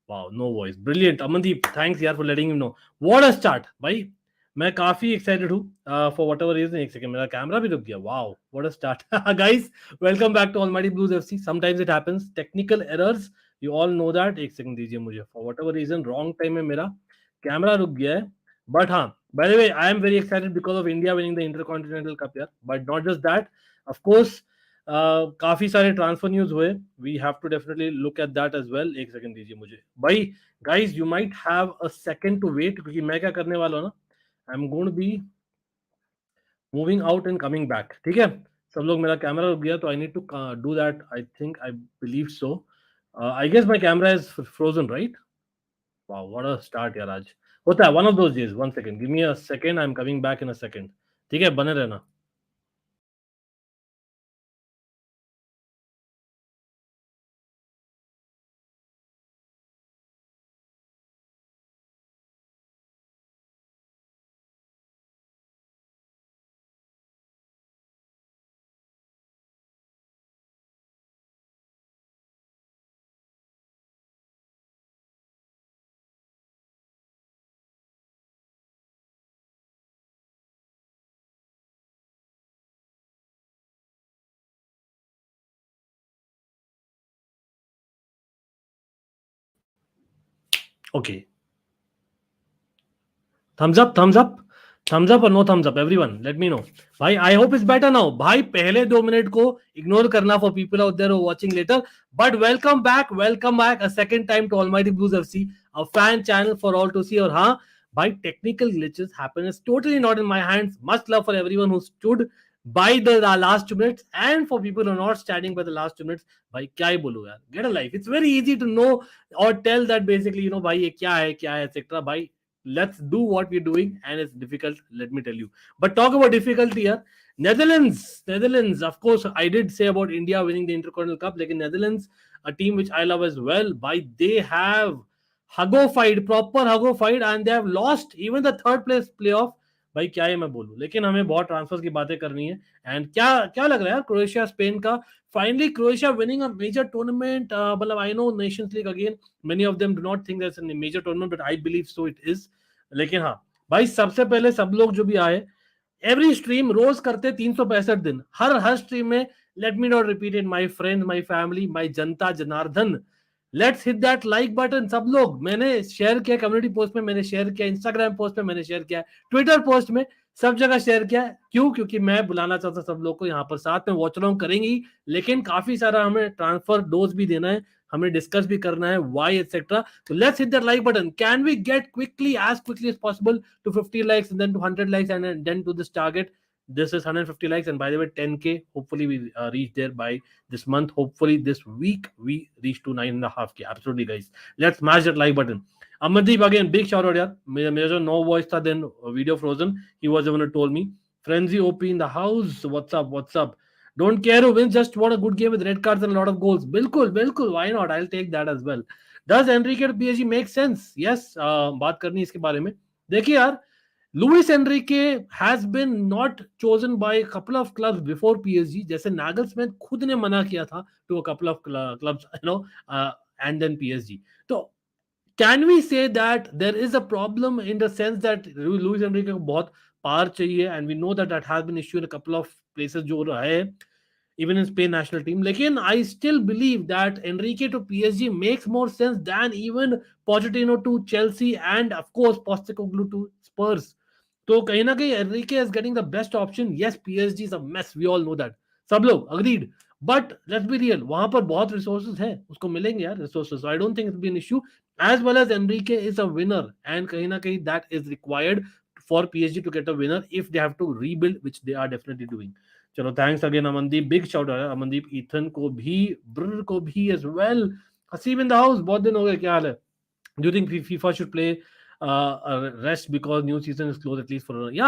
Wow, no voice. Brilliant. Amandeep, thanks yaar for letting him know. What a start, भाई. मैं काफी excited हूँ for whatever reason. एक second, मेरा camera भी रुक गया. Wow, what a start. Guys, welcome back to Almighty Blues FC. Sometimes it happens. Technical errors. You all know that. एक second दीजिए मुझे. For whatever reason, wrong time में मेरा कैमरा रुक गया है. But हाँ, by the way, I am very excited because of India winning the Intercontinental Cup here. But not just that. Of course, काफी सारे ट्रांसफर न्यूज हुए. We have to definitely look at that as well. एक second दीजिए मुझे भाई. Guys, you might have a second to wait, क्योंकि मैं क्या करने वाला हूं ना, I am going to be moving out and coming back. ठीक है, सब लोग, मेरा कैमरा रुक गया तो I need to do that. I think, I believe so. I guess my camera is frozen, right? Wow, what a start यार. आज होता है one of those days. One second, give me a second, I am coming back in a second. ठीक है, बने रहना. Okay. Thumbs up, thumbs up, thumbs up or no thumbs up, everyone. Let me know. Bhai, I hope it's better now. Bhai, पहले 2 minute को ignore करना for people out there who are watching later. But welcome back a second time to Almighty Blues FC, a fan channel for all to see. और हाँ, भाई, technical glitches happen. It's totally not in my hands. Much love for everyone who stood by the last 2 minutes, and for people who are not standing by the last 2 minutes. भाई क्या ही बोलूँ यार. Get a life. It's very easy to know or tell that basically, you know, भाई ये क्या है etc. भाई, let's do what we're doing, and it's difficult, let me tell you. But talk about difficulty here. Netherlands, of course. I did say about India winning the Intercontinental Cup, like in Netherlands, a team which I love as well. By they have proper huggo fight, and they have lost even the third place playoff. भाई क्या है मैं बोलूं, लेकिन हमें बहुत transverse की बातें करनी है. एंड क्या क्या लग रहा है यार, क्रोएशिया स्पेन का, finally Croatia winning a major tournament. But I know Nations League again, many of them do not think that's a major tournament, but I believe so it is. लेकिन हाँ भाई, सबसे पहले सब लोग जो भी आए, एवरी स्ट्रीम रोज करते 365 दिन, हर स्ट्रीम में, let me not repeat it, my friends, my family, my जनता जनार्दन, let's hit that like button. सब लोग, मैंने शेयर किया कम्युनिटी पोस्ट में, मैंने शेयर किया इंस्टाग्राम पोस्ट में, मैंने शेयर किया ट्विटर पोस्ट में, सब जगह शेयर किया. क्यों? क्योंकि मैं बुलाना चाहता सब लोग को यहाँ पर, साथ में वॉच अलोंग करेंगी, लेकिन काफी सारा हमें ट्रांसफर डोज भी देना है, हमें डिस्कस भी करना है, why etcetera. So let's hit that like button. Can we get as quickly as possible to 50 likes, and then to 100 likes, and then to this target? This is 150 likes, and by the way, 10k. Hopefully, we reach there by this month. Hopefully, this week we reach to 9.5k. Absolutely, guys. Let's smash that like button. Amandeep, again, big shout out, yeah. Major no voice tha, then video frozen. He was the one who told me. Frenzy OP in the house. What's up? What's up? Don't care who wins, just want a good game with red cards and a lot of goals. Bilkul, bilkul. Why not? I'll take that as well. Does Enrique to PSG make sense? Yes. बात करनी इसके बारे में. देखिए यार, Luis Enrique has been not chosen by a couple of clubs before PSG. जैसे Nagelsmann खुद ने मना किया था to a couple of clubs, and then PSG. So can we say that there is a problem in the sense that Luis Enrique को बहुत पार चाहिए, and we know that has been issue in a couple of places जो रहा है, even in Spain national team. Lekin I still believe that Enrique to PSG makes more sense than even Pochettino to Chelsea, and of course Postecoglou to Spurs. तो कहीं ना कहीं Enrique is getting the best option. Yes, PSG is a mess, we all know that. सब लोग agreed. But let's be real, वहां पर बहुत resources है, उसको मिलेंगे यार resources. So I don't think it will be an issue. As well as Enrique is a winner, and कहीं ना कहीं that is required for PSG to get a winner if they have to rebuild, which they are definitely doing. चलो, thanks again Amandeep, big shout out Amandeep, Ethan को भी, ब्र को भी as well. Haseeb in the house, बहुत दिन हो गए, क्या हाल है? Do you think FIFA should play rest because new season is close at least for, या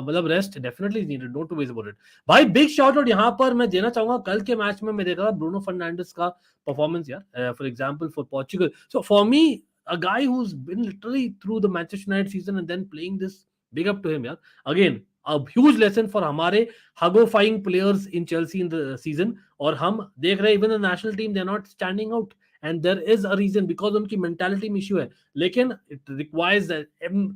मतलब rest definitely needed, don't worry about it. भाई बिग शाउट आउट यहाँ पर मैं देना चाहूंगा. कल के मैच में मैं देख रहा था ब्रूनो फर्नांडिस का परफॉर्मेंस यार, for example for Portugal. So for me, a guy who's been literally through the Manchester United season and then playing this, big up to him यार. Again, a huge lesson for हमारे huggo-fying players in Chelsea in the season. और हम देख रहे हैं even the national team, they're not standing out. and there is a reason, because उनकी mentality में issue है. लेकिन it requires a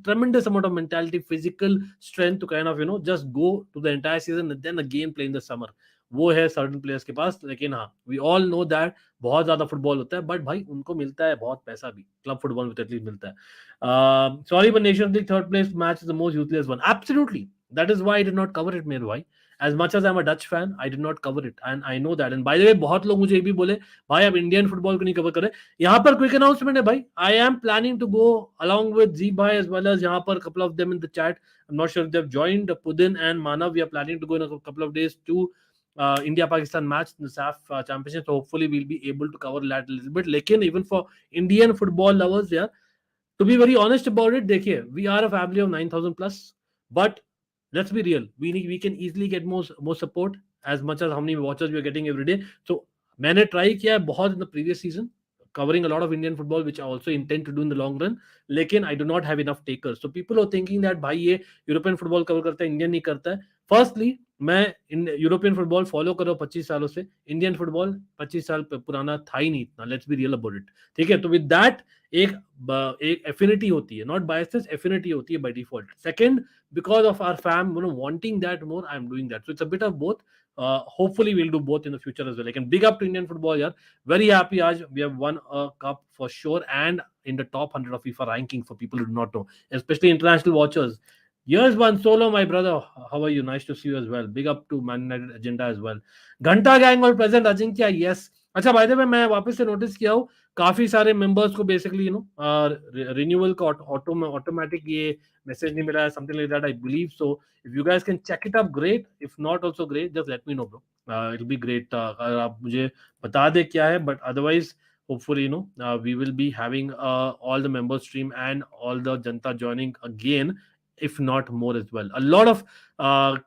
tremendous amount of mentality, physical strength to kind of just go to the entire season and then again play in the summer. वो है certain players के पास. लेकिन हाँ, we all know that बहुत ज्यादा football होता है, but भाई उनको मिलता है बहुत पैसा भी, क्लब फुटबॉल में एटलीस्ट मिलता है. Sorry, but Nations League third place match is the most useless one. Absolutely. That is why I did not cover it, मेरे भाई. As much as I'm a Dutch fan, I did not cover it, and I know that. And by the way, बहुत लोग मुझे ये भी बोले, भाई आप इंडियन फुटबॉल को नहीं कवर करे. यहाँ पर क्विक अनाउंसमेंट है भाई. I am planning to go along with Z भाई as well as यहाँ पर couple of them in the chat. I'm not sure if they've joined. Pudin and Manav, we are planning to go in a couple of days to India-Pakistan match in the SAFF championship. So hopefully we'll be able to cover that a little bit. लेकिन even for Indian football lovers, yeah, to be very honest about it, देखिए, we are a family of 9,000 plus, but let's be real, we can easily get more support as much as how many watchers we are getting every day. So मैंने try किया है बहुत in the previous season, covering a lot of Indian football, which I also intend to do in the long run. लेकिन I do not have enough takers. So people are thinking that भाई ये European football cover करता है, Indian नहीं करता है. Firstly, मैं European football follow कर रहा हूँ 25 सालों से. इंडियन फुटबॉल 25 साल पुराना था ही नहीं इतना. Let's be real about it. ठीक है, तो विद दैट एक एफिनिटी होती है, नॉट बायसेस, एफिनिटी होती है by default. Second, because of our fam wanting that more, I am doing that. So it's a bit of both. Hopefully we'll do both in the future as well. Like, and big up to Indian football, yaar. Very happy आज we have won a cup for sure, and in the top 100 of FIFA ranking for people who do not know, especially international watchers. Here's one solo, my brother. How are you? Nice to see you as well. Big up to Man United agenda as well. Ghanta gang all present. Ajinkya, yes. अच्छा, bye the वे मैं वापस से notice किया हूँ काफी सारे members को basically renewal का ऑटोमेटिक ये मैसेज नहीं मिला है, something like that, I believe. So if you guys can check it up, great. If not also great, just let me know bro. It will be great अगर आप मुझे बता दे क्या है. But otherwise hopefully we will be having all the members stream and all the janta joining again, if not more as well. A lot of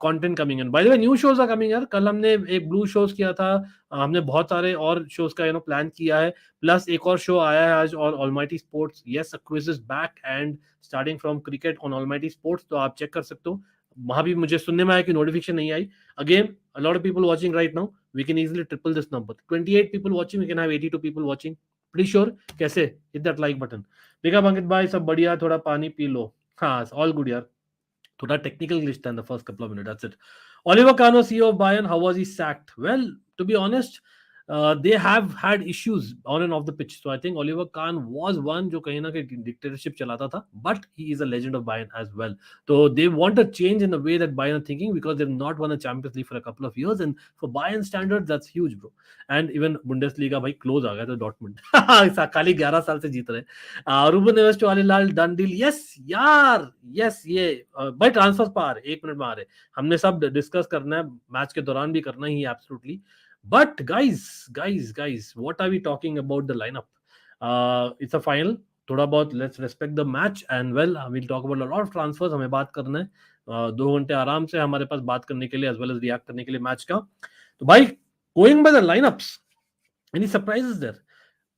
content coming in. By the way, new shows are coming यार. कल हमने एक blue shows किया था, हमने बहुत सारे और शोज का प्लान किया है. प्लस एक और शो आया है आज, और Almighty sports. Yes, a quiz is back and starting from cricket on almighty sports. तो आप चेक कर सकते हो. वहां भी मुझे सुनने में आया कि नोटिफिकेशन नहीं आई. Again, a lot of people watching right now. We can easily triple this number. 28 people watching, we can have 82 people watching. Pretty sure. कैसे? Hit that like button. देखा अंकित भाई, सब बढ़िया, थोड़ा पानी पी लो. हाँ, all good यार. थोड़ा टेक्निकल ग्लिच था in the first couple of minutes. That's it. Oliver Kahn was CEO of Bayern. How was he sacked? Well, to be honest, they have had issues on and off the pitch. So I think Oliver Kahn was one जो कहीं ना कहीं dictatorship चलाता था, but he is a legend of Bayern as well. So they want a change in the way that Bayern are thinking, because they've not won a Champions League for a couple of years, and for Bayern standards, that's huge, bro. And even Bundesliga भाई close आ गया था Dortmund. खाली 11 साल से जीत रहे. Ruben Neves to Al Hilal, done deal. Yes यार, yes ये भाई ट्रांसफर्स पर आ रहे, 1 मिनट में आ रहे. हमने सब डिस्कस करना है, मैच के दौरान भी करना ही, absolutely. But guys, what are we talking about the lineup? It's a final. थोड़ा बहुत let's respect the match, and well, we'll talk about a lot of transfers. हमें बात करना है 2 घंटे आराम से हमारे पास बात करने के लिए, as well as react करने के लिए मैच का. तो भाई, going by the lineups, any surprises there?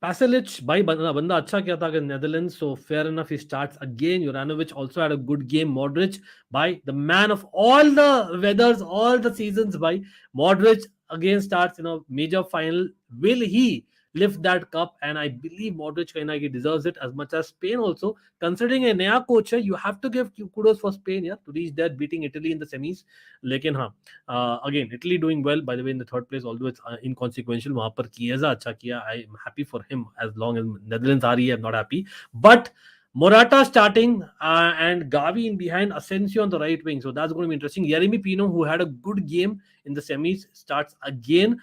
Pasalic, भाई बंदा अच्छा किया था अगर Netherlands, so fair enough, he starts again. Juranovic also had a good game. Modric, भाई the man of all the weathers, all the seasons, भाई Modric again starts major final. Will he lift that cup? And I believe Modric he deserves it as much as Spain also. Considering a naya coach, you have to give kudos for Spain, yeah, to reach there, beating Italy in the semis. लेकिन हाँ, again Italy doing well, by the way, in the third place, although it's inconsequential. वहाँ पर Chiesa अच्छा किया. I am happy for him. As long as Netherlands are here, I'm not happy. But Morata starting and Gavi in behind, Asensio on the right wing. So that's going to be interesting. Yeremy Pino, who had a good game in the semis, starts again.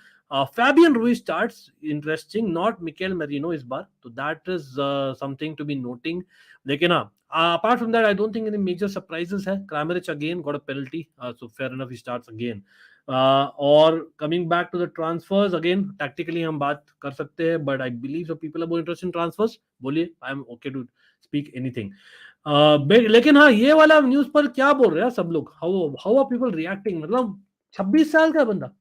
Fabian Ruiz starts. Interesting. Not Mikel Merino is bar. So that is something to be noting. Lekin apart from that, I don't think any major surprises hai. Kramaric again got a penalty. So fair enough, he starts again. Or coming back to the transfers again, tactically हम बात कर सकते हैं, but I believe so people are more interested in transfers. बोलिए, I am okay to speak anything. लेकिन हाँ, ये वाला न्यूज पर क्या बोल रहे हैं सब लोग? How are people reacting? मतलब 26 साल का बंदा,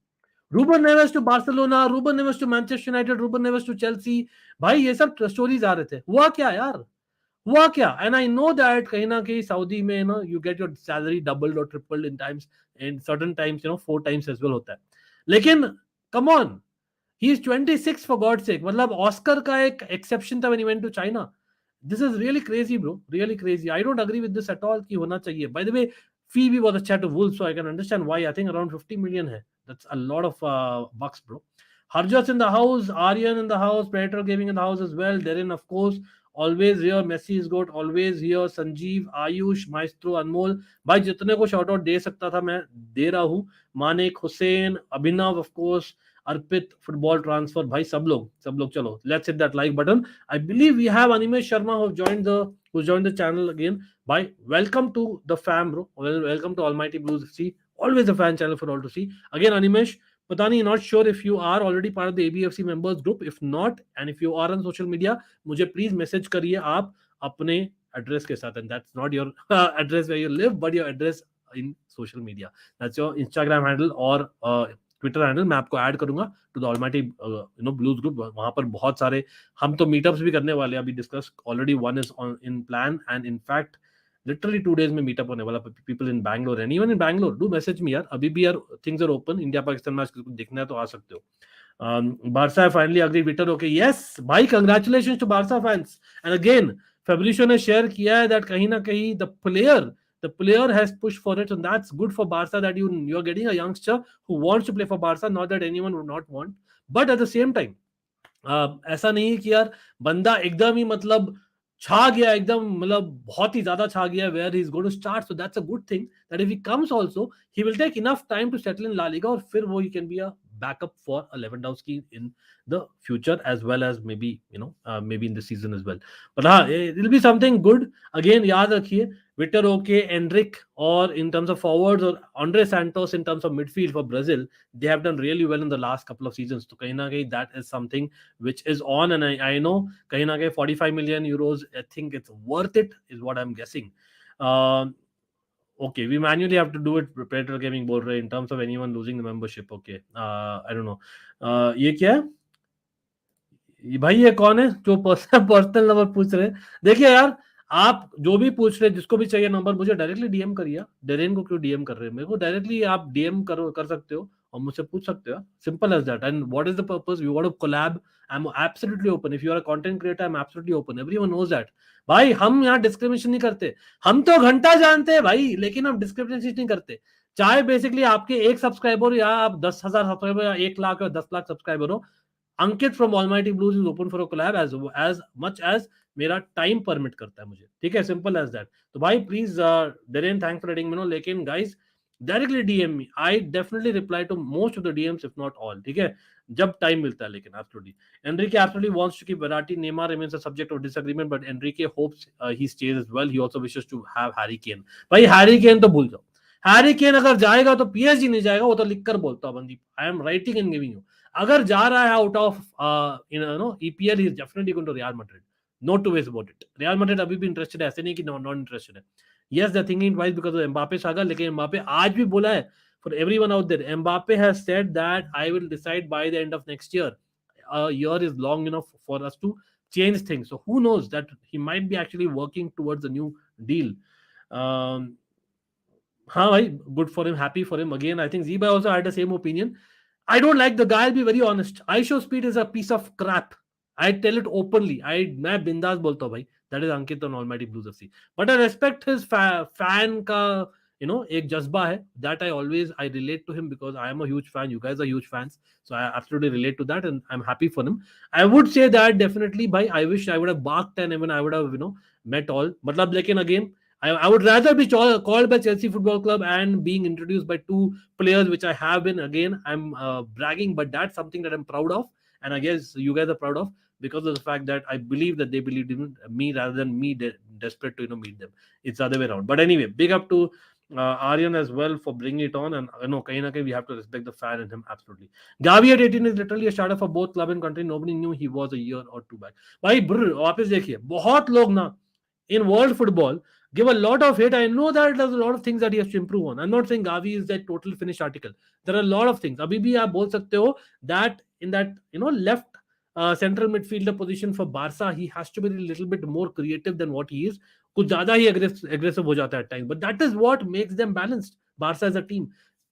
Ruben Neves to Barcelona, Ruben Neves to Manchester United, Ruben Neves to Chelsea. भाई ये सब स्टोरीज आ रहे थे. हुआ क्या यार? हुआ क्या? And I know that कहीं ना कहीं सऊदी में you get your salary doubled or tripled in times, in certain times 4 times as well होता है. लेकिन come on, He is 26 for God's sake. मतलब ऑस्कर का एक exception था when he went to China. This is really crazy, bro. Really crazy. I don't agree with this at all. कि होना चाहिए. By the way, Phoebe was a chat of Wolves, so I can understand why. I think around 50 million hai. That's a lot of bucks, bro. Harjas in the house, Aryan in the house, Predator Gaming in the house as well. Darren, of course, always here. Messi is good, always here. Sanjeev, Ayush, Maestro, Anmol. भाई जितने को short out दे सकता था मैं दे रहा हूँ. मानिक, हुसैन, अभिनव, of course, Arpit, football transfer, भाई सब लोग चलो. Let's hit that like button. I believe we have Animesh Sharma who's joined the channel again. Bye. Welcome to the fam, bro. Welcome to Almighty Blues FC. Always a fan channel for all to see. Again, Animesh, पता नहीं, not sure if you are already part of the ABFC members group. If not, and if you are on social media, मुझे please message करिए आप अपने address के साथ. And that's not your address where you live, but your address in social media. That's your Instagram handle or Twitter handle. मैं आपको add करूंगा to the Almighty Blues group. वहां पर बहुत सारे हम तो मीटअप्स भी करने वाले हैं. अभी discuss already one is in plan and in fact literally 2 days में मीटअप होने वाला. People in Bangalore, anyone in Bangalore, do message me यार. अभी भी यार things are open. India Pakistan match देखना है तो आ सकते हो. Barca finally agree Vitor. Okay, yes भाई, congratulations to Barca fans. And again Fabrizio ने शेयर किया है दैट कहीं ना कहीं the player has pushed for it, and that's good for Barca that you're getting a youngster who wants to play for Barca. Not that anyone would not want, but at the same time, ऐसा नहीं है कि यार बंदा एकदम ही मतलब छा गया, एकदम मतलब बहुत ही ज्यादा छा गया where he's going to start. So that's a good thing that if he comes also, he will take enough time to settle in La Liga, और फिर वो he can be a backup for a Lewandowski in the future as well as maybe maybe in the season as well. But it will be something good. Again, याद रखिए Vitor, Roque, Enrique, or in terms of forwards, or Andre Santos in terms of midfield for Brazil, they have done really well in the last couple of seasons. So kahin na kahin, that is something which is on, and I know kahin na kahin 45 million euros, I think it's worth it, is what I'm guessing. Okay, we manually have to do it. Predator Gaming board in terms of anyone losing the membership. Okay, I don't know. ये क्या है भाई? ये कौन है जो personal number पूछ रहे हैं? देखिए यार, आप जो भी पूछ रहे हैं, जिसको भी चाहिए नंबर, मुझे डायरेक्टली डीएम करिए. डेरेन को क्यों डीएम कर रहे हैं? मेरे को डायरेक्टली आप डीएम कर सकते हो और मुझसे पूछ सकते हो. Simple as that. And what is the purpose? You want to collab, I am absolutely open. If you are a content creator, I am absolutely open. Everyone knows that. भाई हम यहाँ डिस्क्रिमिनेशन नहीं करते. हम तो घंटा जानते हैं भाई, लेकिन हम डिस्क्रिमिनेशन नहीं करते. चाहे बेसिकली आपके 1 सब्सक्राइबर या आप 10,000 सब्सक्राइबर या 1 लाख या 10 लाख सब्सक्राइबर हो, Ankit from Almighty Blues is open for a collab as much as मेरा टाइम परमिट करता है मुझे. ठीक है, सिंपल एज दैट. तो भाई please Darren, thanks for letting me know. लेकिन guys, directly DM me. I definitely reply to most of the DMs, if not all. ठीक है, जब टाइम मिलता है. लेकिन absolutely Enrique absolutely wants to keep Verratti. Neymar remains a subject of disagreement, but Enrique hopes he stays as well. He also wishes to have Harry Kane. भाई Harry Kane तो भूल जाओ. हैरी केन अगर जाएगा तो PSG नहीं जाएगा, वो तो लिखकर बोलता हूं बंदी. I am writing and giving you. अगर जा रहा है out of EPL, he is definitely going to Real Madrid. Not two ways about it. Real Madrid अभी भी इंटरेस्टेड है, ऐसे नहीं कि नॉट इंटरेस्टेड है. Yes, they're thinking twice because of Mbappe saga. लेकिन Mbappe आज भी बोला है, for everyone out there, Mbappe has said that I will decide by the end of next year. A year is long enough for us to change things. So who knows that he might be actually working towards a new deal. हाँ भाई, good for him, happy for him. Again, I think Ziba also had the same opinion. I don't like the guy, I'll be very honest. I show speed is a piece of crap. I tell it openly. मैं बिंदास बोलता हूँ भाई. That is Ankit on Almighty Blues FC. But I respect his fan का एक जज्बा है. That I relate to him because I am a huge fan. You guys are huge fans, so I absolutely relate to that, and I'm happy for him. I would say that definitely, bhai, I wish I would have barked and even I would have met all. Matlab, lekin again, I would rather be called by Chelsea Football Club and being introduced by 2 players, which I have been. Again, I'm bragging, but that's something that I'm proud of, and I guess you guys are proud of, because of the fact that I believe that they believed in me rather than me desperate to meet them. It's the other way around. But anyway, big up to Aryan as well for bringing it on, and kahin na kahin we have to respect the fan in him. Absolutely. Gavi at 18 is literally a starter for both club and country. Nobody knew he was a year or 2 back. भाई वापस देखिए, बहुत लोग ना in world football give a lot of hate. I know that there's a lot of things that he has to improve on. I'm not saying Gavi is that total finished article. There are a lot of things. अभी भी आप बोल सकते हो that in that left central midfielder position for Barca, he has to be a little bit more creative than what he is. कुछ ज्यादा ही aggressive हो जाता है at times, but that is what makes them balanced. Barca as a team.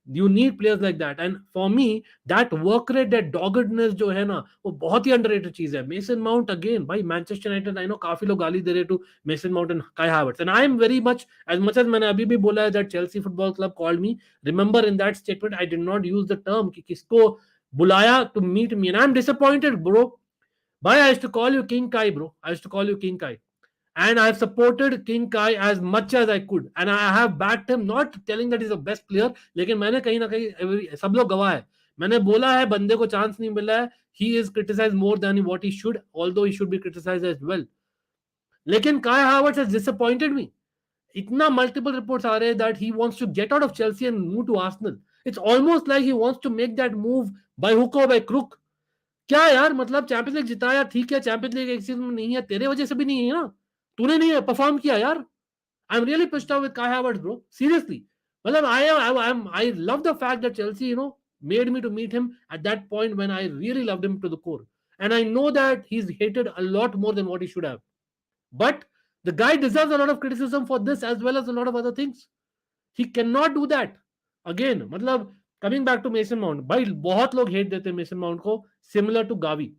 You need players like that. And for me, that work rate, that doggedness जो है ना, वो बहुत ही underrated चीज है. Mason Mount again, भाई Manchester United, I know काफी लोग गाली दे रहे to Mason Mount and Kai Havertz, and I am very much as मैंने अभी भी बोला है that Chelsea Football Club called me. Remember in that statement, I did not use the term कि किसको बुलाया to meet me, and I am disappointed, bro. Bhai, I used to call you King Kai, bro. I used to call you King Kai. And I've supported King Kai as much as I could. And I have backed him, not telling that he's the best player, लेकिन मैंने कहीं ना कहीं सब लोग गवाह है. मैंने बोला है बंदे को चांस नहीं मिला है. He is criticized more than what he should, although he should be criticized as well. लेकिन Kai Havertz has disappointed me. इतना multiple reports आ रहे हैं that he wants to get out of Chelsea and move to Arsenal. It's almost like he wants to make that move by hook or by crook. क्या यार, मतलब champions league जिताया, ठीक है, champions league एक season में नहीं है, तेरे वजह से भी नहीं है ना, तूने नहीं परफॉर्म किया यार. I am really pissed off with Kai Havertz, bro, seriously. मतलब I love the fact that Chelsea, made me to meet him at that point when I really loved him to the core, and I know that he's hated a lot more than what he should have, but the guy deserves a lot of criticism for this as well as a lot of other things. He cannot do that. Again, मतलब coming back to Mason Mount, भाई बहुत लोग hate देते हैं Mason Mount को, similar to Gavi.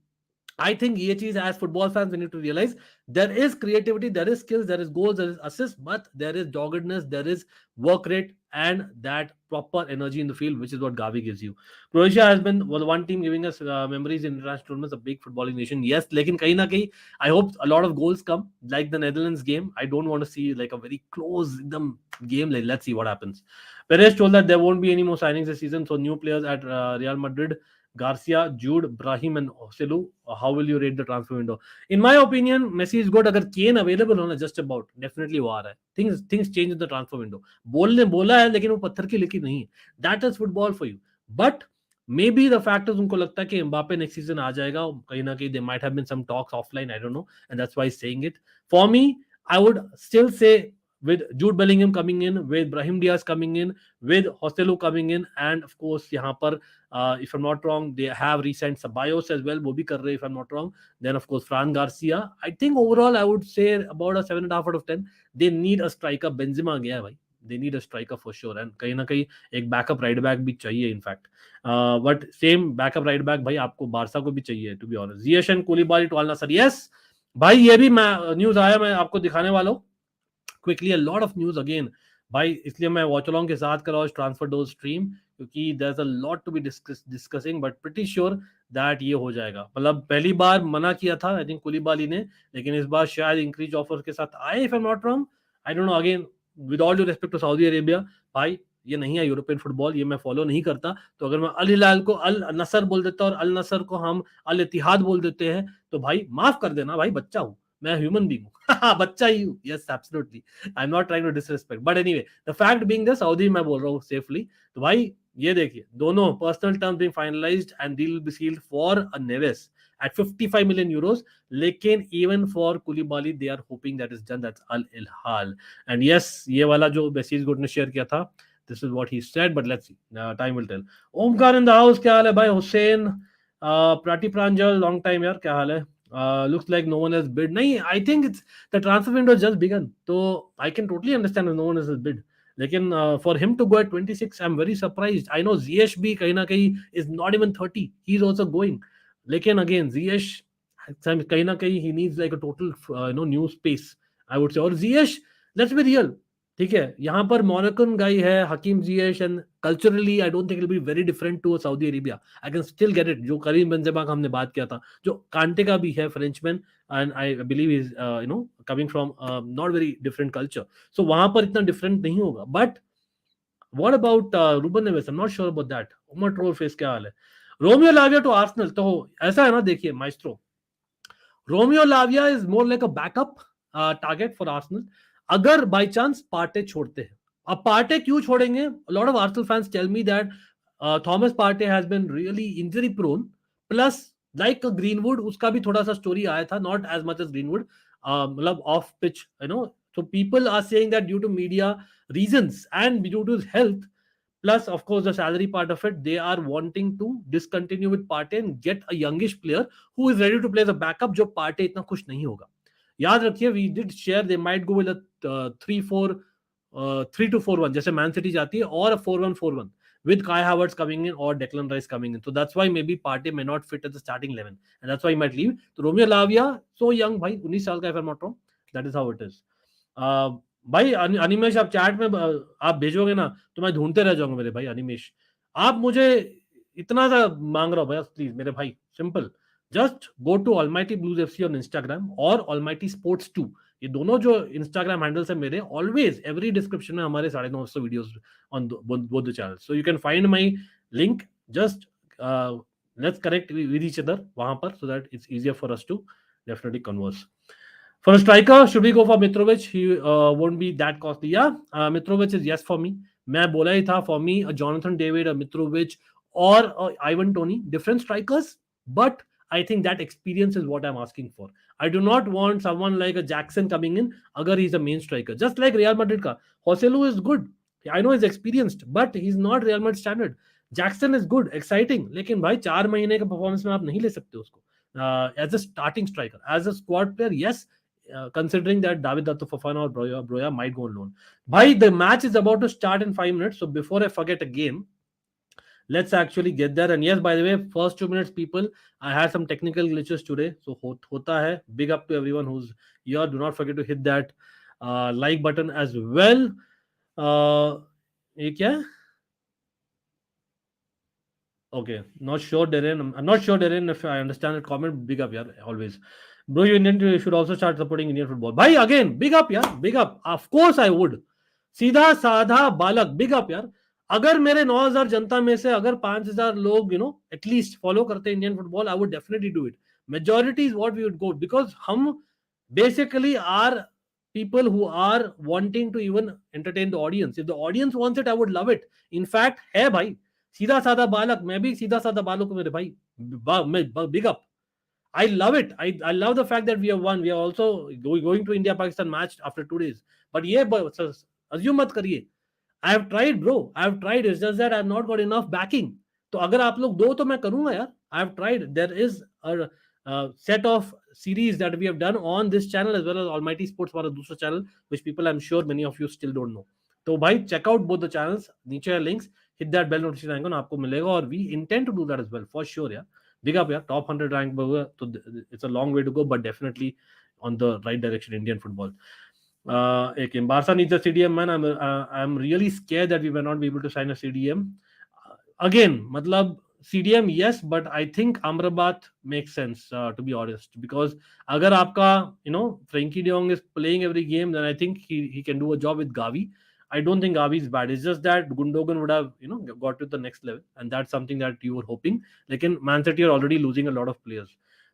I think ये चीज as football fans we need to realize there is creativity, there is skills, there is goals, there is assists, but there is doggedness, there is work rate, and that proper energy in the field, which is what Gavi gives you. Croatia has been the one team giving us memories in international tournaments, a big footballing nation. Yes, लेकिन कहीं ना कहीं I hope a lot of goals come, like the Netherlands game. I don't want to see like a very close game. Like, let's see what happens. Perez told that there won't be any more signings this season, so new players at Real Madrid. Garcia, Jude, Brahim and Oselu. How will you rate the transfer window? In my opinion, Messi is good. अगर Kane available होना just about, definitely वो आ रहा है. Things change in the transfer window. बोला है लेकिन वो पत्थर की लिखी नहीं है. That is football for you. But maybe the fact is उनको लगता है कि Mbappe next season आ जाएगा. कहीं ना कहीं there might have been some talks offline. I don't know, and that's why he's saying it. For me, I would still say, with Jude Bellingham coming in, with Brahim Diaz coming in, with Hostelu coming in, and of course यहाँ पर if I'm not wrong, they have re-signed Ceballos as well, वो भी कर रहे if I'm not wrong. Then of course Fran Garcia. I think overall I would say about a 7.5 out of 10. They need a striker. Benzema गया है भाई. They need a striker for sure, and कहीं ना कहीं एक backup right back भी चाहिए in fact. But same backup right back भाई आपको बारसा को भी चाहिए, to be honest. Ziyech and Koulibaly to Al Nassr. Yes भाई, ये भी न्यूज आया, मैं आपको दिखाने वाला हूँ quickly. A lot of news again भाई, इसलिए मैं वॉच अलोंग के साथ कराऊँ ट्रांसफर डोज स्ट्रीम, क्योंकि there is a lot to be discussing, but pretty sure that ये हो जाएगा. मतलब पहली बार मना किया था आई थिंक कुलिबाली ने, लेकिन इस बार शायद इंक्रीज ऑफर के साथ आए if I am not wrong. I don't know, again with all due respect to Saudi Arabia, भाई ये नहीं है यूरोपियन फुटबॉल, ये मैं फॉलो नहीं करता. तो अगर मैं अल हिलाल को अल नसर बोल देता और अल नसर को हम अल इत्तिहाद बोल देते हैं, तो भाई माफ कर देना भाई, बच्चा हूं मैं, ह्यूमन बीइंग हूं. बच्चा ही हूं. Yes absolutely, I am not trying to disrespect, but anyway the fact being the Saudi मैं बोल रहा हूं सेफली. तो भाई ये देखिए, दोनों personal terms being finalised and deal will be sealed for a Neves at 55 million euros. लेकिन even for Koulibaly they are hoping that is done. That's Al Hilal. And yes, ये वाला जो मैसेज गुड ने share किया था, this is what he said, but let's see, time will tell. Omkar in the house, क्या हाल है भाई? हुसैन प्राटी प्रांजल, long time यार, क्या हाल है? Looks like no one has bid. नहीं, I think it's the transfer window just begun, so I can totally understand if no one has bid. लेकिन for him to go at 26, I'm very surprised. I know Ziyech भी कहीं ना कहीं is not even 30. He's also going. लेकिन again Ziyech कहीं ना कहीं he needs like a total new space, I would say. और Ziyech, let's be real, ठीक है, यहाँ पर मोनाकन गाई है हकीम Ziyech, and culturally I don't think it will be very different to Saudi Arabia. I can still get it. जो Karim Benzema का हमने बात किया था, जो कांटे का भी है Frenchman, and I believe is coming from not very different culture, so वहां पर इतना different नहीं होगा. But what about Ruben Neves? I'm not sure about that. Umar troll face क्या हाल है? Romeo Lavia to Arsenal. तो ऐसा है ना, देखिए maestro, Romeo Lavia is more like a backup target for Arsenal अगर बाय चांस पार्टे छोड़ते हैं. अब पार्टे क्यों छोड़ेंगे? Lot of Arsenal fans tell me that Thomas Partey has been really injury prone, plus like Greenwood, उसका भी थोड़ा सा स्टोरी आया था, not as much as Greenwood, मतलब of pitch, so people are saying that due to media reasons and due to his health, plus of course the salary part of it, they are wanting to discontinue with Partey and get a youngish player who is ready to play as a backup, जो Partey इतना खुश नहीं होगा. याद रखिए, we did share they might go with a 3-4 3-2-4-1 जैसे man city जाती है, और 4-1-4-1. with Kai Havertz coming in or Declan Rice coming in. So that's why maybe Partey may not fit at the starting 11, and that's why he might leave. So Romeo Lavia, so young भाई, 19 साल का, if I'm not wrong. That is how it is. भाई अनिमेश, आप chat में आप भेजोगे ना तो मैं ढूंढते रह जाऊंगा मेरे भाई अनिमेश. आप मुझे इतना सा मांग रहा हो भैया, प्लीज मेरे भाई, simple, just go to Almighty Blues FC on Instagram और ऑलमाइटी स्पोर्ट्स 2. ये दोनों जो इंस्टाग्राम हैंडल्स है मेरे, ऑलवेज एवरी डिस्क्रिप्शन में हमारे 950 videos on both the channel. So you can find my link. Just let's connect with each other वहां पर, so that it's easier for us to definitely converse. For a striker, should we go for Mitrovic? He won't be that costly. Yeah, Mitrovic is yes for me. मैं बोला ही था, for me, a Jonathan David, a Mitrovic, or Ivan Toney, different strikers, but I think that experience is what I'm asking for. I do not want someone like a Jackson coming in, agar he's a main striker. Just like Real Madrid ka, Joselu is good. I know he's experienced, but he's not Real Madrid standard. Jackson is good, exciting, लेकिन भाई 4 महीने का performance में आप नहीं ले सकते उसको. As a starting striker, as a squad player, yes, considering that David Datto Fofana or Broja might go on loan. Bhai, the match is about to start in 5 minutes, so before I forget again, let's actually get there. And yes, by the way, first 2 minutes, people, I had some technical glitches today, so hota hai. Big up to everyone who's here. Do not forget to hit that like button as well. ये क्या है? Okay, not sure, Darren. I'm not sure, Darren, if I understand the comment. Big up, yeah, always. Bro, you should also start supporting Indian football. Bhai, again, big up, yeah, big up. Of course I would. सीधा साधा बालक, big up यार. अगर मेरे 9,000 जनता में से अगर 5,000 लोग एटलीस्ट फॉलो करते Indian football, I would definitely do it. Majority is what we would go, because हम basically are people who are wanting to even entertain the audience. If the audience wants it, I would love it. In fact, है भाई, सीधा साधा बालक, मैं भी सीधा साधा बालक हूं मेरे भाई. Big up. I love it. I love the fact that we have won. We are also going to India-Pakistan match after 2 days. But ये assume मत करिए. I have tried, bro. I have tried. It's just that I have not got enough backing. तो अगर आप लोग दो तो मैं करूंगा यार. I have tried. There is a set of series that we have done on this channel as well as Almighty Sports वाला दूसरा channel, which people I'm sure many of you still don't know. तो भाई check out both the channels. नीचे है links. Hit that bell notification icon, आपको मिलेगा. और we intend to do that as well for sure. Yeah. Big up, yeah. Top 100 rank, so it's a long way to go, but definitely on the right direction. Indian football. Barca needs a CDM, man. I'm really scared that we will not be able to sign a CDM. Again, matlab CDM, yes, but I think Amrabat makes sense, to be honest, because agar aapka, Frankie de Jong is playing every game, then I think he can do a job with Gavi. I don't think Gavi is bad. It's just that Gundogan would have, got to the next level, and that's something that you were hoping. Lekin Man City are already losing a lot of players.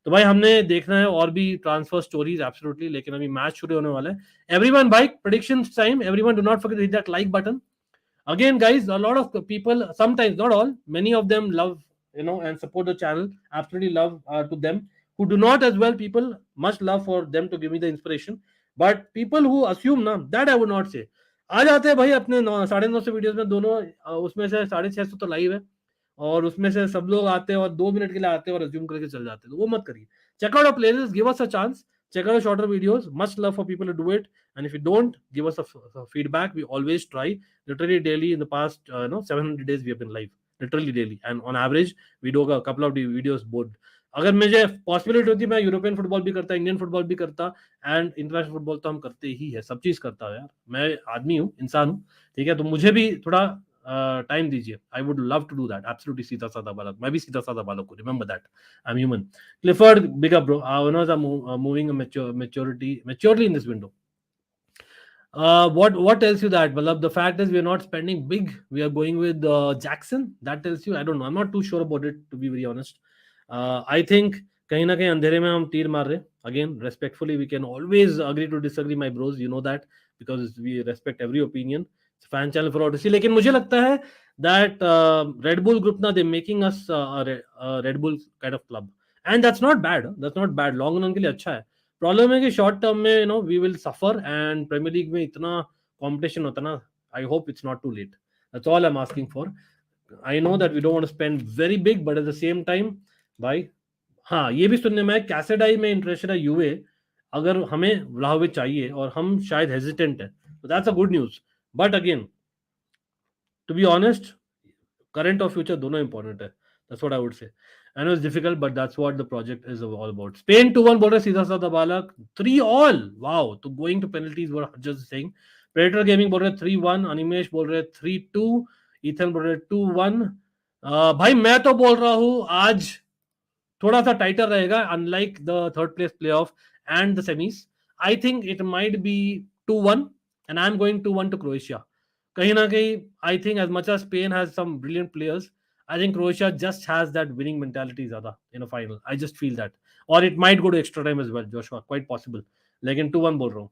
तो भाई हमने देखना है और भी transfer stories absolutely, लेकिन अभी match शुरू होने वाला है. एवरीवन भाई, predictions time. Everyone do not forget to hit that like button. Again, guys, a lot of people, sometimes, not all, many of them love, and support the channel. Absolutely love to them. Who do not as well, people, much love for them to give me the inspiration. But people who assume, na, that I would not say. आ जाते हैं भाई अपने 950 videos में, दोनों उसमें से 650 तो live है, और उसमें से सब लोग आते हैं और 2 मिनट के लिए आते हैं और अज्यूम करके चल जाते हैं. तो वो मत करिए. Check out a playlist, give us a chance. Check out shorter videos. Much love for people to do it. And if you don't, give us a feedback. We always try. Literally daily in the past 700 days we have been live. Literally daily. And on average, we do a couple of videos both. अगर मुझे possibility होती मैं European football भी करता, Indian football भी करता, and international football तो हम करते ही है, सब चीज करता है यार. मैं आदमी हूँ, इंसान हूँ, ठीक है. तो मुझे भी थोड़ा टाइम दीजिए. I would love to do that. Absolutely सीधा साधा बालक. मैं भी सीधा साधा बालक हूँ. Remember that. I am human. Clifford, big up, bro. Our owners are moving maturely in this window. What tells you that? Well, the fact is we are not spending big. We are going with Jackson. That tells you. I don't know. I'm not too sure about it, to be very honest. I think कहीं ना कहीं अंधेरे में हम तीर मार रहे. Again, respectfully, we can always agree to disagree, my bros. You know that, because we respect every opinion. It's a fan channel for all to see. लेकिन मुझे लगता है that Red Bull group ना, they making us a Red Bull kind of club, and that's not bad. That's not bad. Long run के लिए अच्छा है. Problem है कि शॉर्ट टर्म में we will suffer, and Premier League में इतना कंपटीशन होता ना. I hope it's not too late. That's all I am asking for. I know that we don't want to spend very big, but at the same time भाई, हाँ, ये भी सुनने में कैसेडाई में इंटरेस्टेड है यूए. अगर हमें व्लाहोविच चाहिए और हम शायद हेजिटेंट है, तो that's a good news. But again, to be honest, current और फ्यूचर दोनों इंपॉर्टेंट है. That's what I would say. I know it's difficult but that's what the project is all about. Spain 2-1 बोल रहे सीधा साधा बालक 3 ऑल. वाओ, तो going to penalties we're just saying. Predator Gaming बोल रहे 3-1. अनिमेश बोल रहे 3-2. ईथन बोल रहे 2-1. भाई मैं तो बोल रहा हूं आज थोड़ा सा टाइटर रहेगा unlike the third place playoff and the semis. I think it might be 2-1 and I am going 2-1 to Croatia. कहीं ना कहीं I think as much as Spain has some brilliant players, I think Croatia just has that winning mentality ज्यादा in a final. I just feel that. और it might go to extra time as well Joshua, quite possible. लेकिन 2-1 बोल रहा हूँ.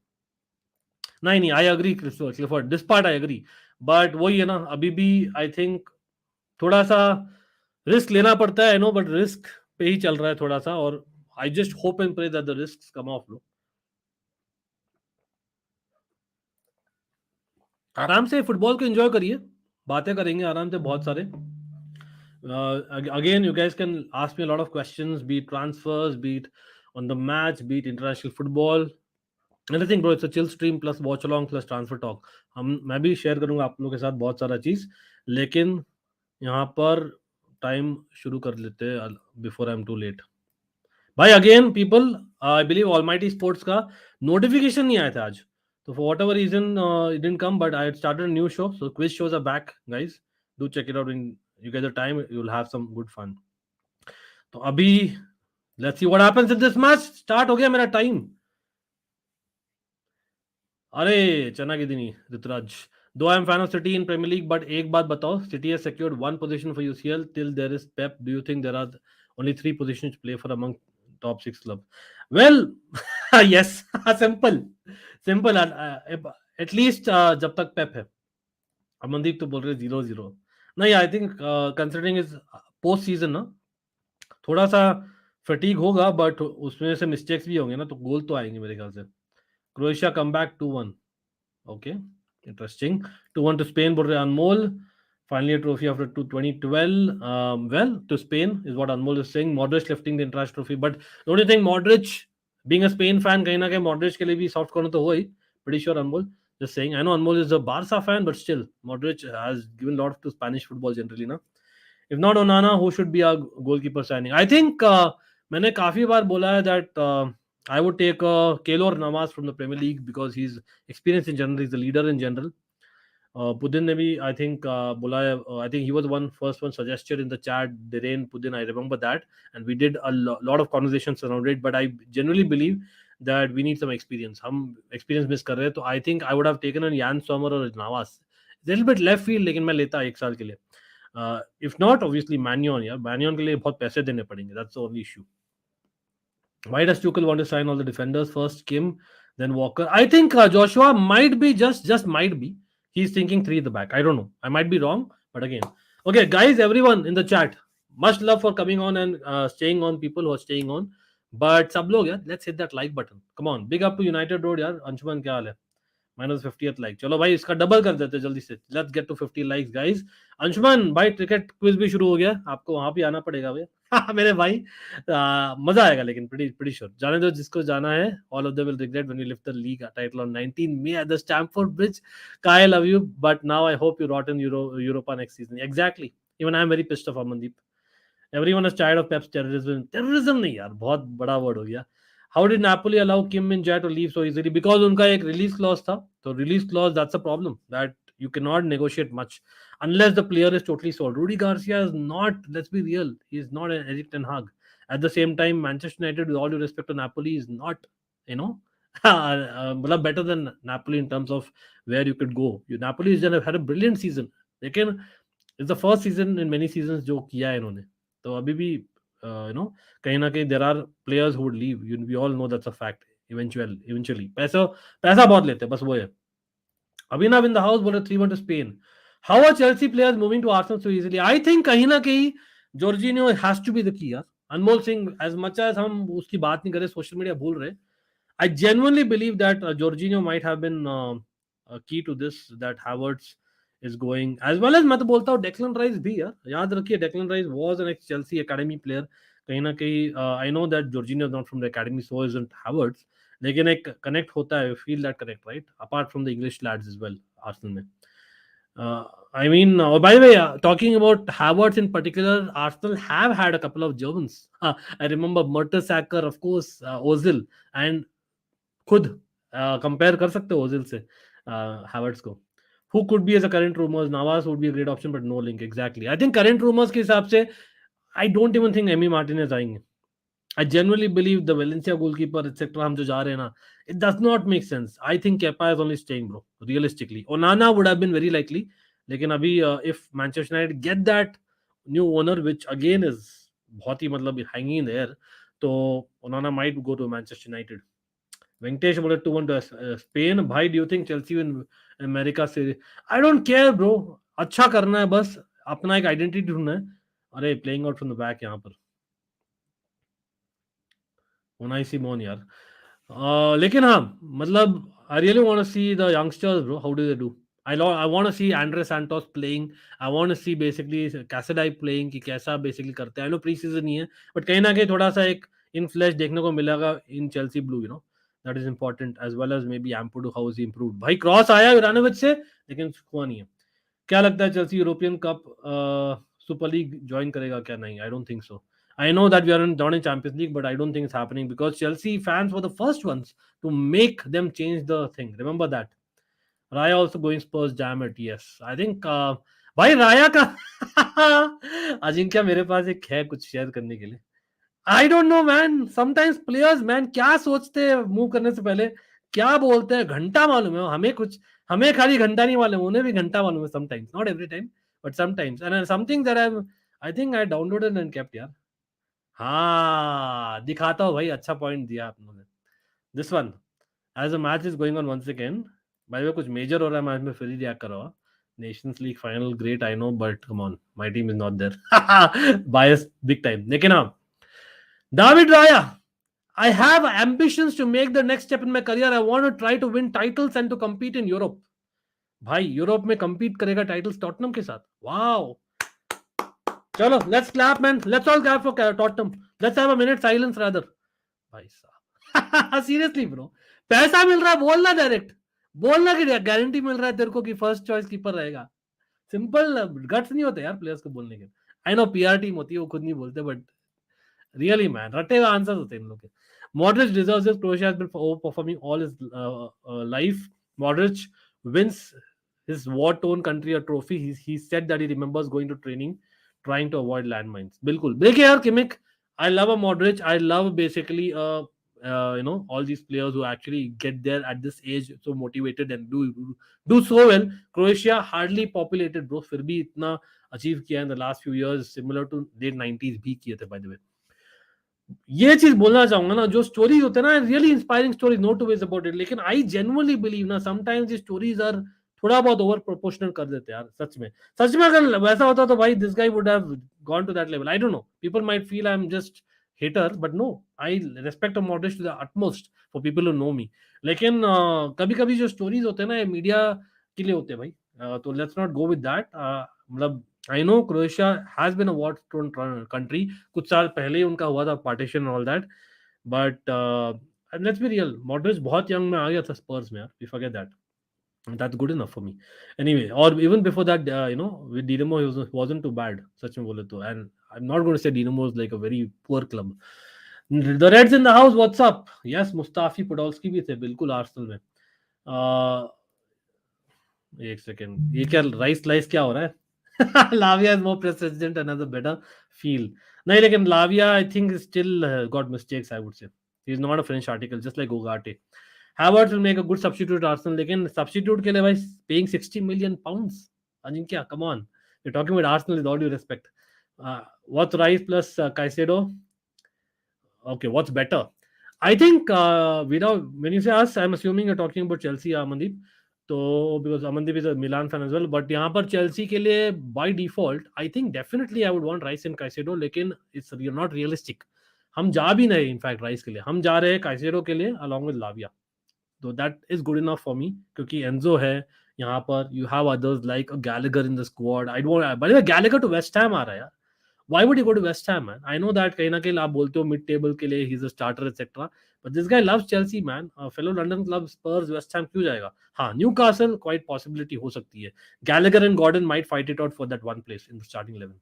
नहीं नहीं, I agree Clifford, this part I agree. But वही है ना, अभी भी आई थिंक थोड़ा सा रिस्क लेना पड़ता है, नो, बट रिस्क पे ही चल रहा है थोड़ा सा. और I just hope and pray that the risk come off. लो, आराम से फुटबॉल को एंजॉय करिए, बातें करेंगे आराम से बहुत सारे. Again, you guys can ask me a lot of questions, be it transfers, be it on the match, be it international football, anything bro. It's a chill stream plus watch along plus transfer talk. मैं भी share करूंगा आप लोगों के साथ बहुत सारा चीज. लेकिन यहाँ पर टाइम शुरू कर लेते हैं before I am too late. भाई again people, I believe Almighty Sports का नोटिफिकेशन नहीं आया था आज. तो for whatever reason it didn't come, but I started a new show. So quiz shows are back guys. Do check it out in you get the time, you'll have some good fun. तो अभी let's see what happens in this match. Start हो गया मेरा time. अरे चना की दिनी Ruturaj. Though I am fan of City in Premier League but एक बात बताओ, City has secured one position for UCL till there is Pep. Do you think there are only 3 positions to play for among top 6 club? Well, yes. Simple simple. At least जब तक पेप है. अमनदीप तो बोल रहे 0-0. नहीं, I think considering is post season ना, थोड़ा सा फटीग होगा बट उसमें से मिस्टेक्स भी होंगे ना, तो गोल तो आएंगे मेरे ख्याल से. Croatia come back 2-1. Okay, interesting. 2-1 to Spain बोल रहे अनमोल. Finally, a trophy after 2012. Well, to Spain is what Anmol is saying. Modric lifting the international trophy. But don't you think Modric, being a Spain fan, कहीं ना कहीं Modric के लिए भी soft corner तो हुआ ही. Pretty sure Anmol. Just saying. I know Anmol is a Barca fan, but still, Modric has given a lot to Spanish football generally, ना. If not Onana, who should be our goalkeeper signing? I think मैंने काफी बार बोला है that I would take Keylor Navas from the Premier League because he's experienced in general. He's the leader in general. Pudin ne bhi, I think bola hai, I think he was one first one suggested in the chat. Derain Pudin, I remember that, and we did a lot of conversations around it. But I generally believe that we need some experience. हम experience miss कर रहे हैं, तो I think I would have taken a Jan Sommer or Navas. Little bit left field, लेकिन मैं लेता एक साल के लिए. If not, obviously Mannion, यार Mannion के लिए बहुत पैसे देने पड़ेंगे. That's the only issue. Why does Tuchel want to sign all the defenders first, Kim, then Walker? I think Joshua might be just might be. He's thinking 3 at the back. I don't know. I might be wrong, but again, okay, guys, everyone in the chat, much love for coming on and staying on. People who are staying on, but सब लोग यार, let's hit that like button. Come on, big up to United Road यार. अंशुमन क्या हाल है? Minus 50th like. चलो भाई इसका डबल कर देते जल्दी से. Let's get to 50 likes, guys. Anshuman भाई क्रिकेट क्विज भी शुरू हो गया. आपको वहां भी आना पड़ेगा भैया. मेरे भाई मजा आएगा, लेकिन pretty sure. जाने दो जिसको जाना है. All of them will regret when we lift the league title on 19 May at the Stamford Bridge. Kai, I love you, but now I hope you rot in Europa next season. Exactly. Even I am very pissed off, Amandeep. Everyone is tired of Pep's terrorism. Terrorism नहीं यार, बहुत बड़ा word हो गया. How did Napoli allow Kim Min-Jae to leave so easily? Because उनका एक release clause था. So release clause, that's a problem. That you cannot negotiate much unless the player is totally sold. Rudy Garcia is not, let's be real, he is not an Eric Ten Hag. At the same time, Manchester United, with all due respect to Napoli, is not, better than Napoli in terms of where you could go. Napoli has had a brilliant season. Lekin it's the first season in many seasons जो किया है इन्होंने. तो अभी भी कहीं ना कहीं there are players who would leave. We all know that's a fact. Eventually पैसा बहुत लेते हैं, बस वो है. Abhinav in the house बोले 3-1 to Spain. How are Chelsea players moving to Arsenal so easily? I think कहीं ना कहीं Jorginho has to be the key. Anmol Singh, as much as हम उसकी बात नहीं करें, सोशल मीडिया भूल रहे, I genuinely believe that Jorginho might have been a key to this, that Havertz is going, as well as मैं तो बोलता हूँ Declan Rice भी यार. याद रखिए Declan Rice was an ex-Chelsea academy player. कहीं ना कहीं I know that Jorginho is not from the academy, so isn't Havertz. लेकिन एक कनेक्ट होता है, feel that connect, right, apart from the English lads as well Arsenal में. I mean, by the way, talking about Havertz in particular, Arsenal have had a couple of Germans. I remember Mertesacker, of course, Ozil, and खुद compare कर सकते हो Ozil से Havertz को. Who could be as a current rumors? Navas would be a great option, but no link. Exactly. I think current rumors के हिसाब से I don't even think Emi Martinez आएंगे. I genuinely believe the Valencia goalkeeper, etc. हम जो जा रहे हैं ना, it does not make sense. I think Kepa is only staying, bro. Realistically, Onana would have been very likely. लेकिन अभी if Manchester United get that new owner, which again is बहुत ही मतलब hanging in the air, तो Onana might go to Manchester United. Venkatesh बोले 2-1 to Spain. भाई, do you think Chelsea win America series? I don't care bro. अच्छा करना है, बस अपना एक आइडेंटिटी ढूंढना है. अरे playing out from the back यहाँ पर होना सी मोन यार. लेकिन हाँ, मतलब I really want to see the youngsters bro. How do they do? I want to see Andre Santos playing. I want to see basically Casadei playing कि कैसा basically करते हैं. I know pre-season नहीं है, but कहीं ना कहीं थोड़ा सा एक in flesh देखने को मिलेगा in Chelsea blue, you know. That is important, as well as maybe Ampudu, how is he improved. भाई क्रॉस आया यूरानोविच से, लेकिन हुआ नहीं है. क्या लगता है Chelsea European cup super league join करेगा क्या? नहीं, I don't think so. I know that we are not in Champions League, but I don't think it's happening because Chelsea fans were the first ones to make them change the thing. Remember that. Raya also going Spurs, damn it. Yes, I think भाई राया का अजिंक्य मेरे पास एक है कुछ share करने के लिए. आई don't no man. Sometimes players man क्या सोचते हैं मूव करने से पहले, क्या बोलते हैं, घंटा मालूम है हमें. कुछ हमें खाली घंटा नहीं मालूम, उन्हें भी घंटा मालूम है. Sometimes, not every time, but sometimes. And something that I think I downloaded and kept यार. हाँ, दिखाता हूँ भाई. अच्छा पॉइंट दिया आप लोगों ने. This one, as a match is going on once again. भाई वो कुछ मेजर हो रहा है मैच में, फिर ही रिएक्ट कर रहा हूँ. Nations League final great, I know, but come on, my team is not there. Bias big time. लेकिन हाँ, David Raya, I have ambitions to make the next step in my career. I want to try to win titles and to compete in Europe. भाई Europe में compete करेगा titles Tottenham के साथ. Wow, चलो let's clap man. Let's all clap for Tottenham. Let's have a minute silence rather. भाई साहब seriously bro, पैसा मिल रहा है, बोलना डायरेक्ट. बोलना कि गारंटी मिल रहा है तेरे को कि फर्स्ट चॉइस कीपर रहेगा. सिंपल गट्स नहीं होते यार प्लेयर्स को बोलने के. आई नो पीआर टीम होती है, वो खुद नहीं बोलते, बट really man, रटे हुए आंसर्स होते हैं इन लोग के. Modric deserves this. Croatia has been overperforming all his life. Modric wins his war-torn country a trophy. He said that he remembers going to training, trying to avoid landmines. बिल्कुल. देखिए यार Kimmich, I love a Modric. I love basically you know, all these players who actually get there at this age, so motivated and do so well. Croatia hardly populated bro, फिर भी इतना achieve किया in the last few years, similar to late 90s भी किए थे by the way. ये चीज बोलना चाहूंगा ना, जो स्टोरीज होते हैं ना, really inspiring stories, no two ways about it. लेकिन आई जेन्युइनली बिलीव ना, समटाइम्स दिस स्टोरीज आर थोड़ा बहुत ओवर प्रोपोर्शनल कर देते हैं यार. सच में अगर वैसा होता तो भाई this guy would have gone to that level. I don't know, people might feel I am just hater, but no, I respect a moderate to the utmost for people who know me. लेकिन कभी कभी जो stories होते हैं ना, ये media के लिए होते हैं भाई. तो let's not go with that. मतलब I know Croatia has been a war-torn country. कुछ साल पहले ही उनका हुआ था partition and all that. But and let's be real, Modric बहुत young में आ गया था Spurs में यार. We forget that. And that's good enough for me. Anyway, or even before that, you know, with Dinamo he wasn't too bad. सच में बोले तो. And I'm not going to say Dinamo is like a very poor club. The Reds in the house, what's up? Yes, Mustafi Podolski भी थे बिल्कुल Arsenal में. एक second, ये क्या राइस लाइस क्या हो रहा है? Lavia is more persistent and has a better feel. नहीं, लेकिन Lavia I think still got mistakes, I would say. He's not a French article, just like Ugarte. Havertz will make a good substitute at Arsenal, लेकिन substitute के लिए भाई paying 60 million pounds. Ajinkya, come on. You're talking about Arsenal with all due respect. What's Rice plus Caicedo? Okay, what's better? I think when you say us, I'm assuming you're talking about Chelsea, Amandeep. तो because Amandeep is a Milan fan as well, but यहाँ पर Chelsea के लिए by default I think definitely I would want Rice and Caicedo. लेकिन it's not realistic. हम जा भी नहीं इनफैक्ट राइस के लिए, हम जा रहे हैं काइसेडो के लिए अलॉन्ग विद लाविया. तो that is good enough for me, क्योंकि एंजो है यहाँ पर. You have others like Gallagher in the squad. I don't, by the way Gallagher to West Ham आ रहा है यार. Why would he go to West Ham, man? I know that कहीं ना कहीं आप बोलते हो mid table के लिए he's a starter etc. But this guy loves Chelsea, man. Fellow London club Spurs, West Ham क्यों जाएगा? हाँ, Newcastle quite possibility हो सकती है. Gallagher and Gordon might fight it out for that one place in the starting 11.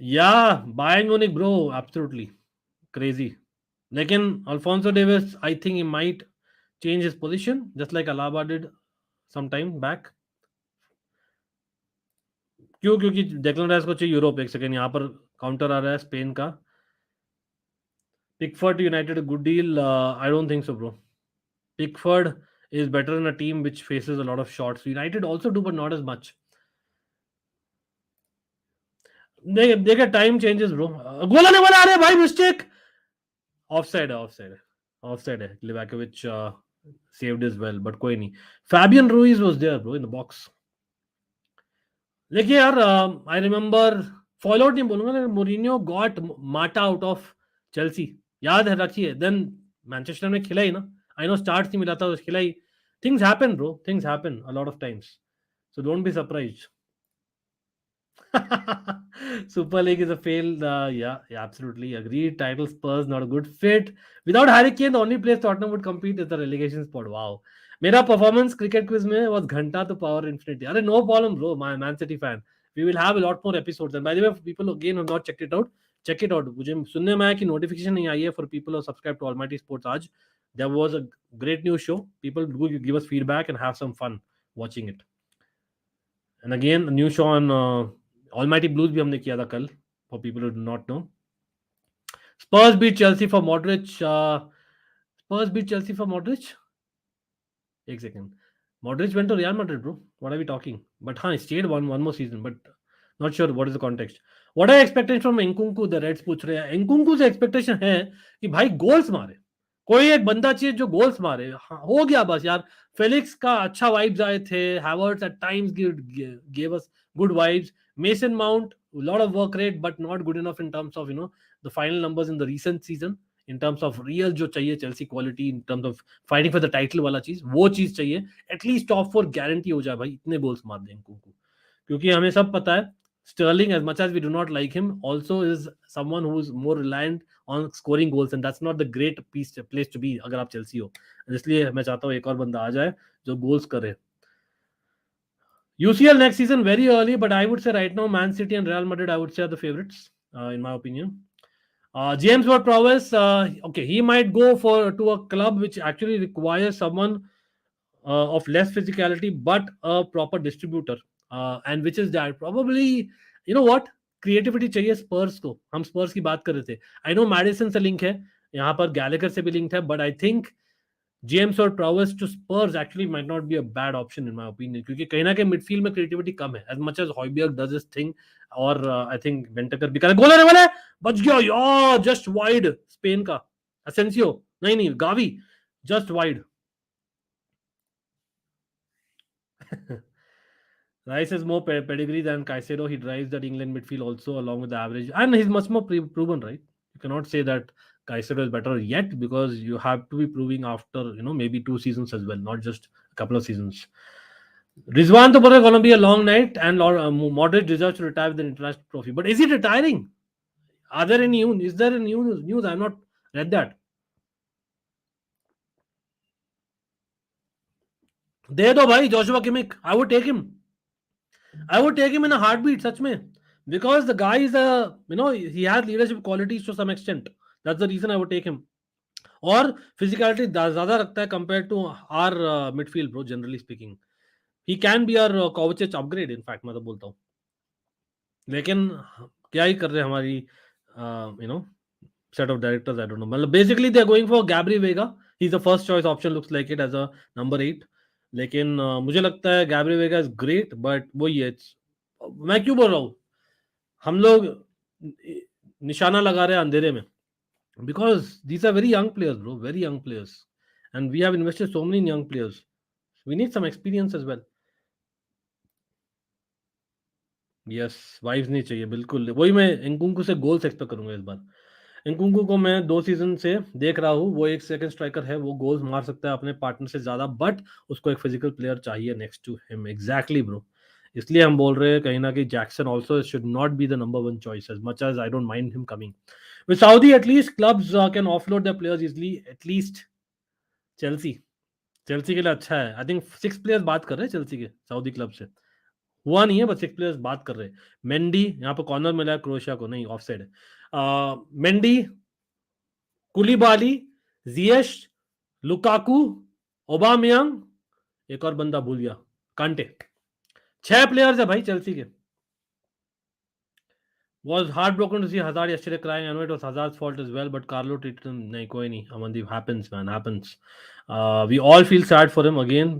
Yeah, Bayern Munich, bro, absolutely crazy. लेकिन Alphonso Davies, I think he might change his position just like Alaba did some time back. क्यों? क्योंकि Declan rice को चाहिए Europe. एक second, यहाँ पर counter आ रहा है स्पेन का. Pickford United a good deal? I don't think so, bro. Pickford is better in a team which faces a lot of shots. United also do, but not as much. देखिए time changes bro. गोल आने वाला. अरे भाई mistake. Offside है. Livakovic saved as well, but कोई नहीं. Fabian Ruiz was there, bro, in the box. देखिए यार, आई रिमेम्बर फॉलो आउट नहीं बोलूंगा, मोरिनियो गॉट माटा आउट ऑफ चेल्सी. याद है, रखिए. देन मैनचेस्टर में खिलाई ना. आई नो स्टार्ट नहीं मिला था, खिलाई. Things happen bro, things happen a lot of times, so don't be surprised. Super League is a fail. Yeah, absolutely agreed. Title Spurs not a good fit. Without Harry Kane, the only place Tottenham would compete is the relegation spot. Wow. मेरा performance cricket quiz में was घंटा to power infinity. अरे no problem, bro. My Man City fan. We will have a lot more episodes. And by the way, people again have not checked it out. Check it out. मुझे सुनने में आया कि notification नहीं आई है for people who subscribe to Almighty Sports आज. There was a great new show. People do give us feedback and have some fun watching it. And again, a new show on Almighty Blues भी हमने किया था कल, for people who do not know. Spurs beat Chelsea for Modric. एक second. Modric went to Real Madrid, bro. What are we talking? But हाँ, stayed one more season, but not sure what is the context. What are expectations from Nkunku? The Reds पूछ रहे हैं. Nkunku से expectation है कि भाई goals मारे. कोई एक बंदा चाहिए जो गोल्स मारे. हाँ, हो गया बस यार. फेलिक्स का अच्छा वाइब्स आए थे. Havertz at times gave us good vibes. Mason Mount, a lot of work rate, but not good enough in terms of, the final numbers in the recent season. In terms of real जो चाहिए Chelsea quality, in terms of fighting for the title वाला चीज, वो चीज चाहिए. At least top 4 guarantee हो जाए भाई. इतने गोल्स मार दें Nkunku. क्योंकि हमें सब पता है Sterling, as much as we do not like him, also is someone who is more reliant on scoring goals, and that's not the great place to be अगर आप Chelsea हो. इसलिए मैं चाहता हूँ एक और बंदा आ जाए जो गोल्स करे. UCL next season very early, but I would say right now Man City and Real Madrid I would say are the favorites in my opinion. James Ward-Prowse, okay, he might go to a club which actually requires someone of less physicality but a proper distributor, and which is that probably, you know what, creativity चाहिए स्पर्स को. हम स्पर्स की बात कर रहे थे. I know Madison से link है, यहाँ पर गैलेगर से भी लिंक है, but I think James और Prowse to Spurs actually might not be a bad option in my opinion, क्योंकि कहीं ना कहीं मिडफील्ड में क्रिएटिविटी कम है. as much as Højbjerg does his thing, और I think Bentancur भी कर. गोल आने वाला है, बच गया यार, जस्ट वाइड. स्पेन का असेंसियो, नहीं Gavi, just wide. Rice has more pedigree than Caicedo. He drives that England midfield also along with the average, and he's much more proven, right? You cannot say that Caicedo is better yet because you have to be proving after, maybe 2 seasons as well, not just a couple of seasons. Rizwan to going to be a long night, and Modric deserves to retire with the international trophy. But is he retiring? Are there any news? Is there any news? I have not read that. दे दो भाई Joshua Kimmich. I would take him in a heartbeat, सच में, because the guy is he has leadership qualities to some extent. That's the reason I would take him. और physicality ज़्यादा रखता है compared to our midfield, bro, generally speaking. He can be our Kovacic upgrade, in fact, मैं तो बोलता हूँ. लेकिन क्या ही कर रहे हैं हमारी set of directors, I don't know. मतलब basically they are going for Gabri Vega. He's the first choice option, looks like it, as a number 8. लेकिन मुझे लगता है गैब्री वेगा इज ग्रेट, बट वही है. मैं क्यों बोल रहा हूँ, हम लोग निशाना लगा रहे हैं अंधेरे में, because these are very young players, bro, very young players, and we have invested so many young players. We need some experience as well. Yes, vibes नहीं चाहिए, बिल्कुल. वही मैं एंकुंकू से गोल्स एक्सपेक्ट करूंगा इस बार. एंकुंकू को मैं 2 सीजन से देख रहा हूँ, वो एक सेकंड स्ट्राइकर है, वो गोल्स मार सकता है अपने पार्टनर से ज्यादा, बट उसको एक फिजिकल प्लेयर चाहिए next to him. Exactly bro, इसलिए हम बोल रहे हैं कहीं ना कहीं Jackson also should not be the number one choice as much as I don't mind him coming with Saudi at least clubs can offload the players easily at least Chelsea Chelsea के लिए अच्छा है आई थिंक 6 प्लेयर्स बात कर रहे हैं Chelsea के Saudi club से हुआ नहीं है बस 6 प्लेयर्स बात कर रहे हैं मेंडी यहाँ पे कॉर्नर मिला है क्रोएशिया को नहीं ऑफसाइड है मेंडी कुलीबाली जियश लुकाकू ओबामियांग एक और बंदा भूल गया कांटे 6 प्लेयर्स है भाई चेल्सी के was heartbroken to see Hazard yesterday crying. I know it was Hazard's fault as well, but Carlo treated him nahi koi nahi. Amandeep happens, man, happens. We all feel sad for him again.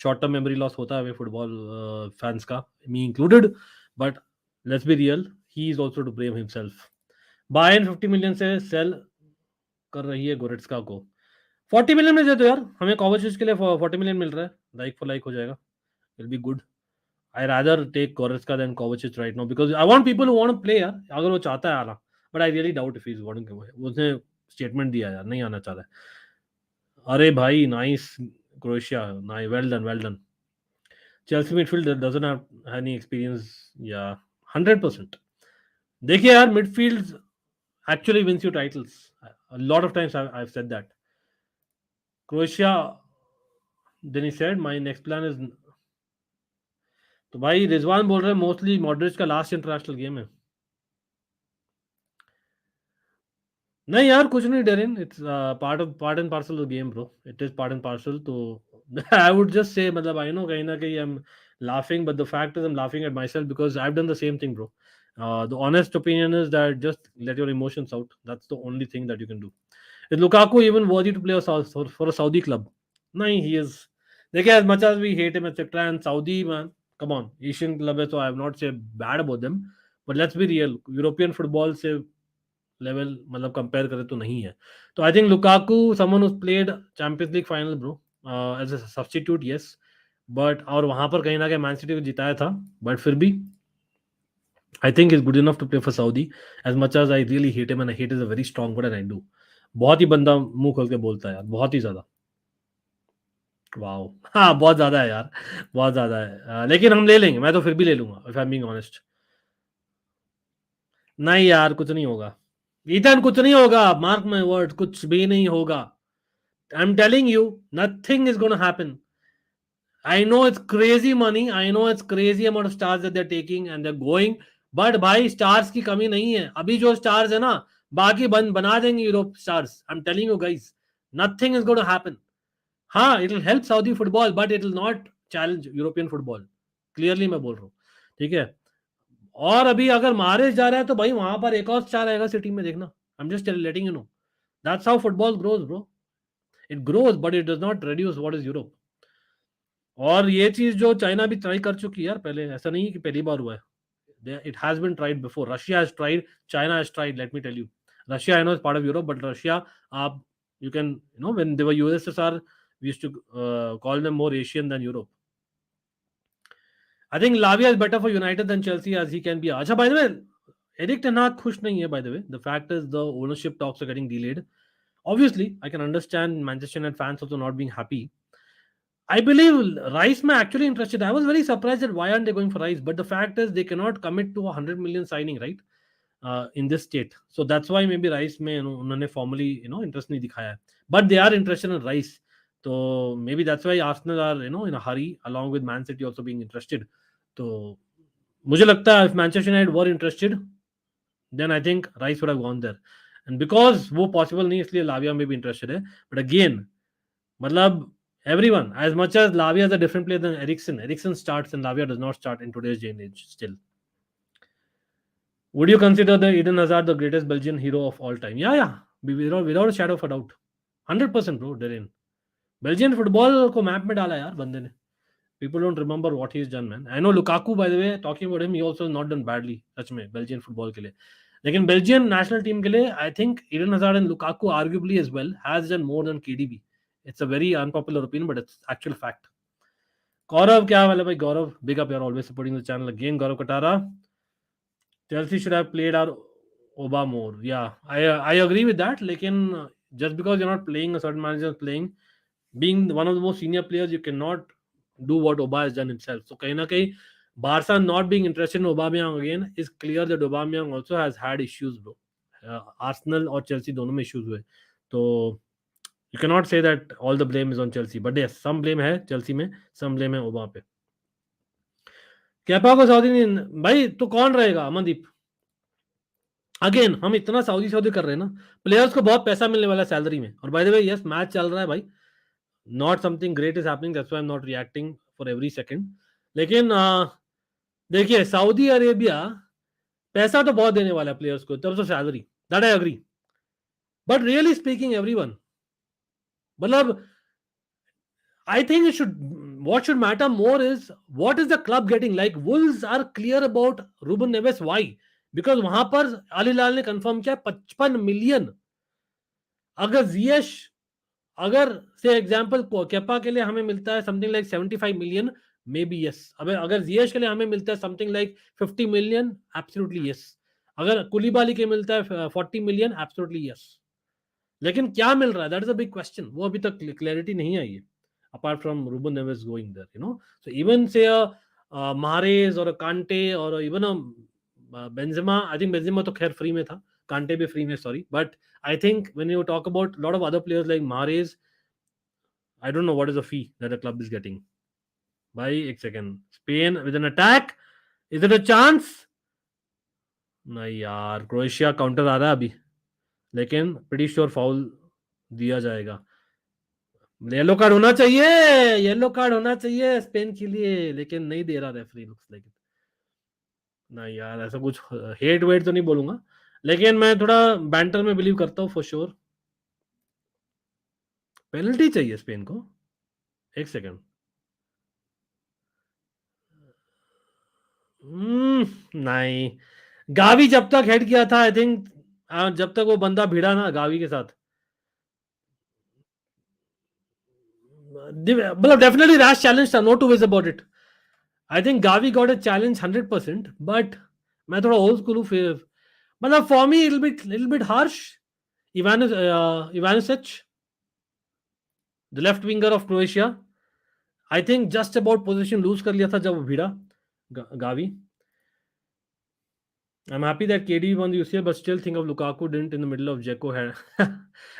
Short-term memory loss hota hai football fans ka, me included. But let's be real, he is also to blame himself. Bayern 50 million से sell कर रही है Goretzka को 40 million में दे दो यार हमें कोवाचिच के लिए 40 मिलियन मिल रहा है लाइक फॉर लाइक हो जाएगा will be good I rather take Goretzka than Kovacic right now because I want people who want to play यार अगर वो चाहता है आना but I really doubt if he's wanting to उसने स्टेटमेंट दिया यार नहीं आना चाहता है अरे भाई nice Croatia nice well done Chelsea midfield doesn't have any experience yeah 100% देखिए यार midfield actually wins you titles a lot of times I've said that Croatia then he said my next plan is तो भाई रिजवान बोल रहे हैं mostly Modric का last international game है नहीं यार कुछ नहीं Darren it's part and parcel of game bro it is part and parcel तो आई वुड जस्ट से मतलब आई नो कहीं ना कहीं I am laughing but the fact is I'm laughing at myself because I've done the same thing bro the honest opinion is that just let your emotions out that's the only thing that you can do is Lukaku even worthy to play for a Saudi club no he is देखिए as much as we hate him etc and Saudi man come on Asian club है so I have not said bad about them but let's be real European football से level मतलब compare करें तो नहीं है तो I think Lukaku someone who played Champions League final bro as a substitute yes but और वहां पर कहीं ना कहीं मैन सिटी को जिताया था बट फिर भी I think is good enough to play for Saudi as much as I really hate him and I hate is a very strong word and I do बहुत ही बंदा मुंह खोल के बोलता है यार बहुत ही ज्यादा वाओ हाँ बहुत ज्यादा है यार बहुत ज्यादा है लेकिन हम ले लेंगे मैं तो फिर भी ले लूंगा if I am being honest नहीं यार कुछ नहीं होगा ईथन कुछ नहीं होगा मार्क माय वर्ड कुछ भी नहीं होगा I am telling you nothing is gonna happen I know it's crazy money I know it's crazy amount of stars that they are taking and they are going but भाई stars की कमी नहीं है अभी जो स्टार्स है ना बाकी बना देंगे Europe stars I am telling you guys nothing is gonna happen हाँ it will help Saudi football but it will not challenge European football clearly मैं बोल रहा हूँ ठीक है और अभी अगर मारे जा रहा है तो भाई वहां पर एक और स्टार आएगा सिटी में देखना आई am just letting you no that's how football grows bro it grows but it does not reduce what is Europe और ये चीज जो चाइना भी ट्राई कर चुकी है यार पहले ऐसा नहीं कि पहली बार हुआ है it has been tried before Russia has tried China has tried let me tell you Russia I know is part of Europe but Russia आप you can you know when they were USSR we used to call them more Asian than Europe. I think Lavia is better for United than Chelsea as he can be. Acha, by the way, Eric Ten Hag खुश नहीं है by the way. The fact is the ownership talks are getting delayed. Obviously, I can understand Manchester United fans also not being happy. I believe Rice may actually interested. I was very surprised that why aren't they going for Rice? But the fact is they cannot commit to 100 million signing, right? In this state. So that's why maybe Rice में उन्होंने formally interest नहीं दिखाया है. But they are interested in Rice. So maybe that's why Arsenal are in a hurry along with Man City also being interested. तो मुझे लगता है if Manchester United were interested, then I think Rice would have gone there. And because वो possible नहीं इसलिए Lavia may be interested है. But again, मतलब everyone, as much as Lavia is a different player than Eriksen starts and Lavia does not start in today's day and age still. Would you consider the Eden Hazard the greatest Belgian hero of all time? Yeah. Without a shadow of a doubt. 100% bro, Darren. Belgian football को map में डाला यार बंदे ने. People don't remember what he's done, man. I know Lukaku, by the way, talking about him, he also not done badly. सच में Belgian football के लिए. लेकिन Belgian national team के लिए, I think Eden Hazard and Lukaku arguably as well has done more than KDB. It's a very unpopular opinion, but it's actual fact. Gaurav, क्या हाल है भाई Gaurav? Big up, you're always supporting the channel again. Gaurav Katara. Chelsea should have played our Oba more. Yeah, I agree with that. Lekin just because you're not playing, a certain manager is playing, being one of the most senior players, you cannot do what Oba has done himself. So कहीं ना कहीं Barca not being interested in Aubameyang again is clear that Aubameyang also has had issues, bro. Arsenal और Chelsea दोनों में issues हुए, तो you cannot say that all the blame is on Chelsea, but yes, some blame है Chelsea में, some blame है ओबा पे. Kappa को सऊदी नहीं भाई, तो कौन रहेगा? अमनदीप. अगेन हम इतना सऊदी सऊदी कर रहे हैं ना, प्लेयर्स को बहुत पैसा मिलने वाला है सैलरी में. और by the way yes, match चल रहा है भाई, not something great is happening, that's why I am not reacting for every second. लेकिन देखिए सऊदी अरेबिया पैसा तो बहुत देने वाला है प्लेयर्स को, तब तो salary, that I agree. But really speaking everyone, मतलब I think it should, what should matter more is what is the club getting. Like Wolves are clear about Ruben Neves. Why? Because वहां पर अल हिलाल ने confirm किया 55 million. अगर जियश, अगर से example Kepa के लिए हमें मिलता है something like 75 million, may be yes. अगर जियश के लिए हमें मिलता है something like 50 million, absolutely yes. अगर कुलीबाली के मिलता है 40 मिलियन, एब्सोल्युटली यस. लेकिन क्या मिल रहा है, that is a big question. वो अभी तक क्लैरिटी नहीं आई है, apart from Ruben Neves going there, you know. So even say a Mahrez or a Kante or even a Benzema, I think Benzema तो खैर free में था, Kante भी free में, sorry. But I think when you talk about a lot of other players like Mahrez, I don't know what is the fee that the club is getting. By एक second, Spain with an attack, is it a chance? नहीं यार, Croatia counter आ रहा है अभी, लेकिन pretty sure foul दिया जाएगा. Yellow card होना चाहिए, येलो कार्ड होना चाहिए स्पेन के लिए, लेकिन नहीं दे रहा रेफरी, लुक्स लाइक. नहीं यार, ऐसा कुछ हेट वेट तो नहीं बोलूंगा, लेकिन मैं थोड़ा बैंटर में बिलीव करता हूँ फॉर श्योर. पेनल्टी चाहिए स्पेन को. एक सेकंड. नहीं, गावी जब तक हेड किया था, आई थिंक जब तक वो बंदा भिड़ा ना गावी के साथ, मतलब डेफिनेटली रैश चैलेंज था, no two ways about it. I think Gavi got a challenge 100%, but मैं थोड़ा ओल्ड स्कूल हूँ फिर, मतलब for me little bit harsh. Ivanusec, the left winger of Croatia, I think just about position lose कर लिया था जब वो भिड़ा Gavi. I'm happy that KD won the UCL, but still think of Lukaku didn't in the middle of Dzeko had.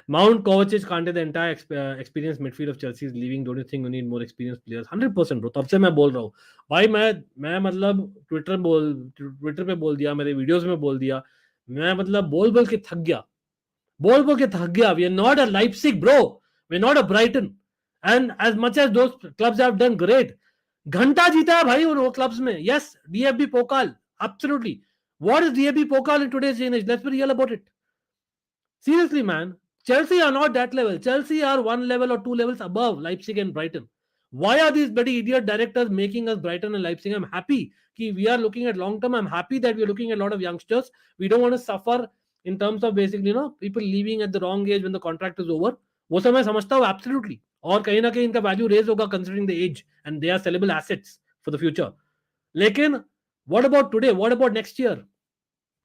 Mount, Kovacic, Kante, the entire experienced midfield of Chelsea is leaving. Don't you think we need more experienced players? 100% bro. तब से मैं बोल रहा हूँ भाई, मैं मतलब Twitter पे बोल दिया, मेरे वीडियोस में बोल दिया, मैं मतलब बोल के थक गया, We are not a Leipzig, bro. We're not a Brighton. And as much as those clubs have done great, घंटा जीता है भाई उन क्लब्स में. Yes, DFB Pokal, absolutely. What is DFB Pokal in today's age? Let's be real about it. Seriously, man. Chelsea are not that level. Chelsea are one level or two levels above Leipzig and Brighton. Why are these bloody idiot directors making us Brighton and Leipzig? I'm happy that we are looking at long term. I'm happy that we are looking at a lot of youngsters. We don't want to suffer in terms of basically, people leaving at the wrong age when the contract is over. वो सब मैं समझता हूँ absolutely. और कहीं ना कहीं इनका value raise होगा considering the age and they are sellable assets for the future. लेकिन what about today? What about next year?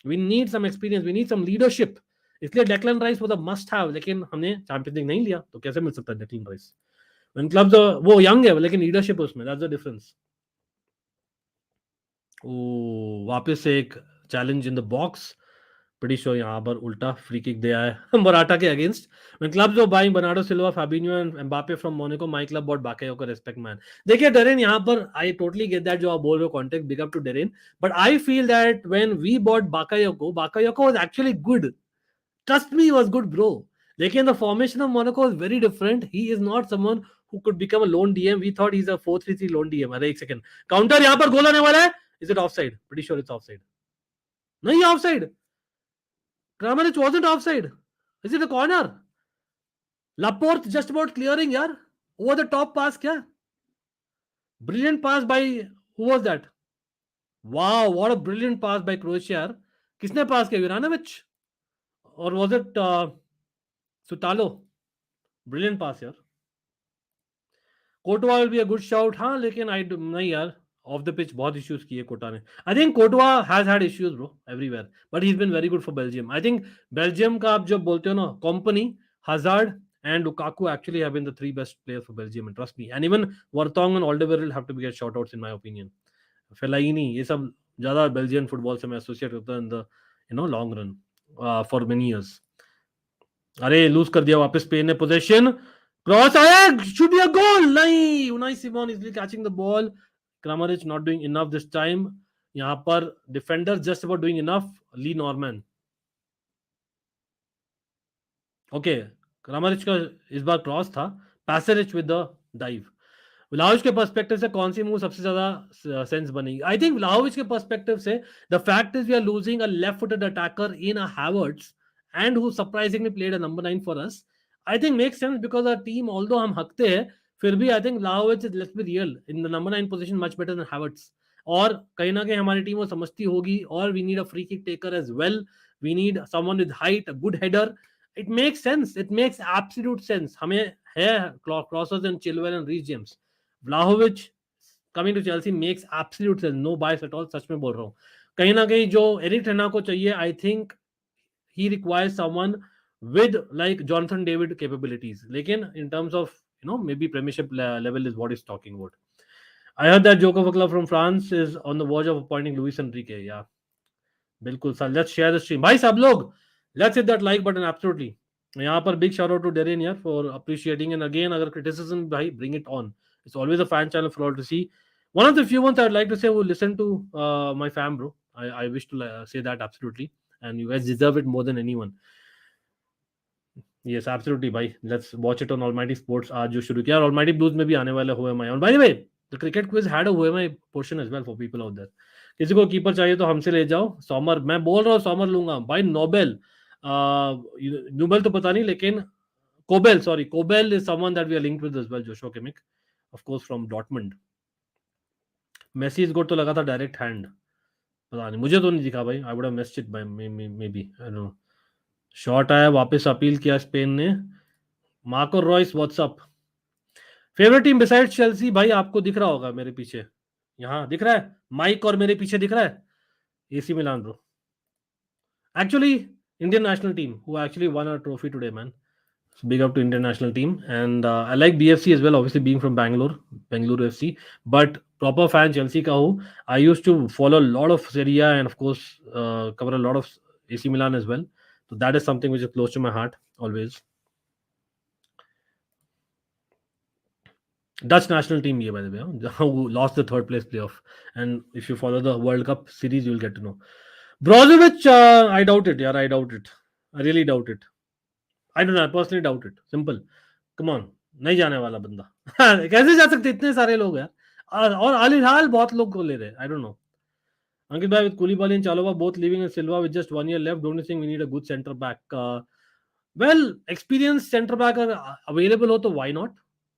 We need some experience. We need some leadership. इसलिए Declan Rice was a must have, लेकिन हमने champions league नहीं लिया, तो कैसे मिल सकता है Declan Rice? When clubs वो young है लेकिन leadership है उसमें, that's the difference. ओ वापस से एक challenge in the box. Pretty sure यहाँ पर उल्टा फ्री किक दिया है मराठा के against. When clubs were buying Bernardo Silva, Fabinho and Mbappe from Monaco, my club bought Bakayoko. Respect man. देखिए डरेन यहाँ पर I totally get that जो आप बोल रहे हो, context big up to Darren, but I feel that when we bought Bakayoko was actually good. Trust me, he was good, bro. लेकिन the formation of Monaco is very different. He is not someone who could become a lone DM. We thought he's a 4-3-3 lone DM. अरे एक second, counter यहाँ पर गोल आने वाला है. Is it offside? Pretty sure it's offside. नहीं offside. Kramaric wasn't offside. Is it a corner? Laporte just about clearing, yaar. Over the top pass, kya? Brilliant pass by, who was that? Wow, what a brilliant pass by Croatia, yaar. किसने पास किया? Juranovic? Or was it Sutalo? Brilliant pass, yaar. Courtois will be a good shout, हाँ, लेकिन नहीं यार, off the pitch बहुत issues किए कोटा ने. I think Courtois has had issues, bro, everywhere, but he's been very good for Belgium. I think Belgium का आप जब बोलते हो ना, Kompany, Hazard and Lukaku actually have been the three best players for Belgium, and trust me. And even Vertonghen and Alderweireld have to get shout outs in my opinion. फेलाइनी, ये सब ज्यादा Belgian football से मैं associate करता हूं in the long run for many years. अरे lose कर दिया वापस स्पेन ने पोजीशन. क्रॉस आया, शुड बी अ गोल. नहीं, Unai Simon easily catching the ball. Kramaric not doing enough this time. यहां पर defender just about doing enough. Le Normand. Okay, Kramaric का इस बार क्रॉस था. Perisic with the dive. Vlahovic के perspective से कौन सी मूव सबसे ज्यादा सेंस बनेगी? आई थिंक व्लाहोविच के पर्सपेक्टिव से the fact is we are losing a left footed attacker in a Havertz and who surprisingly played a number 9 for us. I think make sense because our team although हम हकते हैं, फिर भी I think Vlahovic is, let's be real, in the number 9 position much better than Havertz. और कहीं ना कहीं हमारी टीम वो समझती होगी. और we need a free kick taker as well. We need someone with height, a good header. It makes sense, it makes absolute sense. हमें है crossers and Chilwell and Reece James. Vlahovic coming to Chelsea makes absolute sense. No bias at all. सच में बोल रहा हूँ. कहीं ना कहीं जो एरिक टेना को चाहिए, I think he requires someone with like Jonathan David capabilities. लेकिन in terms of maybe premiership level is what he's talking about. I heard that Joker Club from France is on the verge of appointing Luis Enrique. Yeah, बिल्कुल sir. Let's share the stream भाई. सब लोग let's hit that like button. Absolutely. यहाँ पर big shout out to Darren यार for appreciating. And again, अगर criticism भाई, bring it on. It's always a fan channel for all to see. One of the few ones I'd like to say who listen to my fam, bro. I wish to say that absolutely, and you guys deserve it more than anyone. Yes, absolutely, भाई. Let's watch it on Almighty Sports. आज जो शुरू किया, और Almighty Blues में भी आने वाले हुए मैं. And by the way, the cricket quiz had a हुए मैं portion as well for people out there. किसी को कीपर चाहिए तो हमसे ले जाओ. सॉमर, मैं बोल रहा हूँ सॉमर लूंगा भाई. नोबेल, नोबेल तो पता नहीं, लेकिन Kobel, sorry, Kobel is someone that we are linked with as well. Joshua Kimmich, of course from Dortmund. Messi is good तो लगा था डायरेक्ट हैंड. पता नहीं, मुझे तो नहीं दिखा भाई. I would have missed it by maybe, I don't know. Shot आया, वापस अपील किया स्पेन ने. Marco Reus what's up. Favourite team besides Chelsea भाई, आपको दिख रहा होगा मेरे पीछे. यहाँ दिख रहा है माइक, और मेरे पीछे दिख रहा है AC Milan, bro. Actually, Indian national team who actually won a trophy today, man. So big up to Indian national team. And I like BFC as well, obviously being from Bangalore FC. But proper fan Chelsea ka hu. I used to follow a lot of Serie A and of course cover a lot of AC Milan as well. So that is something which is close to my heart always. Dutch national team, by the way, who lost the third place playoff. And if you follow the World Cup series, you'll get to know. Brozovic, I doubt it, yaar. I doubt it. I really doubt it. I don't know. I personally doubt it. Simple. Come on. नहीं जाने वाला बंदा. कैसे जा सकते इतने सारे लोग यार. और अल हिलाल बहुत लोग को ले रहे. I don't know. Ankit bhai, with Koulibaly and Chalobah both leaving and Silva with just 1 year left, don't you think we need a good centre back? Well, experienced centre back are available ho, to why not?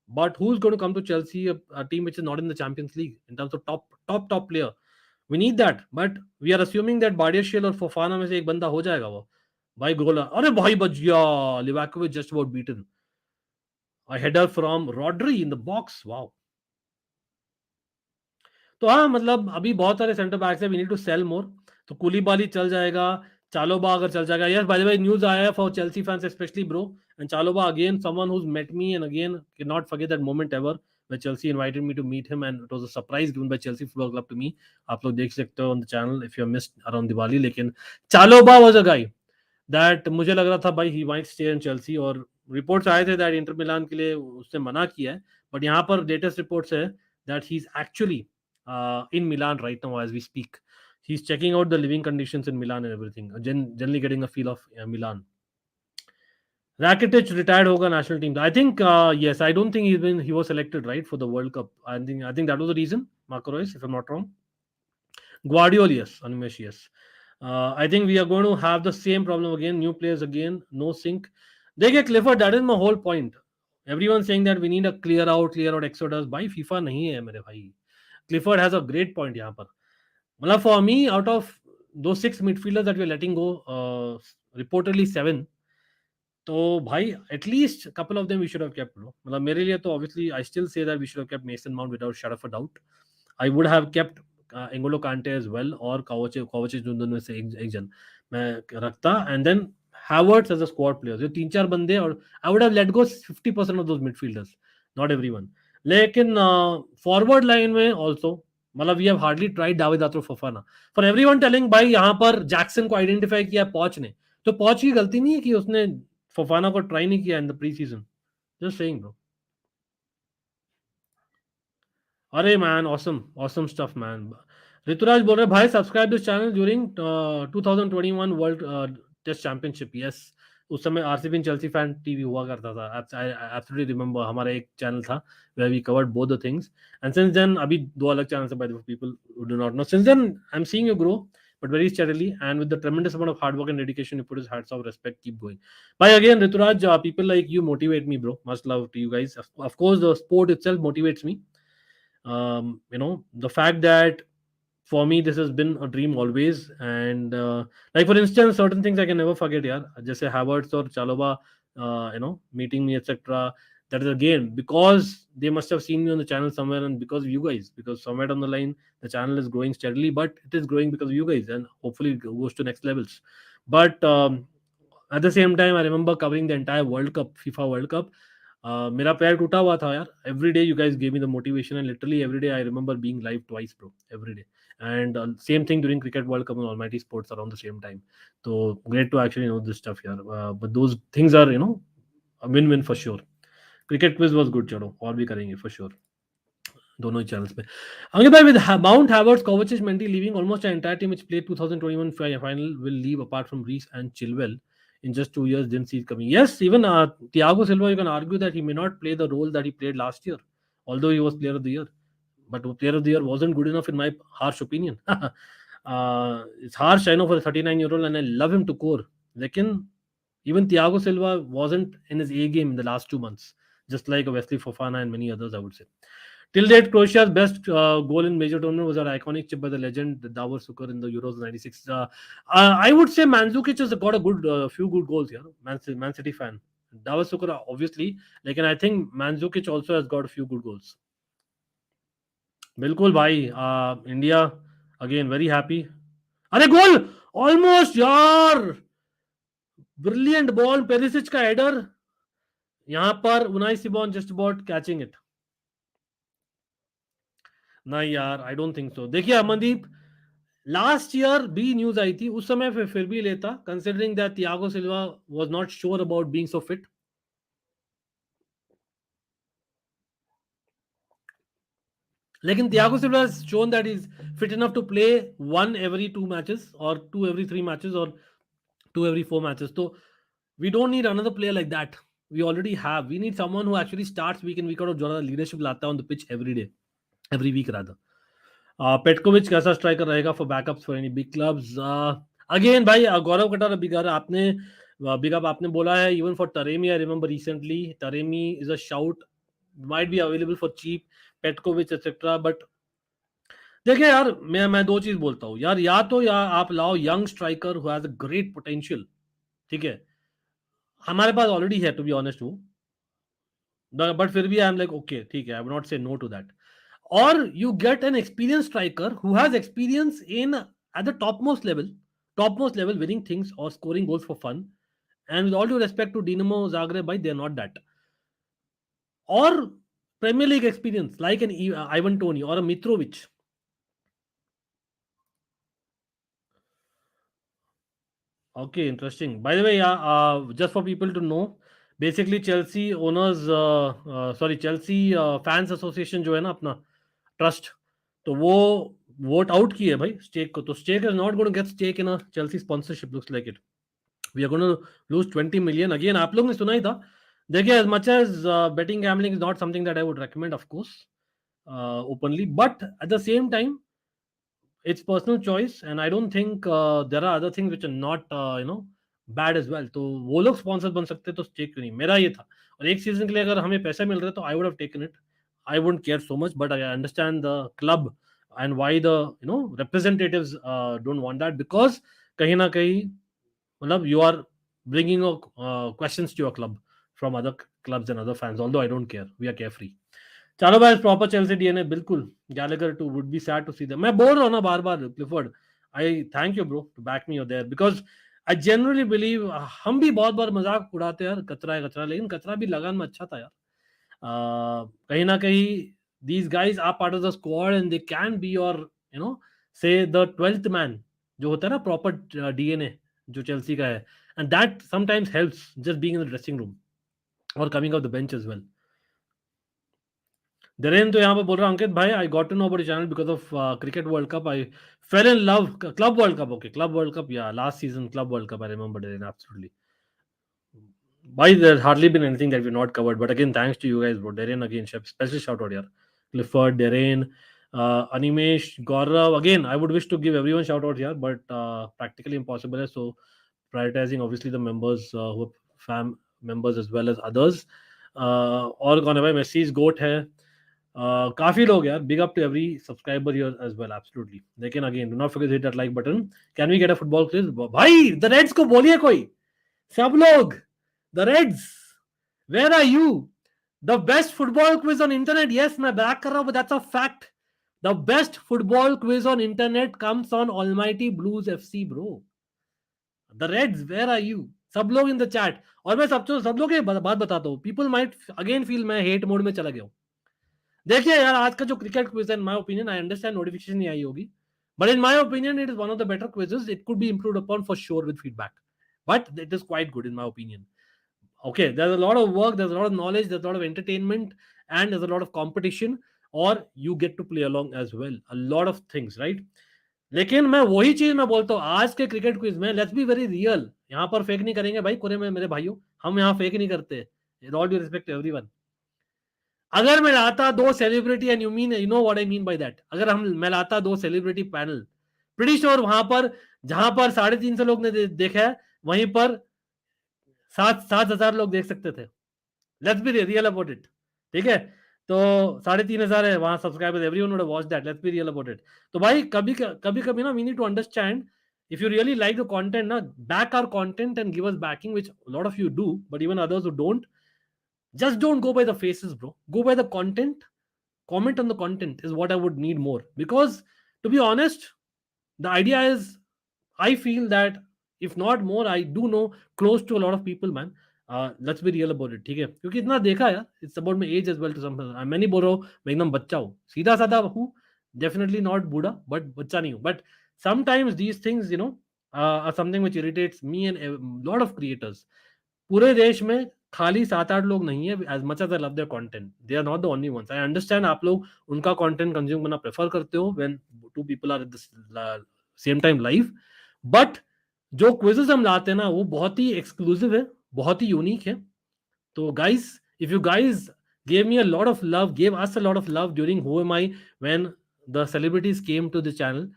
But who's going to come to Chelsea, a team which is not in the Champions League in terms of top player? We need that, but we are assuming that Badiashile और Fofana में से एक बंदा हो जाएगा वो. भाई गोला, अरे भाई बच गया. Livakovic just about beaten. A header from Rodri in the box. Wow. तो हाँ, मतलब अभी बहुत सारे सेंटर बैक्स हैं. We need to sell more. तो कुलीबाली चल जाएगा, चालोबा अगर चल जाएगा. Yes, by the way, news आया है for Chelsea fans specially, bro. And Chalobah again someone who met me and again can not forget that moment ever when Chelsea invited me to meet him, and it was a surprise given by Chelsea Football Club to me. आप लोग देख सकते हो on the channel if you have missed around Diwali. लेकिन चालोबा was a guy that मुझे लग रहा था भाई he might stay in Chelsea, और रिपोर्ट्स आए थे that इंटर मिलान के लिए उसने मना किया है. बट यहाँ पर लेटेस्ट रिपोर्ट्स है that he's actually in Milan right now as we speak. He's checking out the living conditions in Milan and everything. Generally getting a feel of Milan. Rakitic retired hoga national team. I think yes. I don't think he was selected right for the World Cup. I think that was the reason. Marco Reus, if I'm not wrong. Guardiola, yes. Animesh, yes. I think we are going to have the same problem again. New players again. No sync. They get Clifford. That is my whole point. Everyone's saying that we need a clear out exodus. By FIFA nahi hai mere bhai. Clifford has a great point यहाँ पर. मतलब for me, out of those 6 midfielders that we are letting go, reportedly 7. तो भाई at least couple of them we should have kept, bro. मतलब मेरे लिए तो obviously I still say that we should have kept Mason Mount without shadow of a doubt. I would have kept N'Golo Kante as well, और Kovacic दोनों में से एक जन मैं रखता, and then Havertz as a squad player. जो 3-4 बंदे, और I would have let go 50% of those midfielders, not everyone. लेकिन forward line में also मतलब वी हैव हार्डली ट्राइड दावेदार फफाना फॉर एवरीवन टेलिंग भाई यहाँ पर जैक्सन को आइडेंटिफाई किया पॉच ने, तो पॉच की गलती नहीं है कि उसने फफाना को ट्राई नहीं किया in the pre season, just saying bro. अरे man awesome awesome stuff man. Ruturaj बोल रहे भाई subscribe this channel during 2021 World Test Championship. Yes, उस समय आरसीबी चेल्सी फैन टीवी हुआ करता था। आई एब्सोल्युटली रिमेंबर, हमारा एक चैनल था where we covered both the things, and since then अभी दो अलग चैनल्स है by the people who do not know. Since then I am seeing you grow but very steadily and with the tremendous amount of hard work and dedication you put, his hats off, respect, keep going. Bye again Rituraj, people like you motivate me bro, much love to you guys. Of course the sport itself motivates me. You know, the fact that for me this has been a dream always, and like for instance certain things I can never forget, yeah, just say Havertz or Chaloba you know, meeting me etc. That is again because they must have seen me on the channel somewhere, and because of you guys, because somewhere down the line the channel is growing steadily, but it is growing because of you guys, and hopefully it goes to next levels. But at the same time I remember covering the entire World Cup, FIFA World Cup. मेरा पैर टूटा हुआ था यार. Every day you guys gave me the motivation, and literally every day I remember being live twice bro, every day. And same thing during Cricket World Cup and Almighty Sports around the same time. So great to actually know this stuff here. But those things are, you know, a win-win for sure. Cricket quiz was good, चलो और भी करेंगे for sure दोनों ही channels पे. अंकित भाई, with Mount Havertz, Kovacic, Mendy leaving, almost the entire team which played 2021 final will leave apart from Reece and Chilwell in just 2 years. Didn't see it coming. Yes, even Thiago Silva, you can argue that he may not play the role that he played last year, although he was player of the year. But player of the year wasn't good enough in my harsh opinion. It's harsh, I know, for a 39-year-old, and I love him to core. Lekin even Thiago Silva wasn't in his A game in the last 2 months, just like Wesley Fofana and many others, I would say. Till date, Croatia's best goal in major tournament was our iconic chip by the legend Davor Suker in the Euros '96. I would say Mandzukic has got a good few good goals here. Man City fan. Davor Suker obviously, like, and I think Mandzukic also has got a few good goals. बिल्कुल भाई. India again very happy. अरे goal almost यार, brilliant ball, Perisic का header. यहां पर Unai Simon just about catching it. नहीं यार, I don't think so. देखिए अमनदीप, लास्ट ईयर भी न्यूज आई थी, उस समय फिर भी लेता, considering that Thiago Silva was not sure about being so fit. लेकिन Thiago Silva has shown that he's fit enough to play 1 every 2 matches or 2 every 3 matches or 2 every 4 matches. So we don't need another player like that. We already have. We need someone who actually starts week in week out, जो leadership लाता है on the pitch every day, every week rather. Petkovic कैसा striker रहेगा for backups for any big clubs? Again भाई, गौरव कटार बिगार आपने big up आपने बोला है. Even for Taremi, I remember recently Taremi is a shout, might be available for cheap, Petkovic etcetera. But देखिए यार, मैं दो चीज बोलता हूँ यार, या तो या आप लाओ young striker who has a great potential, ठीक है, हमारे पास ऑलरेडी है टू बी ऑनेस्ट वो, बट फिर भी आई एम लाइक ओके ठीक है, I will not say no to that. Or you get an experienced striker who has experience in at the topmost level, winning things or scoring goals for fun. And with all due respect to Dinamo Zagreb, they're not that. Or Premier League experience like an Ivan Toney or a Mitrovic. Okay, interesting. By the way, just for people to know, basically Chelsea owners, Chelsea fans association जो है ना अपना trust, तो वो vote out की है भाई Stake को. तो Stake is not going to get Stake in a Chelsea sponsorship, looks like it. We are going to lose 20 million. Again आप लोग ने सुना ही था. देखिए, as much as betting gambling is not something that I would recommend of course openly, but at the same time it's personal choice, and I don't think there are other things which are not bad as well. तो वो लोग sponsor बन सकते तो stake क्यों नहीं. मेरा ये था, और एक सीजन के लिए अगर हमें पैसा मिल रहा है तो आई would have taken it. I wouldn't care so much, but I understand the club and why the representatives don't want that, because कहीं ना कहीं मतलब you are bringing questions to your club from other clubs and other fans. Although I don't care, we are carefree. चलो भाई, proper Chelsea DNA बिल्कुल. Gallagher too would be sad to see them. मैं बोल रहा हूँ ना बार बार, Clifford, I thank you bro to back me there, because I generally believe. हम भी बहुत बार मजाक उड़ाते हैं यार, कचरा है कचरा, लेकिन कचरा भी लगान में अच्छा था यार. कहीं ना कहीं these guys are part of the squad and they can be your, say the 12th man, जो होता है ना proper DNA जो चेल्सी का है, and that sometimes helps just being in the dressing room or coming off the bench as well. Daren तो यहाँ पे बोल रहा अंकित भाई, I got to know about your channel because of cricket World Cup. I fell in love. Club World Cup, okay, Club World Cup, yeah, last season Club World Cup, I remember Daren, absolutely. Why there's hardly been anything that we've not covered, but again, thanks to you guys, bro. Darren again, special shout out here. Clifford, Darren, Animesh, Gaurav. Again, I would wish to give everyone shout out here, but practically impossible. So prioritizing obviously the members who are fam members as well as others. और कौन है भाई? Messi's goat है. काफी लोग यार. Big up to every subscriber here as well. Absolutely. लेकिन again, do not forget to hit that like button. Can we get a football quiz? भाई, the Reds को बोलिए कोई. सब लोग. The Reds, where are you? The best football quiz on internet. Yes, मैं back कर रहा हूँ, but that's a fact. The best football quiz on internet comes on Almighty Blues FC, bro. The Reds, where are you? सब लोग in the chat. और मैं सब लोग की बात बताता हूँ. People might again feel मैं hate mode में चला गया हूँ. देखिए यार, आज का जो cricket quiz है, in my opinion, I understand notification नहीं आई होगी, but in my opinion, it is one of the better quizzes. It could be improved upon for sure with feedback, but it is quite good in my opinion. Okay, there's a lot of work, there's a lot of knowledge, there's a lot of entertainment, and there's a lot of competition, or you get to play along as well. A lot of things, right? लेकिन मैं वही चीज मैं बोलता हूँ आज के cricket quiz में, लेट्स बी वेरी रियल. यहाँ पर फेक नहीं करेंगे भाई, कोने में मेरे भाइयों, हम यहाँ फेक नहीं करते. All due respect to everyone. अगर मैं लाता दो celebrity, and you know what I mean by that, अगर मैं लाता दो सेलिब्रिटी पैनल, प्रीटी श्योर वहां पर जहां पर 350 लोग ने देखा है, वहीं पर 7,000 लोग देख सकते थे. Let's be real about it. ठीक है, तो 3,500 है वहां subscribers. Everyone would have watched that. Let's be real about it. तो भाई कभी ना we need to understand, if you really like the content, na, back our content and give us backing, which a lot of you do, but even others who don't, just don't go by the faces, bro. Go by the content. Comment on the content is what I would need more, because to be honest, the idea is, I feel that if not more, I do know close to a lot of people, man. Let's be real about it, ठीक है, क्योंकि इतना देखा यार. It's about my age as well to some. मैं नहीं बोल रहा हूँ मैं एकदम बच्चा हूँ, सीधा साधा हूँ, definitely not बूढ़ा, but बच्चा नहीं हूँ. But sometimes these things, are something which irritates me and a lot of creators. पूरे देश में खाली 7-8 लोग नहीं है. As much as I love their content, they are not the only ones. I understand आप लोग उनका content consume करना prefer करते हो when two people are at the same time live, but जो क्विजेस हम लाते हैं ना, वो बहुत ही एक्सक्लूसिव है, बहुत ही यूनिक है. तो guys, if you guys gave me a lot of love, gave us a lot of love during Who Am I, when the celebrities came to the channel,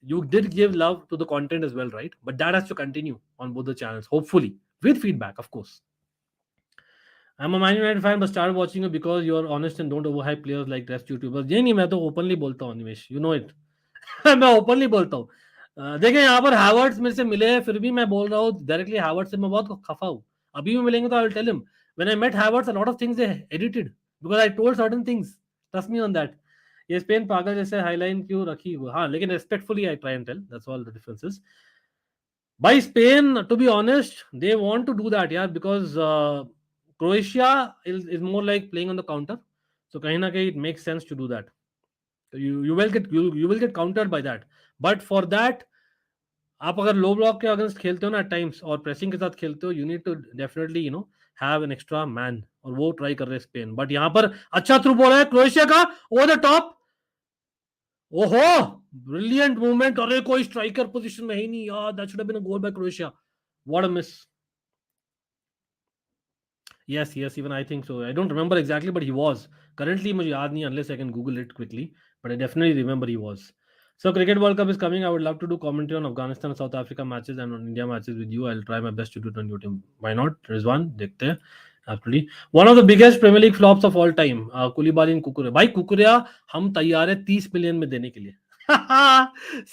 you did give love to the content as well, right? But that has to continue on both the channels, hopefully with feedback, of course. I'm a Man United fan, but started watching you because you're honest and don't overhype players like rest YouTubers. ये नहीं, मैं तो openly बोलता हूँ निमेश, you know it. मैं openly बोलता हूँ. देखिए यहाँ पर हैवर्ट्स मेरे से मिले हैं, फिर भी मैं बोल रहा हूँ डायरेक्टली हैवर्ट्स से मैं बहुत खफा हूँ. अभी भी मिलेंगे तो I will tell him, when I met Havertz, a lot of things they edited because I told certain things. Trust me on that. ये स्पेन पागल जैसे हाईलाइन क्यों रखी वो, हाँ, लेकिन respectfully I try and tell, that's all the differences. By Spain, to be honest, they want to do that, yeah, because Croatia is more like playing on the counter. So kahin na kahin it makes sense to do that. You will get countered by that. But for that, आप अगर लो block के against खेलते हो ना times और pressing के साथ खेलते हो, you need to definitely have an extra man, और वो ट्राई कर रहे हैं स्पेन. बट यहाँ पर अच्छा थ्रू बॉल है क्रोएशिया का ओवर द टॉप. ओहो, ब्रिलियंट मूवमेंट. अरे कोई स्ट्राइकर पोजीशन में ही नहीं यार. That should have been a goal by Croatia. What a miss. Yes, even I think so. I don't remember exactly, but he was. Currently, मुझे याद नहीं, unless I can Google it quickly. But I definitely remember he was. So, Cricket World Cup is coming. I would love to do commentary on Afghanistan and South Africa matches and on India matches with you. I'll try my best to do it on your team. Why not? Rizwan, देखते हैं. Absolutely. One of the biggest Premier League flops of all time. कुलीबाली and कुकुरे. भाई कुकुरिया हम तैयार है 30 million में देने के लिए.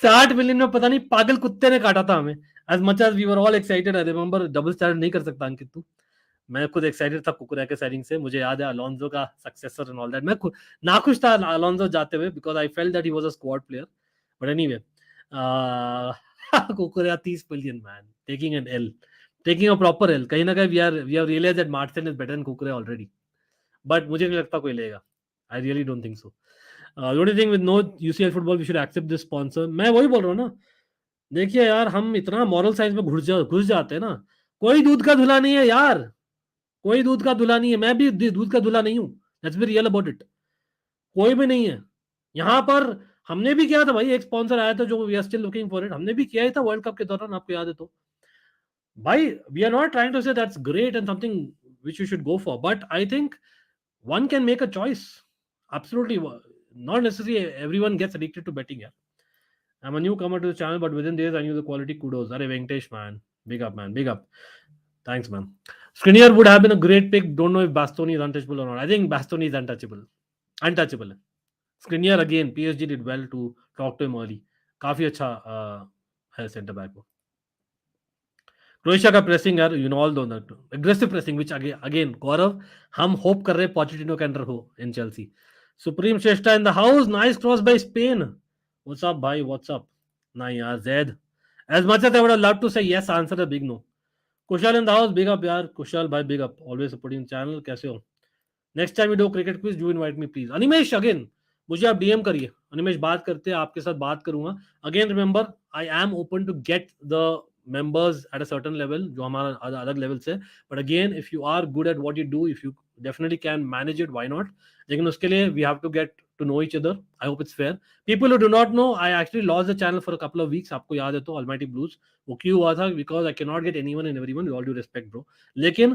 60 मिलियन में पता नहीं पागल कुत्ते ने काटा था हमें. As much as we were all excited, I remember double standard नहीं कर सकता अंकित तू. मैं खुद एक्साइटेड था कुकुरिया के साइनिंग से. मुझे याद है अलोंसो का सक्सेसर एंड ऑल दैट. मैं नाखुश था अलोंसो जाते हुए because I felt that he was a squad player. But anyway, Cucurella 30 million man, taking an L, taking a proper L. कहीं ना कहीं we have realised that Martin is better than Cucurella already. But मुझे नहीं लगता कोई लेगा. I really don't think so. The only thing with no UCL football, we should accept this sponsor. मैं वही बोल रहा हूँ ना, देखिए यार, हम इतना मॉरल साइंस में घुस जाते हैं ना. कोई दूध का धुला नहीं है यार, कोई दूध का धुला नहीं है. मैं भी दूध का धुला नहीं हूँ. Let's be real about it. कोई भी नहीं है यहाँ पर. हमने भी किया था भाई, एक स्पॉन्सर आया था जो we are still looking for it. हमने भी किया ही था वर्ल्ड कप के दौरान, आपको याद है तो. भाई we are not trying to say that's great and something which you should go for, but I think one can make a choice. Absolutely. Not necessarily everyone gets addicted to betting. Yeah. I'm a newcomer to the channel, but within days I knew the quality. Kudos. Are Venkatesh, man. Big up, man. Big up. Thanks, man. Skriniar would have been a great pick. Don't know if Bastoni is untouchable or not. I think Bastoni is untouchable. Untouchable. Skriniar again. PSG did well to talk to him early. काफी अच्छा है centre back वो. Croatia का pressing यार, you know all the aggressive pressing which again Gaurav हम hope कर रहे हैं पोचेटिनो के अंडर हो in Chelsea. Supreme Shrestha in the house. Nice cross by Spain. What's up भाई, व्हाट्स अप. नहीं यार Zaid, as much as I would have loved to say yes, answer a big no. Kushal in the house. Big up यार कुशल भाई, big up. Always supporting channel. कैसे हो? Next time we do cricket quiz, do invite me please. Animesh again मुझे आप DM करिए. अनिमेश बात करते हैं, आपके साथ बात करूंगा. Again remember, I am open to get the members at a certain level जो हमारा अलग लेवल से. but again if you are good at what you do, if you definitely can manage it, why not. लेकिन उसके लिए we have to get to know each other. I hope it's fair. People who do not know, I actually lost the channel for a couple of weeks. आपको याद है तो Almighty Blues. वो क्यों हुआ था? because I cannot get anyone and everyone, with all due respect bro. लेकिन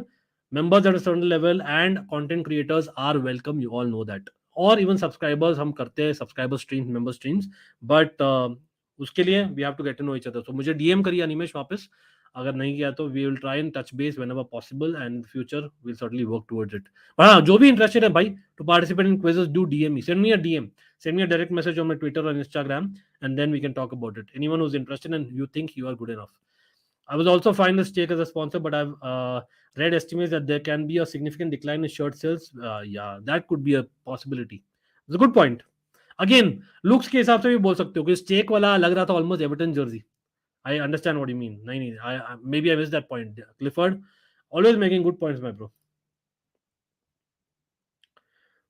members at a certain level and content creators are welcome, you all know that. और even subscribers हम करते हैं, subscriber streams, member streams, but उसके लिए we have to get to know each other. तो मुझे DM करिए अनिमेश वापस. अगर नहीं किया तो we will try and touch base whenever possible and future will certainly work towards it. But हाँ, जो भी इंटरेस्टेड है भाई to participate in quizzes, do DM me. Send me a DM, send me a direct message on my Twitter और Instagram and then we can talk about it. Anyone who is interested and you think you are good enough. I was also fine with Stake as a sponsor, but I've read estimates that there can be a significant decline in shirt sales. Yeah, that could be a possibility. It's a good point. Again looks के हिसाब से भी बोल सकते हो कि stake वाला लग रहा था almost Everton jersey. I understand what you mean. नहीं maybe I miss that point. Clifford always making good points my bro.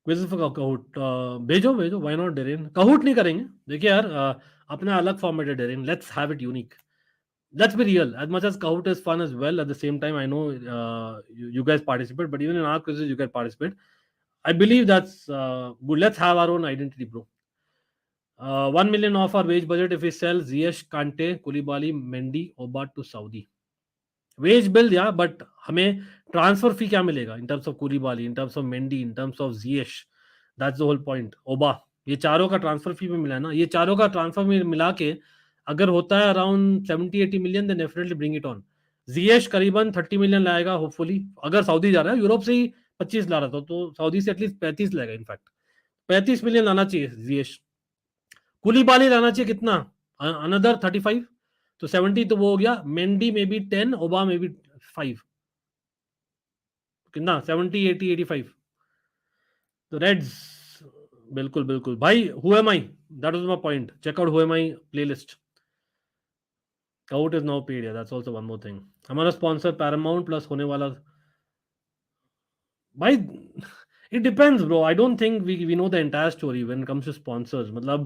Quiz for Kahoot भेजो भेजो, व्हाई नॉट डेरिन. कहूट नहीं करेंगे. देखिए यार, अपना अलग फॉर्मेट है Darren. Let's have it unique. Let's be real. As much as Kahoot is fun as well, at the same time, I know you guys participate, but even in our quizzes, you guys participate. I believe that's good. Let's have our own identity, bro. 1 million off our wage budget if we sell Ziyech, Kante, Koulibaly, Mendy, Oba to Saudi. Wage bill, yeah, but हमें transfer fee क्या मिलेगा in terms of Koulibaly, in terms of Mendy, in terms of Ziyech. That's the whole point. Oba, ये चारों का transfer fee में मिला है ना. ये चारों का ट्रांसफर में मिला के अगर होता है around 70-80 million, then definitely bring it on. Ziyech करीबन 30 मिलियन लाएगा होपफुली. अगर सऊदी जा रहा है, यूरोप से ही 25 ला रहा था तो सऊदी से एटलीस्ट 35 लाएगा. इनफैक्ट 35 मिलियन लाना चाहिए जीएश. कुलीबाली लाना चाहिए कितना? अनदर 35, तो 70 तो वो हो गया. मेंडी में भी 10, ओबा में भी 5, कितना? 70, 80, 85. तो रेड्स बिल्कुल बिल्कुल भाई. Who am I, that was my point. Check out who am I playlist. Out is now paid. Yeah, that's also one more thing. हमारा स्पॉन्सर पैरामाउंट प्लस होने वाला भाई. It depends, bro. I don't think we know the entire story when it comes to sponsors. मतलब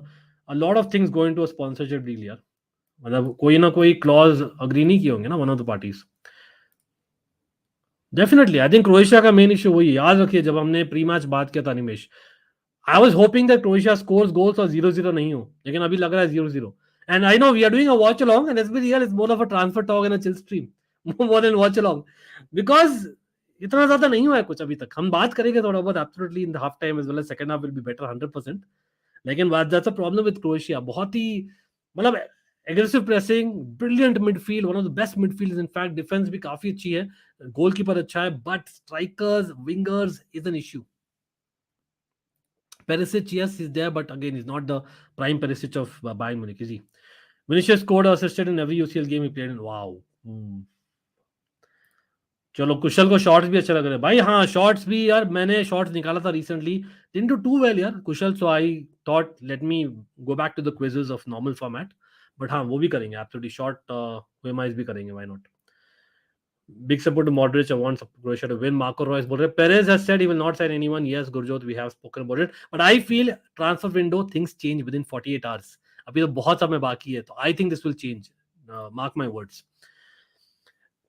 a lot of things go into a sponsorship deal यार. मतलब कोई ना कोई क्लॉज अग्री नहीं किए होंगे ना one of the parties. Definitely, I think Croatia का मेन इशू वही. याद रखिए जब हमने प्री मैच बात किया था निमेश, I was hoping that Croatia scores goals और 0-0 नहीं हो, लेकिन अभी लग रहा है 0-0. And I know we are doing a watch along, and let's be real, it's more of a transfer talk and a chill stream, more than watch along, because इतना ज्यादा नहीं हुआ है कुछ अभी तक. हम बात करेंगे थोड़ा बहुत absolutely in the half time as well as second half will be better 100%. लेकिन that's a problem with Croatia. बहुत ही मतलब aggressive pressing, brilliant midfield, one of the best midfields in fact. Defense भी काफी अच्छी है, goalkeeper अच्छा है, but strikers, wingers is an issue. Perisic, yes, is there, but again, he's not the prime Perisic of Bayern Munich, is he? Vinicius scored or assisted in every UCL game he played in. Wow. चलो कुशल को shots भी अच्छा लग रहा है भाई. हाँ shots भी यार, मैंने शॉट्स निकाला था recently, didn't do too well यार Kushal. So I thought let me go back to the quizzes of normal format. But हाँ वो भी करेंगे एब्सोल्युटली. शॉर्ट वेमाइज भी करेंगे, why not. Big support to Modric. I want Croatia to win. Marco Reus बोल रहे हैं, Perez has said he will not sign anyone. Yes, Gurjot, we have spoken about it. But I feel transfer window things change within 48 hours. अभी तो बहुत समय बाकी है, तो I think this will change. Mark my words.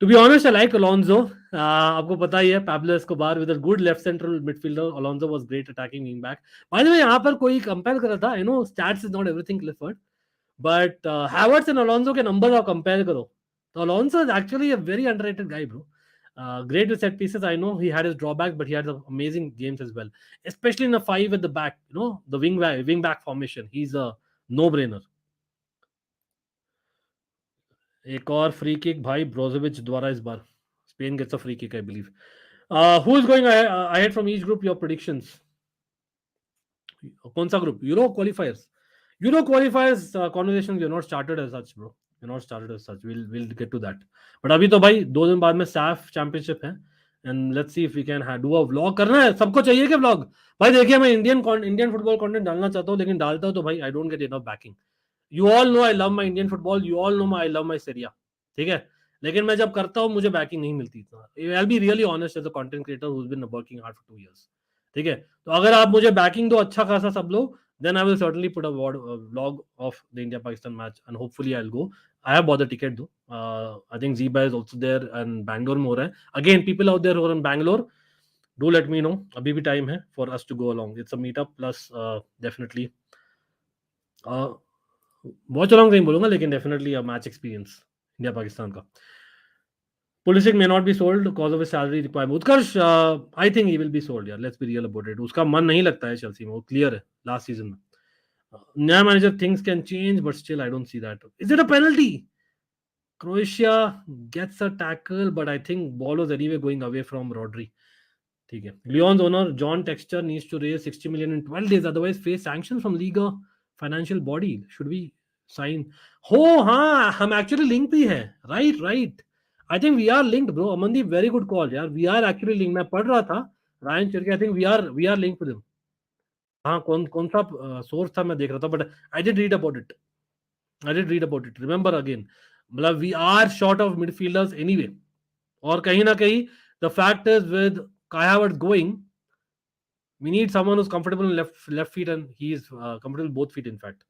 To be honest, I like Alonso. आपको पता ही है, Pablo Escobar with a good left central midfielder. Alonso was great attacking wing back. By the way, यहाँ पर कोई compare कर रहा था. I know stats is not everything, Clifford. But Havertz and Alonso के numbers आप compare करो. So Alonso is actually a very underrated guy, bro. Great with set pieces. I know he had his drawbacks, but he had some amazing games as well. Especially in the five at the back, you know, the wing back formation. He's a no-brainer. एक और free kick भाई Brozovic द्वारा इस बार. Spain gets a free kick, I believe. Who is going ahead from each group? Your predictions. कौन सा group? Euro qualifiers. Euro qualifiers conversations we are not started as such, bro. We're not started as such. We'll get to that. But अभी तो भाई 2 दिन बाद में SAFF championship है. And let's see if we can do a vlog. करना है, सबको चाहिए क्या vlog? भाई देखिए, मैं इंडियन फुटबॉल कंटेंट डालना चाहता हूँ, लेकिन डालता हूँ तो भाई I don't get enough backing. You all know I love my Indian football. You all know I love my Serie A. ठीक है, लेकिन मैं जब करता हूँ मुझे बैकिंग नहीं मिलती इतना. I'll be really honest as a content creator who's been working hard for 2 years. ठीक है, तो अगर आप मुझे बैकिंग दो अच्छा खासा सब लोग, then I will certainly put a vlog of the India-Pakistan match and hopefully I'll go. I have bought the ticket though. I think Ziba is also there and Bangalore में हो रहा है. Again, people out there who are in Bangalore, do let me know. अभी भी time है for us to go along. It's a meetup plus definitely watch along नहीं बोलूंगा, लेकिन definitely a match experience India-Pakistan का. Pulisic may not be sold because of his salary requirement. Utkarsh, I think he will be sold. यार, let's be real about it. उसका मन नहीं लगता है चेल्सी में, वो clear है last season में. नया manager, things can change, but still I don't see that. Is it a penalty? Croatia gets a tackle, but I think ball was anyway going away from Rodri. ठीक है. Lyon's owner John Textor needs to raise 60 million in 12 days, otherwise face sanctions from Liga financial body. Should we sign? हो हाँ, हम actually linked भी है. Right. I think we are linked, bro. Amandeep, very good call, यार. We are actually linked. मैं पढ़ रहा था Ryan Cherky. I think we are linked with him. हाँ, कौन सा सोर्स था मैं देख रहा था, but I did read about it. Remember again, मतलब we are short of midfielders anyway. और कहीं ना कहीं the fact is with Kai Havertz going, we need someone who's comfortable in left feet, and he is comfortable both feet in fact.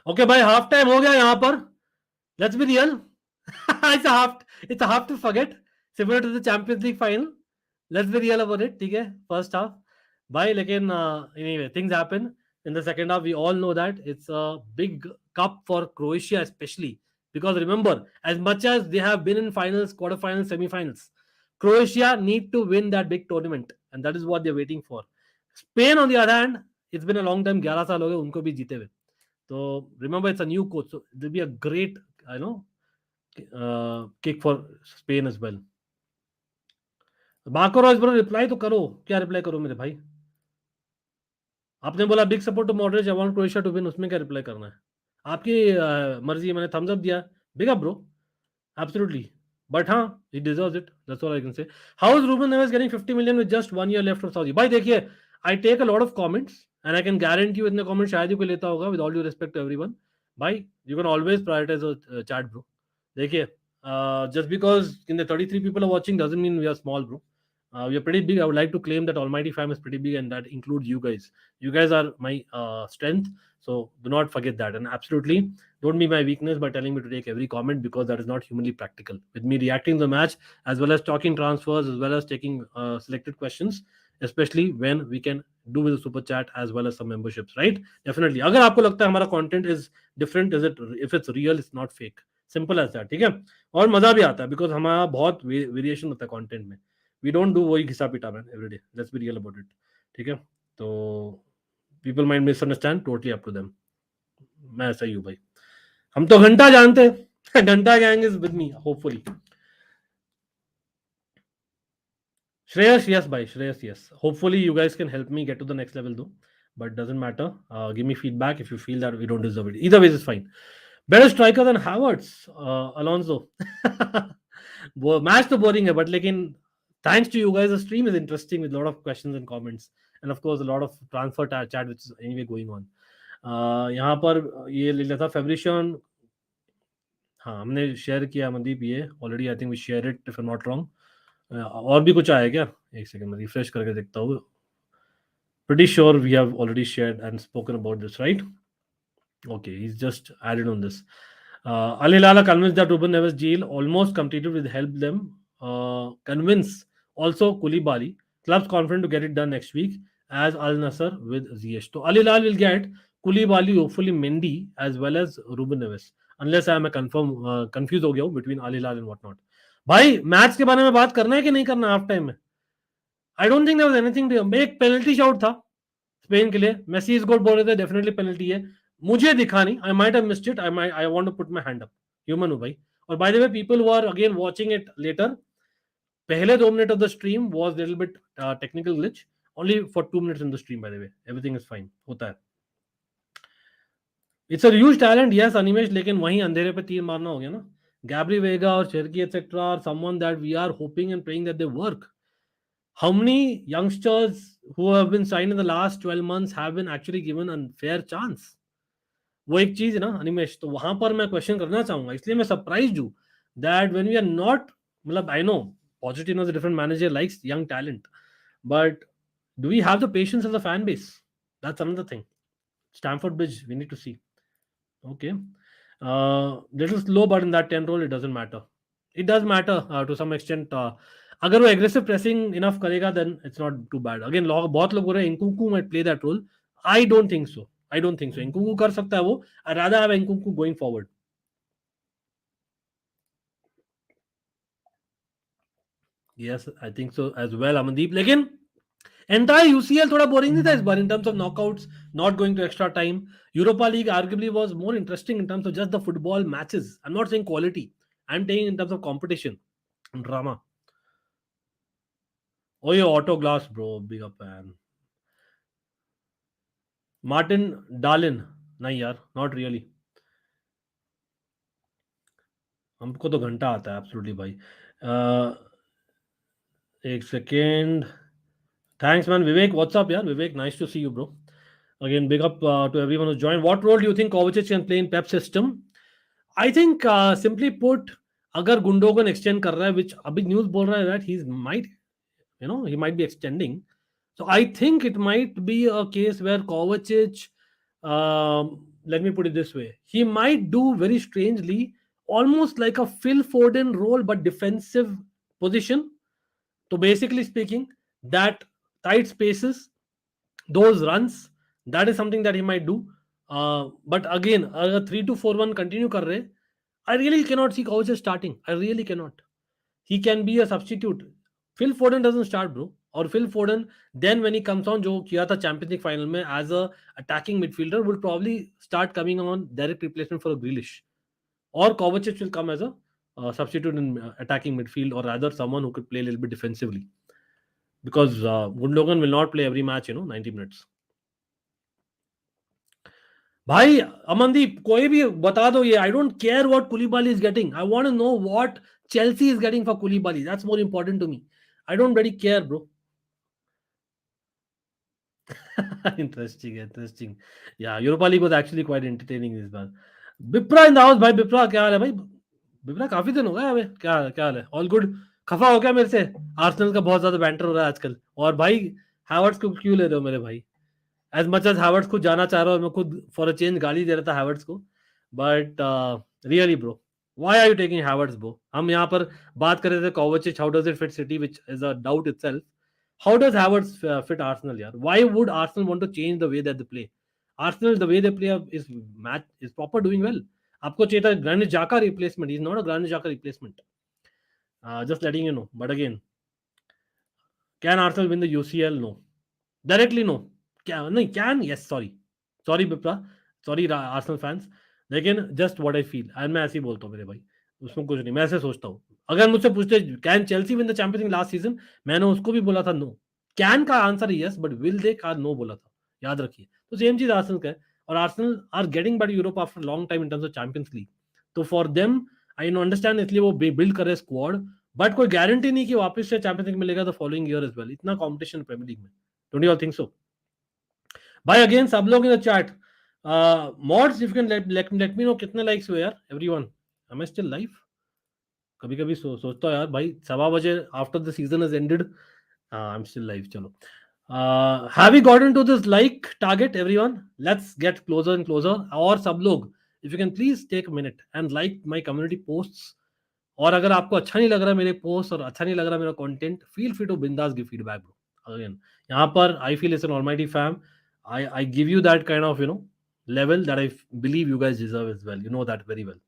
Okay, भाई half time हो गया यहाँ पर. Let's be real. it's a half to forget, similar to the Champions League final. Let's be real about it. ठीक है, first half भाई, लेकिन anyway things happen in the second half. We all know that it's a big cup for Croatia, especially because remember, as much as they have been in finals, quarterfinals, semi-finals, Croatia need to win that big tournament, and that is what they're waiting for. Spain on the other hand, it's been a long time, 11 साल हो गए उनको भी जीते हुए. So remember, it's a new coach, so it will be a great kick for Spain as well. Marco Reus bro, reply तो करो. क्या reply करो मेरे भाई? आपने बोला big support to moderate, I want Croatia to win, उसमें क्या रिप्लाई करना है? आपकी मर्जी है. मैंने थम्स अप दिया. Big up bro, absolutely. But हाँ, he deserves it, that's all I can say. How is Ruben Neves getting 50 million with just 1 year left of Saudi? भाई देखिए, I take a lot of comments and I can guarantee you इतने comments शायद ही कोई लेता होगा. With all due respect to everyone, भाई you can always prioritise chat bro. देखिए, just because in the 33 people are watching doesn't mean we are small bro. We are pretty big. I would like to claim that Almighty Fam is pretty big, and that includes you guys. You guys are my strength, so do not forget that. And absolutely, don't be my weakness by telling me to take every comment, because that is not humanly practical. With me reacting to the match, as well as talking transfers, as well as taking selected questions, especially when we can do with the super chat as well as some memberships, right? Definitely. अगर आपको लगता है हमारा content is different, if it's real, it's not fake. Simple as that. ठीक है? और मजा भी आता है because हमारा बहुत वेरिएशन होता है content में. We don't do वही घिसा पिटा man every day. Let's be real about it. ठीक है? तो people might misunderstand, totally up to them. मैं ऐसा ही हूँ भाई. हम तो घंटा जानते हैं. घंटा gang is with me, hopefully. Shreyas, yes भाई. Shreyas, yes. Hopefully you guys can help me get to the next level though. But doesn't matter. Give me feedback if you feel that we don't deserve it. Either way is fine. Better striker than Havertz, Alonso. वो match तो boring है, but लेकिन thanks to you guys, the stream is interesting with a lot of questions and comments, and of course a lot of transfer chat which is anyway going on. यहाँ पर ये ले लेता Fabrician. हाँ हमने share किया मनदीप, ये already I think we share it if I am not wrong. और भी कुछ आया क्या? एक सेकंड मैं रिफ्रेश करके देखता हूँ। Pretty sure we have already shared and spoken about this, right? Okay, he's just added on this. Ali Lala convinced that Ruben Neves deal almost completed will help them convince also Koulibaly. Club's confident to get it done next week as Al Nassr with Ziyech. So Ali Lal will get Koulibaly, hopefully Mendy as well as Ruben Neves. Unless I am a confused हो गया हूँ between Ali Lal and whatnot. भाई match के बारे में बात करना है कि नहीं करना हाफ टाइम में? I don't think there was anything to एक पेनल्टी शॉट था स्पेन के लिए, मेसी इज गोल बोल रहे थे, डेफिनेटली पेनल्टी है, मुझे दिखा नहीं, I might have missed it, I want to put my hand up, human हूं भाई। और by the way people who are again watching it later, पहले 2 minute of the stream was little bit technical glitch, only for 2 minutes in the stream, by the way everything is fine, होता है। It's a huge talent yes Animesh, लेकिन वहीं अंधेरे पे तीर मारना हो गया ना। गैब्री वेगा और Cherki etcetera are someone that we are hoping and praying that they work. How many youngsters who have been signed in the last 12 months have been actually given a fair chance? वो एक चीज है ना अनिमेश, तो वहां पर मैं question करना चाहूंगा, इसलिए मैं सरप्राइज हूं that when we are not, मतलब I know Pochettino is a different manager, likes young talent, but do we have the patience as a fan base? That's another thing. Stamford Bridge, we need to see. Okay, little slow, but in that 10 role it doesn't matter. It does matter to some extent. अगर वो aggressive pressing enough करेगा then it's not too bad. Again बहुत लोग बोल रहे हैं Nkunku might play that role, I don't think so, I don't think so Nkunku कर सकता है वो, I rather have Nkunku going forward. Yes I think so as well Amandeep, लेकिन एंटायर यूसीएल थोड़ा बोरिंग नहीं था इस बार in terms of knockouts, not going to extra time. Europa league arguably was more interesting in terms of just the football matches, I am not saying quality, I am taking in terms of competition drama. Oh, your auto glass, bro. Big up, man. Martin Darlin. नहीं यार, not really. हमको तो घंटा आता है absolutely भाई। एक second, thanks man Vivek, what's up यार Vivek, nice to see you bro. Again big up to everyone who join. What role do you think Kovacic can play in Pep system? I think simply put, अगर Gundogan extend कर रहा है, which अभी news बोल रहा है that he might, you know, he might be extending. So I think it might be a case where Kovacic, let me put it this way, he might do very strangely, almost like a Phil Foden role, but defensive position. So basically speaking, that tight spaces, those runs, that is something that he might do. But again, 3-2-4-1 continue kar rahe, I really cannot see Kovacic starting. I really cannot. He can be a substitute. Phil Foden doesn't start, bro. और Phil Foden, then when he comes on, जो किया था champions League final में as a attacking midfielder, will probably start coming on direct replacement for a Grealish. Or Kovacic will come as a substitute in attacking midfield, or rather someone who could play a little bit defensively. Because Gundogan will not play every match, 90 minutes. भाई अमनदीप कोई भी बता दो ये, I don't care what Koulibaly is getting, I want to know what Chelsea is getting for Koulibaly, that's more important to me, I don't very care bro. Interesting या Europa League was actually quite entertaining इस बार। बिप्रा इन the house, भाई बिप्रा क्या हाल है भाई? बिप्रा काफी दिन हो गए हमें, क्या क्या हाल है? All good? खफा हो गया मेरे से? आर्सेनल का बहुत ज्यादा बैंटर हो रहा है आजकल, और भाई हैवर्ट्स को क्यों ले रहे हो मेरे भाई? एज मच एज हैवर्ट्स खुद जाना चाह रहा हूँ, मैं खुद फॉर अ चेंज गाली दे रहा था हैवर्ट्स को, but really bro why are you taking Havertz bro? हम यहाँ पर बात कर रहे थे Kovacic, how does it fit City, which is a doubt itself. How does Havertz fit Arsenal यार? Why would Arsenal want to change the way that they play? Arsenal the way they play is match is proper doing well. आपको चाहिए था Granit Xhaka replacement, is not a Granit Xhaka replacement, just letting you know. But again, can Arsenal win the UCL? No, directly no. क्या नहीं can? Yes, sorry Bipra, sorry Arsenal fans, लेकिन just what I feel, and मैं ऐसे ही बोलता हूँ मेरे भाई, उसमें कुछ नहीं, मैं ऐसे सोचता हूँ। अगर मुझसे पूछते can Chelsea win the champions league last season, मैंने उसको भी बोला था नो। कैन का आंसर है यस, बट विल दे का नो बोला था, याद रखिए। तो सेम चीज आर्सेनल का है, और Arsenal are getting back Europe after long time in terms of Champions League, तो for them I know understand, इसलिए वो बिल्ड कर रहे स्क्वाड, बट कोई गारंटी नहीं कि वापस से चैंपियंस लीग मिलेगा the following year as well. इतना कॉम्पिटिशन प्रीमियर लीग में, don't you all think so? भाई अगेन सब लोग in the chat, mods if you can let me know कितने लाइक्स हुए यार everyone. Am I still live? कभी कभी सोचता हूँ यार भाई 7 बजे after the season has ended. I'm still live. चलो. Have we gotten to this like target, everyone? Let's get closer and closer. और सब लोग, if you can please take a minute and like my community posts. और अगर आपको अच्छा नहीं लग रहा मेरे पोस्ट और अच्छा नहीं लग रहा मेरा कंटेंट, feel free to बिंदास give feedback, bro. Again, यहाँ पर I feel it's an almighty fam. I give you that kind of level that I believe you guys deserve as well. You know that very well.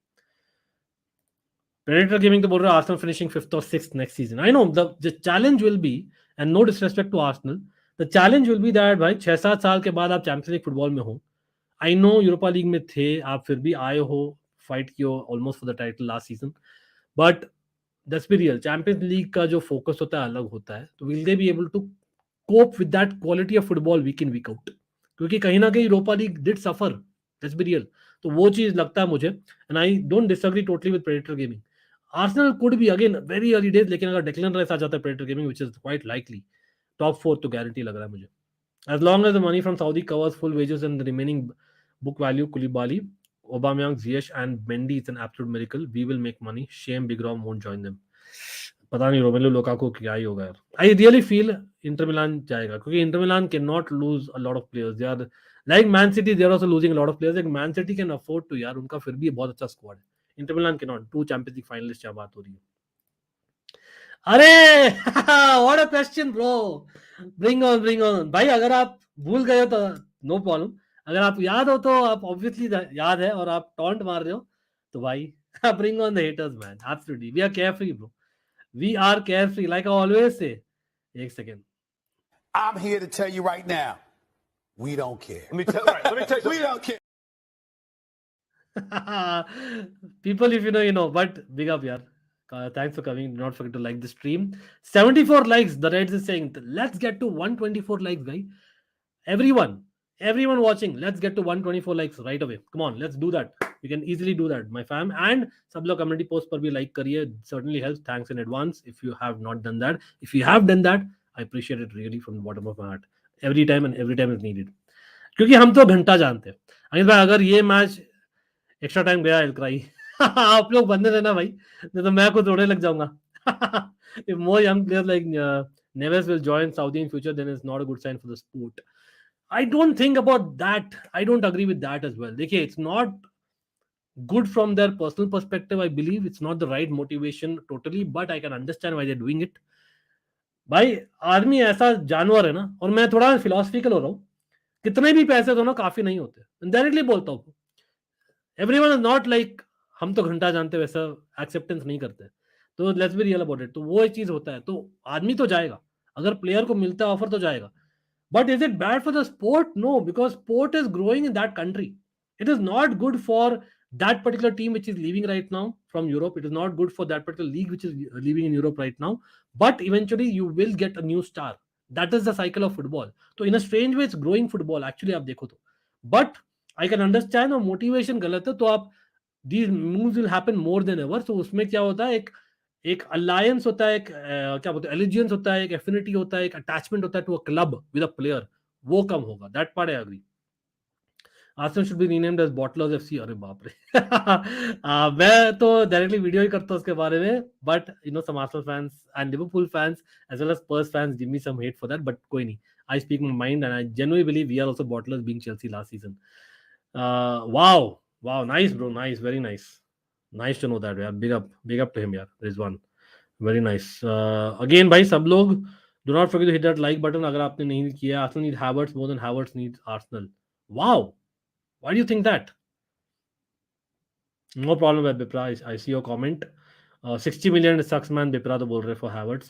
Predator Gaming तो बोल रहा है Arsenal finishing 5th or 6th next season. I know the challenge will be, and no disrespect to Arsenal, the challenge will be that भाई 6-7 साल के बाद आप champions league football में हो. आई नो यूरोपा लीग में थे आप, फिर भी आए हो, फाइट किए हो almost for the title last season, but that's be real. Champions League का जो फोकस होता है अलग होता है. तो will they be able to cope with that quality of football week in week out? क्योंकि कहीं ना कहीं Europa League did suffer, that's be real. तो वो चीज लगता है मुझे, and I don't disagree totally with Predator Gaming. Arsenal could be again very early days, लेकिन अगर डेक्लन राइस आ जाता है predator gaming, which is quite likely, top 4 तो गारंटी लग रहा है मुझे. As long as the money from Saudi covers full wages and the remaining book value, Koulibaly, Aubameyang, Ziyech and Mendy is an absolute miracle. We will make money. Shame Big Rom won't join them. पता नहीं Romelu Lukaku क्या ही होगा यार. I really feel Inter Milan जाएगा, क्योंकि Inter Milan cannot lose a lot of players. They are like Man City, they are also losing a lot of players. Like Man City can afford to यार, उनका फिर भी बहुत अच्छा squad है. Inter Milan cannot. 2 champions league finalist क्या बात हो रही है. अरे what a question bro. Bring on भाई. अगर आप भूल गए हो तो नो प्रॉब्लम. अगर आप याद हो तो आप ऑब्वियसली याद है और आप टॉन्ट मार रहे हो तो भाई bring on the haters man. Absolutely we are carefree bro. We are carefree like I always say. एक second. I'm here to tell you right now, we don't care. Let me tell you, We don't care. People, if you know, but big up yaar. Thanks for coming. Do not forget to like the stream. 74 likes. The Reds is saying, let's get to 124 likes, guys. Everyone watching, let's get to 124 likes right away. Come on, let's do that. You can easily do that, my fam. And सब लोग community post पर भी like करिए. Certainly helps. Thanks in advance if you have not done that. If you have done that, I appreciate it really from the bottom of my heart. Every time is needed. क्योंकि हम तो घंटा जानते हैं. अनिल भाई, अगर ये मैच एक्स्ट्रा टाइम गया एलक्राई, आप लोग बंदे रहना भाई, नहीं तो मैं खुद रोने लग जाऊंगा. If more young players like Neves will join Saudi in future, then it's not a good sign for the sport. I don't think about that. I don't agree with that as well. देखिए, it's not good from their personal perspective. I believe it's not the right motivation totally, but I can understand why they're doing it. भाई आदमी ऐसा जानवर है ना, और मैं थोड़ा फिलोसफिकल हो रहा हूँ, कितने भी पैसे दो ना काफी नहीं होते. डायरेक्टली बोलता हूँ. एवरीवन इज नॉट लाइक हम तो घंटा जानते वैसा एक्सेप्टेंस नहीं करते. तो let's be real about it. तो वो एक चीज होता है. तो आदमी तो जाएगा, अगर प्लेयर को मिलता है ऑफर तो जाएगा. But is it bad for the sport? No, because sport is growing in that country. It is not good for that particular team which is leaving right now from Europe. It is not good for that particular league which is leaving in Europe right now. But eventually you will get a new star. That is the cycle of football. So in a strange way it's growing football actually आप देखो तो. But I can understand और motivation गलत है तो आप these moves will happen more than ever. So उसमें क्या होता है, एक alliance होता है, एक क्या बोलते हैं, allegiance होता है, एक affinity होता है, एक attachment होता है to a club with a player. वो कम होगा. That part I agree. Arsenal should be renamed as Bottlers FC. अरे बाप रे. मैं तो डायरेक्टली वीडियो ही करता हूँ उसके बारे में, but some Arsenal fans and Liverpool fans as well as Spurs fans give me some hate for that, but कोई नहीं. I speak my mind and I genuinely believe we are also bottlers being Chelsea last season. Wow, nice bro, nice, very nice. Nice to know that. Yeah. Big up to him, यार. Rizwan. Very nice. Again भाई सब लोग do not forget to hit that like button अगर आपने नहीं किया. Arsenal need Havertz more than Havertz needs Arsenal. Wow. Why do you think that? No problem with Bipra. I see your comment. 60 million sucks man. Bipra तो बोल रहे for Havertz.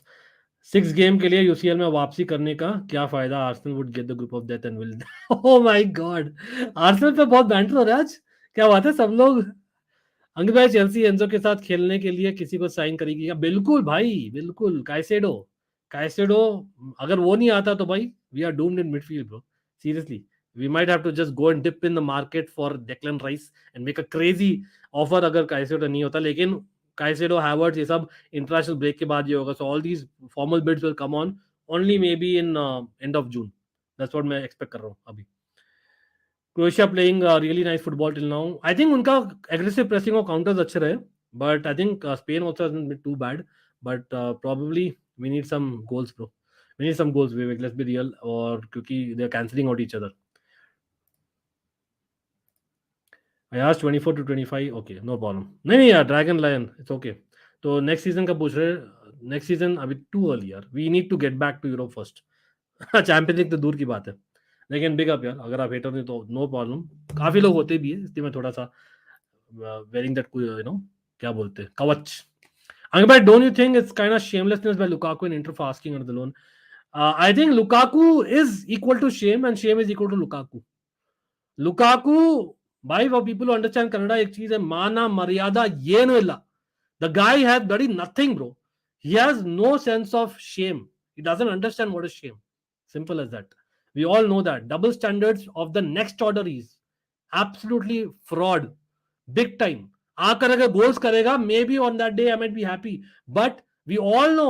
6 game के लिए UCL में वापसी करने का क्या फायदा? Arsenal would get the group of death and will. Oh my God. Arsenal पे बहुत बैंटर हो रहा है आज. क्या बात है सब लोग? अंकित भाई, चेल्सी एंजो के साथ खेलने के लिए किसी को साइन करेगी क्या? बिल्कुल भाई, बिल्कुल. काइसेडो अगर वो नहीं आता तो भाई we are doomed in midfield bro. Seriously. We might have to just go and dip in the market for Declan Rice and make a crazy offer अगर Caicedo नहीं होता. लेकिन Caicedo, Havertz ये सब इंटरनेशनल ब्रेक के बाद ये होगा. So all these formal bids will come on only maybe in end of June. That's what मैं expect कर रहा हूँ अभी. Croatia playing really nice football till now. I think उनका aggressive pressing और counters अच्छे रहे, But I think Spain also hasn't been too bad. But probably we need some goals, bro. We need some goals, Vivek. Let's be real. Or क्योंकि they're cancelling out each other. I asked 24 to 25. Okay, no problem. नहीं यार, Dragon Lion, it's okay. तो next season का पूछ रहे, next season अभी too early यार. We need to get back to Europe first. Champions League तो दूर की बात है, लेकिन बिग अप यार, अगर आप हेटर नहीं तो नो प्रॉब्लम. काफी लोग होते भी है, इसलिए मैं थोड़ा सा वेयरिंग दैट क्या बोलते हैं, कवच. But don't you think it's kind of shamelessness by Lukaku and Inter for asking under the loan? I think Lukaku is equal to shame and shame is equal to Lukaku. Lukaku, भाई for people who understand Kannada, एक चीज है, माना मर्यादा ये no इल्ला. The guy has bloody nothing, bro. He has no sense of shame. He doesn't understand what is shame. Simple as that. We all know that. Double standards of the next order is absolutely fraud. Big time. आकर अगर goals करेगा, maybe on that day I might be happy, but we all know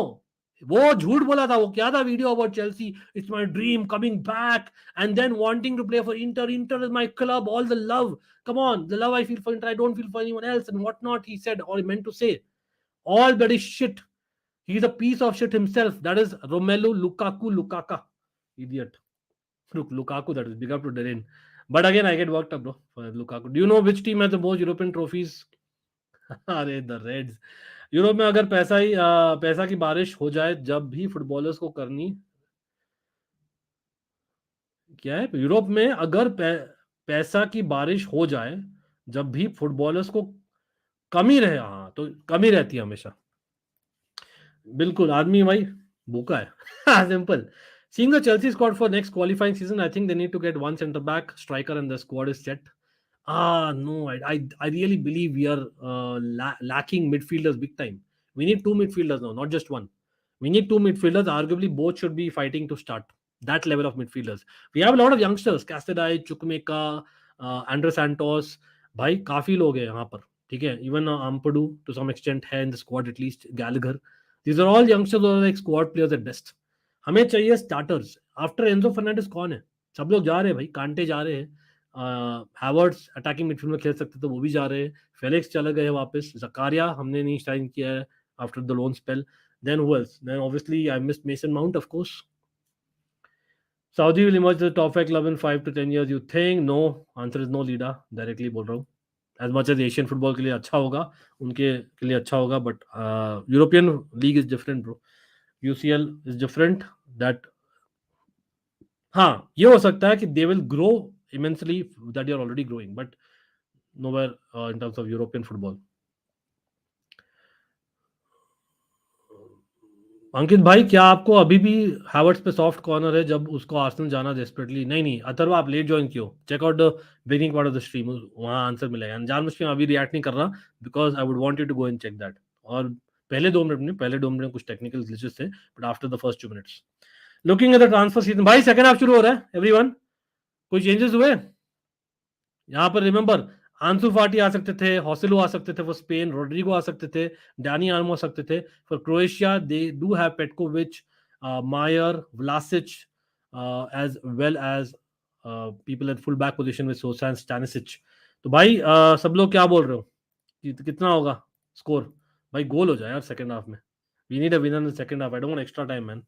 वो झूठ बोला था. वो क्या था video about Chelsea, it's my dream coming back and then wanting to play for Inter, Inter is my club, all the love, come on, the love I feel for Inter, I don't feel for anyone else, and what not he said or he meant to say. All bloody shit. He's a piece of shit himself. That is Romelu Lukaku. Idiot. Look, Lukaku, that is big up to Darren. But again, I get worked up, bro, for Lukaku. Do you know which team has the most European trophies? अरे the Reds. Europe में अगर पैसा की बारिश हो जाए जब भी फुटबॉलर्स को करनी, क्या है, यूरोप में अगर पैसा की बारिश हो जाए जब भी फुटबॉलर्स को कमी रहे, हाँ तो कमी रहती है हमेशा. बिल्कुल, आदमी भाई भूखा है. Simple. Seeing the Chelsea squad for next qualifying season, I think they need to get one centre back, striker, and the squad is set. No, I really believe we are lacking midfielders big time. We need two midfielders now, not just one. We need two midfielders. Arguably, both should be fighting to start. That level of midfielders. We have a lot of youngsters. Casadei, Chukwuemeka, Andre Santos. भाई काफी लोग हैं यहाँ पर, ठीक है. Even Ampadu to some extent है in the squad at least. Gallagher. These are all youngsters who are like squad players at best. हमें चाहिए स्टार्टर्स. आफ्टर एंजो फर्नांडिस कौन है? सब लोग जा रहे हैं भाई. कांटे जा रहे हैं, हैवर्ट्स अटैकिंग मिडफील्ड में खेल सकते थे, वो भी जा रहे हैं. फेलिक्स चले गए वापस. जकारिया हमने नहीं साइन किया है after the loan spell. Then who else? Then obviously I missed Mason Mount, of course. Saudi will emerge as a top 5 club in 5 to 10 years. You think? No. Answer is no, Leda. Directly बोल रहा हूँ. As much as Asian football के लिए अच्छा होगा, उनके के लिए अच्छा होगा, but European league is different, bro. UCL is different. That, हाँ, ये हो सकता है कि they will grow immensely, that you are already growing, but nowhere in terms of European football. अंकित भाई, क्या आपको अभी भी हैवर्ट्स पे सॉफ्ट कॉर्नर है जब उसको आर्सेनल जाना डेस्परेटली? नहीं अथर्व, आप लेट ज्वाइन कियो. Check out the beginning part of the stream, वहां आंसर मिलेगा. जानबूझ के अभी रिएक्ट नहीं कर रहा because I would want you to go and check that. और पहले 2 मिनट में कुछ टेक्निकल ग्लिचेस थे, but after the first 2 minutes looking at the transfer season, भाई सेकंड हाफ शुरू हो रहा है. एवरीवन, कोई चेंजेस हुए यहाँ पर? रिमेंबर, आंसू फाटी आ सकते थे, हॉसिलो आ सकते थे फॉर स्पेन, रोड्रिगो आ सकते थे, डैनी आर्मो आ सकते थे. For Croatia they do have Petkovic, Majer, Vlasic, as well as people at full back position with Sosa, Stanisic. तो भाई सब लोग क्या बोल रहे हो कितना होगा स्कोर? भाई गोल हो जाए यार सेकंड हाफ में. We need a winner in the second half. I don't want extra time, man.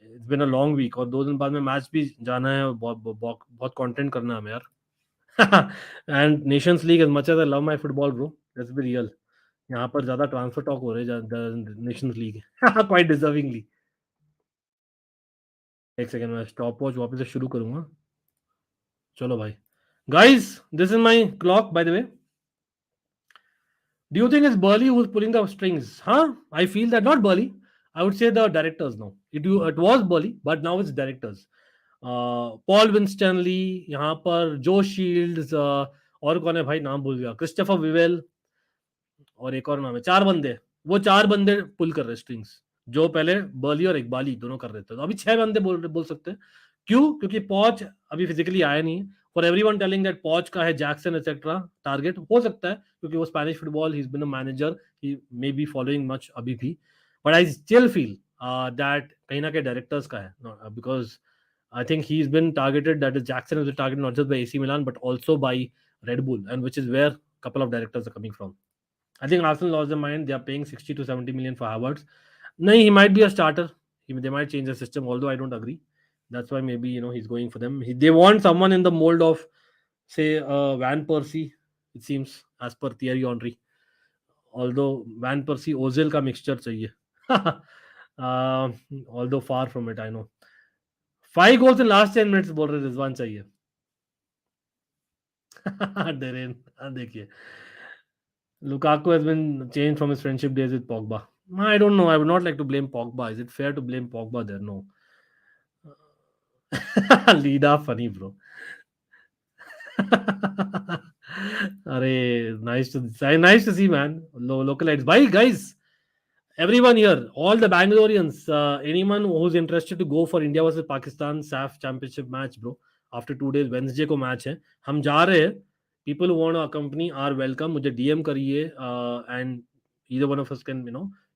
It's been a long week और 2 दिन बाद में मैच भी जाना है और बहुत कंटेंट करना है हमें यार. And Nations League, as much as I love my football, bro, let's be real. यहाँ पर ज्यादा ट्रांसफर टॉक हो रहे हैं नेशंस लीग, क्वाइट डिजर्विंगली. एक सेकंड, मैं स्टॉप वॉच वापस से शुरू करूंगा. चलो भाई. Guys, this is my clock, by the way. Do you think it's Burley who's pulling the strings? I feel that not Burley. I would say the directors now. It was Burley, but now it's directors. Paul Winstanley, यहाँ पर जो shields, और कौन है भाई, नाम भूल गया, क्रिस्टोफर विवेल, और एक और नाम है. 4 बंदे, वो 4 बंदे पुल कर रहे स्ट्रिंग्स, जो पहले बर्ली और इकबाली दोनों कर रहे थे. तो अभी 6 बंदे बोल सकते हैं. क्यों? क्योंकि पॉच अभी फिजिकली आया नहीं. फॉर एवरीवन टेलिंग दैट पॉच का है जैक्सन एटसेट्रा टारगेट, हो सकता है क्योंकि वो Spanish football, he is been a manager, he may be following much अभी भी, but I still feel that कहीं ना कहीं डायरेक्टर्स का है, because I think he's been targeted. That is, Jackson is targeted not just by AC Milan but also by Red Bull, and which is where a couple of directors are coming from. I think Arsenal lost their mind. They are paying 60 to 70 million for Havertz. No, he might be a starter. They might change the system, although I don't agree. That's why maybe he's going for them. They want someone in the mold of, say, Van Persie. It seems, as per Thierry Henry. Although Van Persie Ozil का mixture चाहिए. Although far from it, I know. 5 goals in last 10 minutes बोल रहे रिजवान चाहिए. Darren देखिए. Lukaku has been changed from his friendship days with Pogba. I don't know. I would not like to blame Pogba. Is it fair to blame Pogba there? No. Lida, funny, bro. Arey, nice to see, man. Localites. Bye, guys. Everyone here, all the Bangaloreans, anyone who's interested to go for India versus Pakistan SAFF championship match, bro. After 2 days, Wednesday को match है. हम जा रहे हैं. People who want to accompany are welcome. मुझे DM करिए, and either one of us can,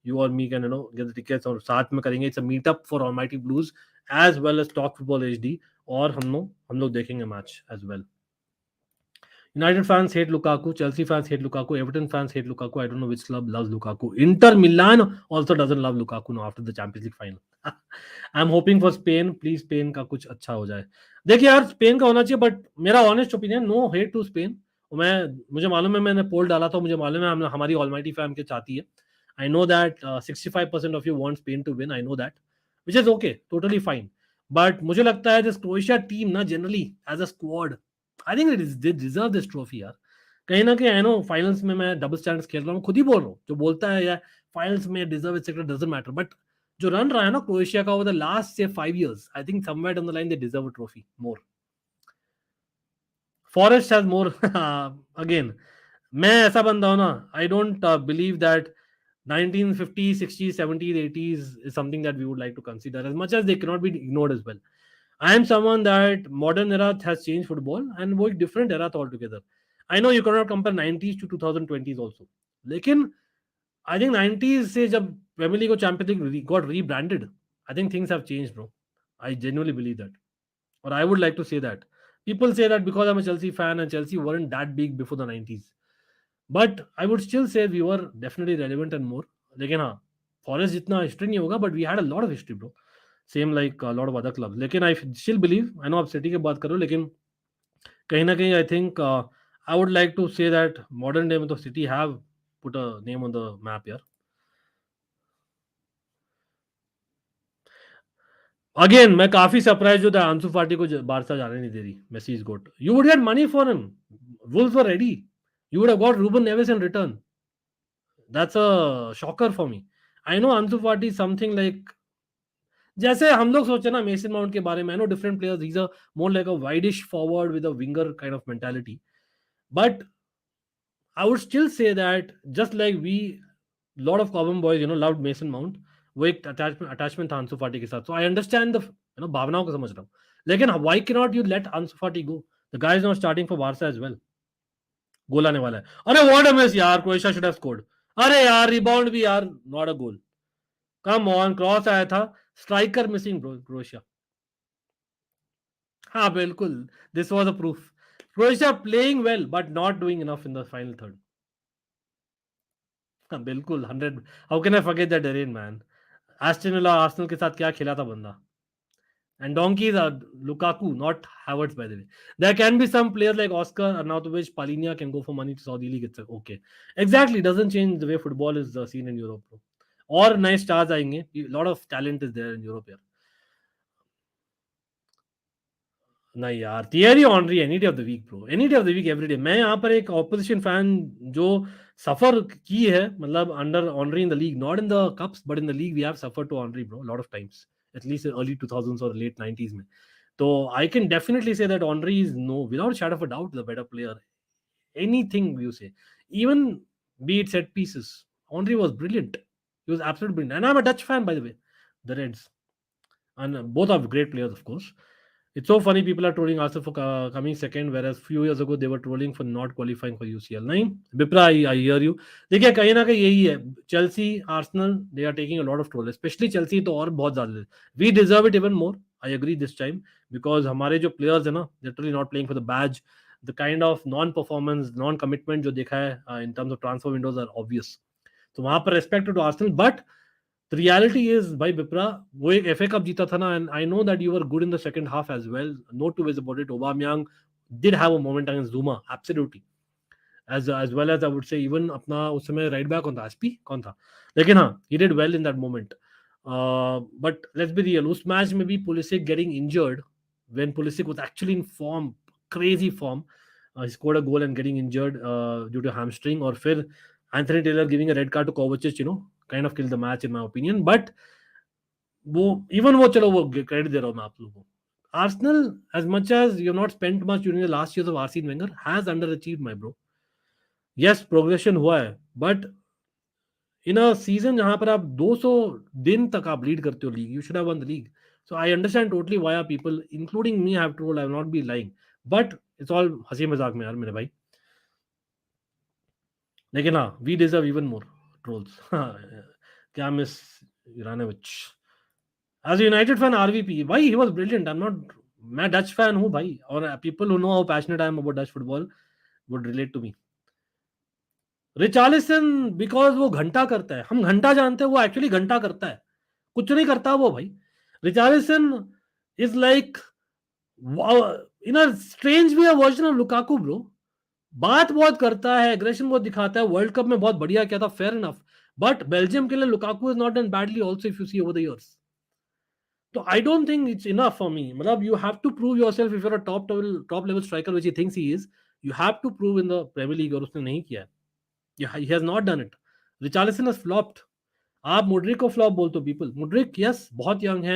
you or me can, get the tickets और साथ में करेंगे. It's a meetup for Almighty Blues as well as Talk Football HD. और हम लोग देखेंगे match as well. United fans hate Lukaku. Chelsea fans hate Lukaku. Everton fans hate Lukaku. I don't know which club loves Lukaku. Inter Milan also doesn't love Lukaku now after the Champions League final. I'm hoping for Spain. Please Spain का कुछ अच्छा हो जाए. देखिए यार, Spain का होना चाहिए, बट मेरा honest opinion, no hate to Spain. मुझे मालूम है, मैंने पोल डाला था, मुझे मालूम है हमारी ऑलमाइटी फैम के चाहती है. I know that 65% of you want Spain to win. I know that, which is okay, totally fine. But मुझे लगता है this Croatia team ना, generally as a squad, I think they deserve this trophy यार. कहीं ना कहीं, I know finals में मैं डबल स्टैंडर्ड्स खेल रहा हूँ, खुद ही बोल रहा हूँ. जो बोलता है यार फाइनल्स में deserve it doesn't matter, but जो रन रहा है ना क्रोएशिया का ओवर द लास्ट से 5 years, I think somewhere down the line they deserve a trophy more. Forest has more. Again, मैं ऐसा बंदा हूं ना, I don't believe that 1950s, 60s, 70s, 80s is something that we would like to consider, as much as they cannot be ignored as well. I am someone that modern era has changed football and वो एक different era था altogether. I know you cannot compare 90s to 2020s also. लेकिन I think 90s से जब Premier League को Champions League got rebranded, I think things have changed, bro. I genuinely believe that. Or I would like to say that. People say that because I'm a Chelsea fan and Chelsea weren't that big before the 90s. But I would still say we were definitely relevant and more. लेकिन हाँ, Forest जितना history नहीं होगा, but we had a lot of history, bro. Same like a lot of other clubs. लेकिन I still believe, I know आप City की बात करो, लेकिन कहीं ना कहीं I think I would like to say that modern day में तो City have put a name on the map यार. Again, मैं काफी सरप्राइज हूँ आंसू फाटी को बारसा जाने नहीं दे रही. Messi is good. You would get money for him. Wolves were ready. You would have got Ruben Neves in return. That's a shocker for me. I know Ansu Fati is something like, जैसे हम लोग सोचे ना mason mount के बारे में, I know different players, he's a more like a wideish forward with a winger kind of mentality. But I would still say that just like we, lot of common boys, loved Mason Mount, वो एक attachment था Ansu Fati के साथ. So I understand the, भावनाओं को समझ रहा हूँ. लेकिन why cannot you let Ansu Fati go? The guy is now starting for Barca as well. गोल आने वाला है. अरे what a miss यार, Croatia should have scored. अरे यार rebound भी यार, not a goal. Come on, cross आया था, स्ट्राइकर मिसिंग ब्रो, क्रोएशिया. हाँ बिल्कुल, this was a proof. Croatia playing well but not doing enough in the final third. हाँ बिल्कुल, 100. How can I forget that Darren man. Aston villa Arsenal के साथ क्या खेला था बंदा. And donkeys are Lukaku, not Havertz, by the way. There can be some players like Oscar Arnautovic, Palhinha can go for money to Saudi League. It's okay. Exactly, doesn't change the way football is seen in Europe, bro. और नए stars आएंगे. Lot of talent is there in Europe यार. नहीं यार, Thierry Henry any day of the week bro, any day of the week, every day. मैं यहाँ पर एक ऑपोजिशन फैन जो सफर की है, मतलब under Henry in the league, not in the cups but in the league we have suffer to Henry bro lot of times, at least early 2000s और late 90s में. तो I can definitely say that Henry is no without shadow of a doubt the better player. Anything you say, even be it set pieces, Henry was brilliant. He was absolutely brilliant. And I'm a Dutch fan, by the way, the Reds. And both are great players, of course. It's so funny people are trolling Arsenal for coming second, whereas few years ago they were trolling for not qualifying for UCL. नहीं, Bipra, I hear you. देखिए कहीं ना कहीं यही है. Chelsea, Arsenal, they are taking a lot of troll. Especially Chelsea तो और बहुत ज़्यादा. We deserve it even more. I agree this time because हमारे जो players हैं ना, they're really not playing for the badge. the kind of non-performance, non-commitment जो देखा है in terms of transfer windows are obvious. तो वहां पर respect to Arsenal, but the reality is भाई विप्रा वो एक FA Cup जीता था ना, and I know that you were good in the second half as well. No two ways about it. Aubameyang did have a moment against Zuma, absolutely. As well as I would say even अपना उस समय right back कौन था, SP कौन था, लेकिन हाँ he did well in that moment. But let's be real, उस match में भी Pulisic getting injured when Pulisic was actually in form, crazy form. He scored a goal and getting injured due to hamstring, और फिर Anthony Taylor giving a red card to Kovacic, kind of killed the match in my opinion. But वो चलो वो credit दे रहा हूँ मैं आप लोगों को. Arsenal, as much as you have not spent much during the last years of Arsene Wenger, has underachieved, my bro. Yes, progression हुआ है, बट इन अ सीजन जहां पर आप 200 दिन तक आप लीड करते हो league, you should have won the league. So I understand totally why are people including me have told I will not be lying, but it's all हंसी मजाक में यार मेरे भाई. लेकिन हाँ, we deserve even more trolls. क्या miss यूरानोविच एज यूनाइटेड फैन, आरवीपी भाई, he was brilliant. I am not, मैं डच फैन हूँ भाई, और people who know how passionate I am about Dutch football would relate to me. Richarlison because वो घंटा करता है, हम घंटा जानते हैं, वो एक्चुअली घंटा करता है, कुछ नहीं करता वो भाई. Richarlison is like in a strange way version of Lukaku bro. बात बहुत करता है, एग्रेशन बहुत दिखाता है, वर्ल्ड कप में बहुत बढ़िया किया था, फेयर इनफ. बट बेल्जियम के लिए Lukaku is not done badly also if you see over the years. तो I don't think it's enough for me. मतलब you have to prove yourself if you are a top level striker which he thinks he is. You have to prove in the Premier League, और उसने नहीं किया है. Yeah, he has not done it. Richarlison has flopped. आप Mudryk को flop बोलते हो people. Mudryk yes बहुत young है.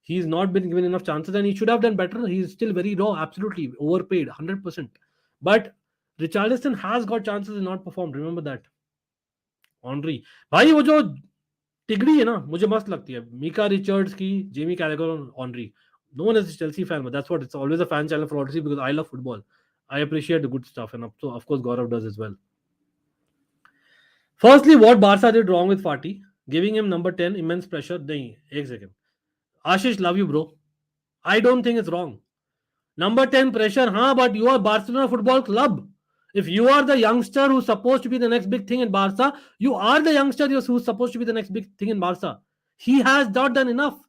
He's not been given enough chances and he should have done better. He's still very raw, absolutely overpaid, 100%. But Richarlison has got chances and not performed. Remember that. Henry भाई वो जो टिगड़ी है ना, मुझे मस्त लगती है. मीका रिचर्ड्स की, जेमी कैलेगर और Henry. No one is a Chelsea fan, but that's what it's always a fan channel for Odyssey because I love football. I appreciate the good stuff, and so of course Gaurav does as well. Firstly, what Barca did wrong with Fati, giving him number 10 immense pressure. नहीं, एक second. Ashish, love you bro. I don't think it's wrong. Number 10 pressure, हाँ, but you are Barcelona Football Club. If you are the youngster who's supposed to be the next big thing in Barca, you are the youngster who's supposed to be the next big thing in Barca. He has not done enough.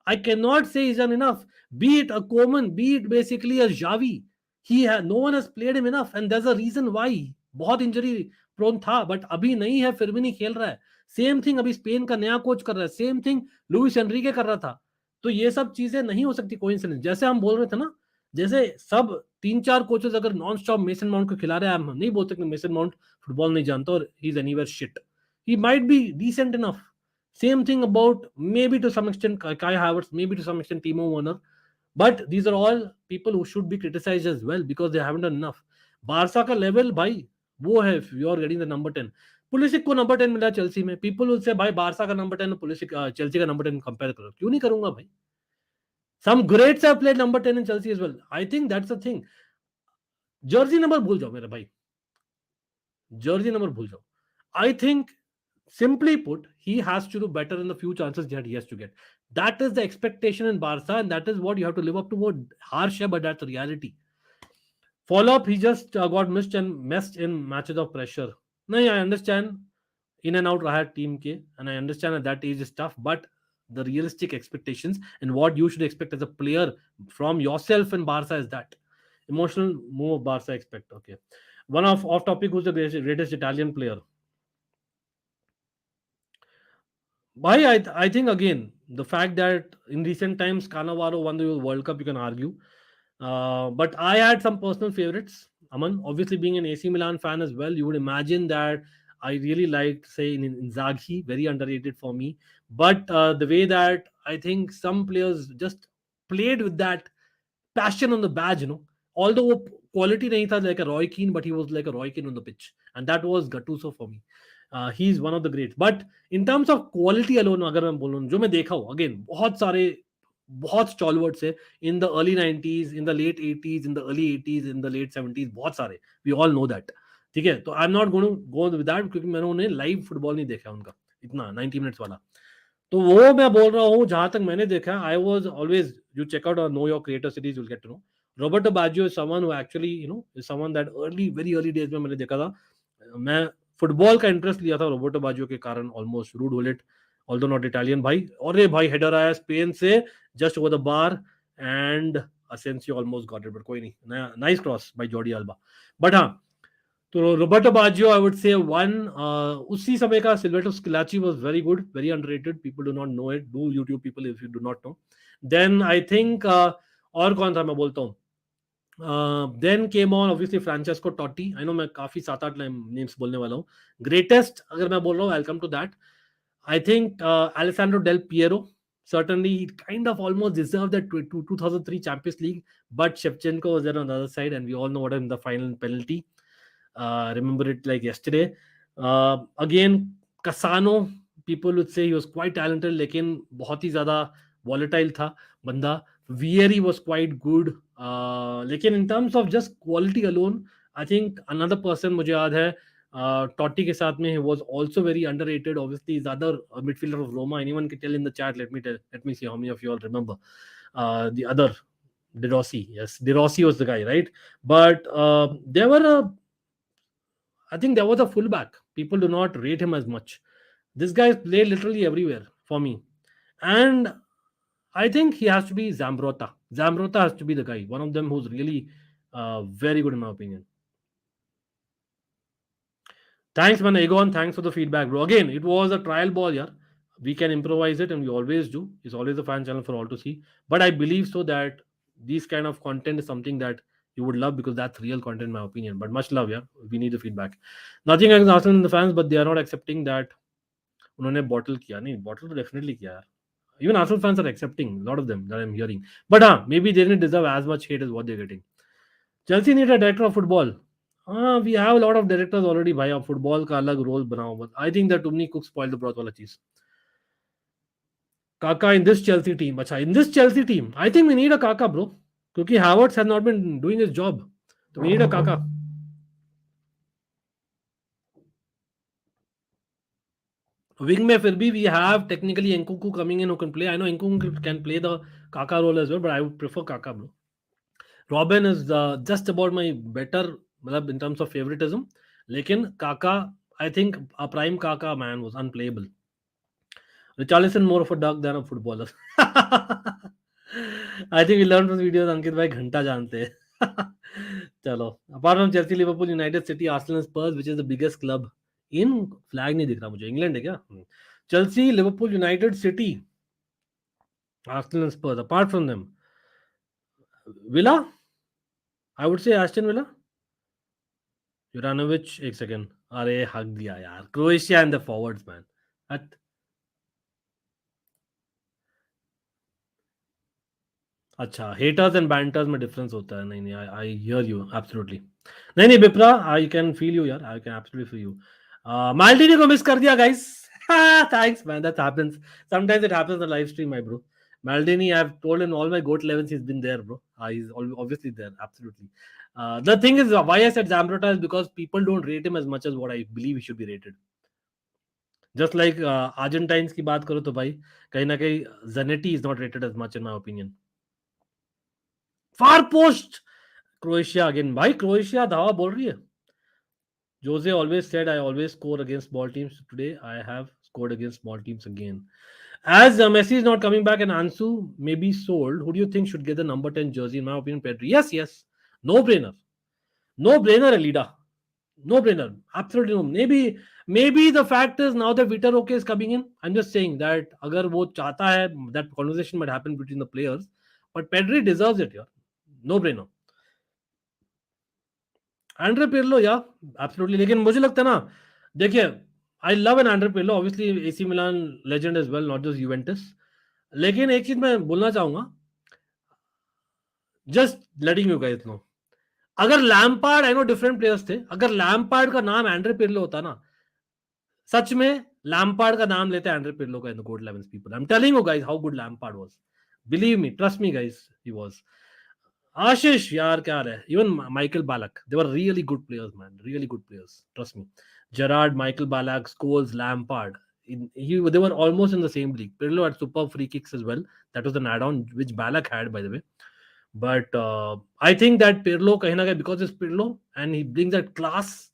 I cannot say he's done enough. Be it a Koeman, be it basically a Xavi. No one has played him enough, and there's a reason why. बहुत injury prone था, but अभी नहीं है, फिर भी नहीं खेल रहा है. सेम थिंग अभी स्पेन का नया कोच कर रहा है, सेम थिंग लुइस एनरिके कर रहा था. तो ये सब चीजें नहीं हो सकती कोइंसिडेंस. जैसे हम बोल रहे थे ना, जैसे सब 3-4 कोचेस अगर नॉन स्टॉप मेसन माउंट को खिला रहे हैं, हम नहीं बोलते कि मेसन माउंट फुटबॉल नहीं जानता और he is anywhere shit. He might be decent enough. Same thing about maybe to some extent Kai Havertz, maybe to some extent Timo Werner, but these are all people who should be criticized as well because they haven't done enough. Barça का level भाई वो है. if you are getting the number 10, Pulisic को number 10 मिला Chelsea में, people will say भाई Barça का number 10 Pulisic Chelsea का नंबर 10 कंपेयर करो. क्यों नहीं करूंगा भाई? some greats have played number 10 in Chelsea as well. I think that's the thing. Jersey number भूल जाओ मेरे भाई, जर्सी नंबर भूल जाओ. I think simply put, he has to do better in the few chances that he has to get. That is the expectation in Barca, and that is what you have to live up to. Harsh hai, but that's the reality. Follow up, he just got messed in matches of pressure. No, I understand in and out raha team ke, and I understand at that age is tough, but the realistic expectations and what you should expect as a player from yourself in Barca is that emotional move Barca expect. Okay, one off topic, who's the greatest Italian player? Why I think again the fact that in recent times Cannavaro won the World Cup, you can argue, but I had some personal favorites. Aman, obviously being an AC Milan fan as well, you would imagine that I really liked, say, in Inzaghi, very underrated for me. But the way that I think some players just played with that passion on the badge, although quality nahi tha like a Roy Keane, but he was like a Roy Keane on the pitch, and that was Gattuso for me. He's one of the greats. But in terms of quality alone, अगर मैं बोलूँ, जो मैं देखा हूँ, again बहुत stalwarts है in the early 90s, in the late 80s, in the early 80s, in the late 70s, बहुत सारे, we all know that. ठीक है, तो I'm not going to go with that क्योंकि मैंने उन्हें लाइव फुटबॉल नहीं देखा उनका इतना 90 मिनट्स वाला. तो वो मैं बोल रहा हूँ जहां तक मैंने देखा, I was always, you check out our Know Your Creator series, you'll get to know. Roberto Baggio is someone who actually, is someone that very early days में मैंने देखा था. मैं फुटबॉल का इंटरेस्ट लिया था रोबर्टो बाजियो के कारण. Almost Ruud Gullit, although not Italian. भाई अरे भाई हेडर आया स्पेन से just over the bar and Asensio almost got it, but कोई नहीं. Nice cross by Jordi Alba. But हाँ, तो Roberto Baggio I would say one. उसी समय का Salvatore Schillaci was very good, very underrated. People do not know it. Do YouTube people if you do not know. Then I think और कौन था मैं बोलता हूँ. Then came on obviously Francesco Totti. I know मैं काफी 7-8 names बोलने वाला हूँ. ग्रेटेस्ट अगर मैं बोल रहा हूँ, I come to that. I think Alessandro Del Piero. Certainly, he kind of almost deserved that 2003 Champions League, but Shevchenko was there on the other side, and we all know what happened in the final penalty. Remember it like yesterday. Again, Cassano, people would say he was quite talented, लेकिन बहुत ही ज़्यादा volatile था बंदा. Vieri was quite good. लेकिन in terms of just quality alone, I think another person मुझे याद है टॉटी के साथ में, he was also very underrated. Obviously, is other midfielder of Roma. Anyone can tell in the chat. Let me see how many of you all remember. The other De Rossi. Yes, De Rossi was the guy, right? But I think there was a fullback. People do not rate him as much. This guy played literally everywhere for me. And I think he has to be Zambrotta. Zambrotta has to be the guy. One of them who's really very good in my opinion. Thanks, man. Egon, thanks for the feedback, bro. Again, it was a trial ball, yeah. We can improvise it, and we always do. It's always a fan channel for all to see. But I believe so that these kind of content is something that you would love because that's real content, in my opinion. But much love, yeah. We need the feedback. Nothing against Arsenal and the fans, but they are not accepting that. उन्होंने bottle किया नहीं, bottle तो definitely किया यार. Even Arsenal fans are accepting, a lot of them that I'm hearing. But maybe they didn't deserve as much hate as what they're getting. Chelsea need a director of football. We have a lot of directors already भाई. अब football का अलग role बनाओ. But I think that too many cooks spoil the broth वाला चीज. Kaka in this Chelsea team. अच्छा, in this Chelsea team, I think we need a Kaka, bro. क्योंकि Havertz has not been doing his job. So we need a Kaka. Wing में फिर भी we have technically Nkunku coming in who can play. I know Nkunku can play the Kaka role as well, but I would prefer Kaka, bro. Robin is just about my better, मतलब in terms of favoritism. लेकिन Kaka, I think a prime Kaka man was unplayable. Richarlison more of a duck than a footballer. I think we learned from videos. Ankit भाई घंटा जानते हैं. चलो, apart from Chelsea, Liverpool, United, City, Arsenal, Spurs, which is the biggest club in flag नहीं दिख रहा मुझे. England है क्या? Chelsea, Liverpool, United, City, Arsenal and Spurs. Apart from them, Villa, I would say Aston Villa. Juranovic, एक second. अरे हक दिया यार. Croatia and the forwards, man. अच्छा, हेटर्स एंड बैंटर्स में डिफरेंस होता है. नहीं आई हियर यू एब्सोल्युटली. नहीं Bipra, I can feel you यार. I can absolutely feel you. Maldini को मिस कर दिया guys. Thanks man, that happens. Sometimes it happens on live stream my bro. Maldini, I've told in all my GOAT 11s, he's been there, bro. He's obviously there, absolutely. The thing is, why I said Zambrotta is because people don't rate him as much as what I believe he should be rated. Just like Argentines की बात करो तो भाई कहीं ना कहीं Zanetti is not rated as much in my opinion. Far post Croatia again. भाई Croatia धावा बोल रही है. Jose always said I always score against small teams. Today I have scored against small teams again. As Messi is not coming back and Ansu may be sold, who do you think should get the number 10 jersey? In my opinion, Pedri. Yes. No brainer. No brainer, Elida. No brainer. Absolutely no. Maybe the fact is now that Vitor Roque is coming in. I'm just saying that अगर वो चाहता है, that conversation might happen between the players. But Pedri deserves it, yeah. No brainer. Andre Pirlo, yeah, absolutely. लेकिन मुझे लगता है ना, देखिए, I love an Andre Pirlo, obviously AC Milan legend as well, not just Juventus. लेकिन एक चीज मैं बोलना चाहूंगा, just letting you guys know, अगर Lampard, I know different players थे, अगर लैम्पार्ड का नाम एंड्रे पिर्लो होता ना, सच में लैम्पार्ड का नाम लेते एंड्रे पिर्लो का in the GOAT 11 people. I'm telling you guys how good Lampard was. Believe me, trust me guys, he was. Ashish, yaar kya hai? Even Michael Ballack, they were really good players, man. Really good players. Trust me. Gerrard, Michael Ballack, Scholes, Lampard. They were almost in the same league. Pirlo had super free kicks as well. That was an add-on which Ballack had, by the way. But I think that Pirlo, kahin na kahin, because it's Pirlo and he brings that class,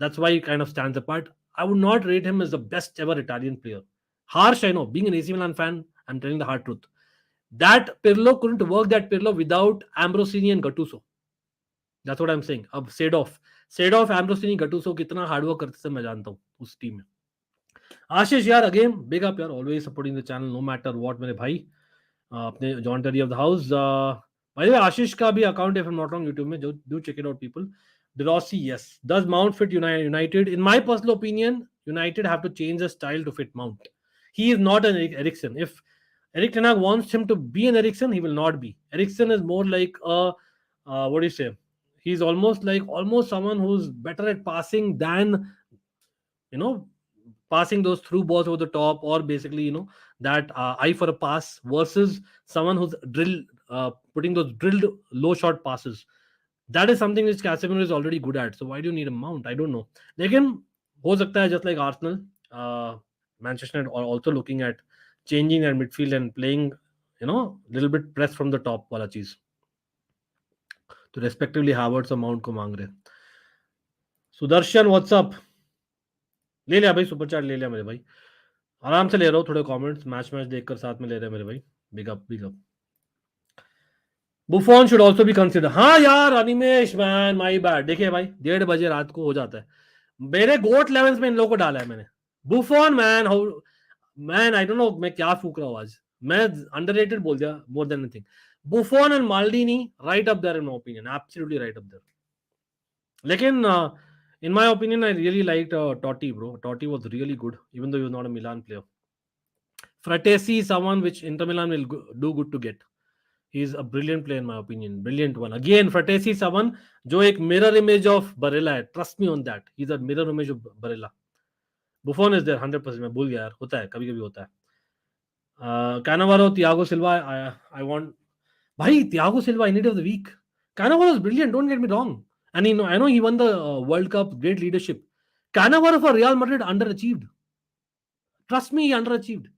that's why he kind of stands apart. I would not rate him as the best ever Italian player. Harsh, I know. Being an AC Milan fan, I'm telling the hard truth. That Pirlo couldn't work that Pirlo without Ambrosini and Gattuso. That's what I'm saying. अब said of एम्ब्रोसिनी गटूसो कितना hard work करते थे मैं जानता हूँ उस team में. आशीष यार अगेन बिग अप यार, always supporting the channel no matter what मेरे भाई. अपने John Terry of the house. भाई आशीष का भी account if I am not wrong YouTube में, जो do check it out people. Derossi, yes. Does Mount fit United? In my personal opinion, United have to change the style to fit Mount. He is not an Eriksen. If Erik Ten Hag wants him to be an Eriksen, he will not be. Eriksen is more like a what do you say? He's almost someone who's better at passing than you know passing those through balls over the top, or basically that eye for a pass, versus someone who's putting those drilled low shot passes. That is something which Casemiro is already good at. So why do you need a Mount? I don't know. लेकिन हो सकता है just like Arsenal, Manchester United are also looking at changing their midfield and playing little bit press from the top वाला चीज. तो respectively Havertz और Mount को मांग रहे. सुदर्शन व्हाट्सअप ले लिया भाई, सुपर चैट ले लिया मेरे भाई, आराम से ले रहा हूँ. थोड़े कमेंट्स मैच देखकर साथ में ले रहे हैं मेरे भाई. Big up. बुफॉन should also be consider. हाँ यार अनिमेश मैन माई बैड. देखिए भाई 1:30 बजे रात को हो जाता है. मेरे गोट 11 में इन लोगों को डाला है मैंने. बुफॉन मैन आई डोंट नो मैं क्या फूक रहा हूँ आज. मैं अंडररेटेड बोल दिया more than anything. Buffon and Maldini right up there in my opinion, absolutely right up there. लेकिन in my opinion I really liked Totti, bro. Totti was really good even though he was not a Milan player. Fratesi is someone which Inter Milan will do good to get. He's a brilliant player in my opinion, brilliant one. Again Fratesi is someone जो एक mirror image of Barella है, trust me on that. He's a mirror image of Barella. Buffon is there 100%. मैं भूल गया यार, होता है कभी कभी होता है. Cannavaro, Thiago Silva, I want भाई Thiago Silva in it of the week. Cannavaro is brilliant, don't get me wrong. And I know he won the World Cup, great leadership. Cannavaro for Real Madrid underachieved. Trust me, he underachieved.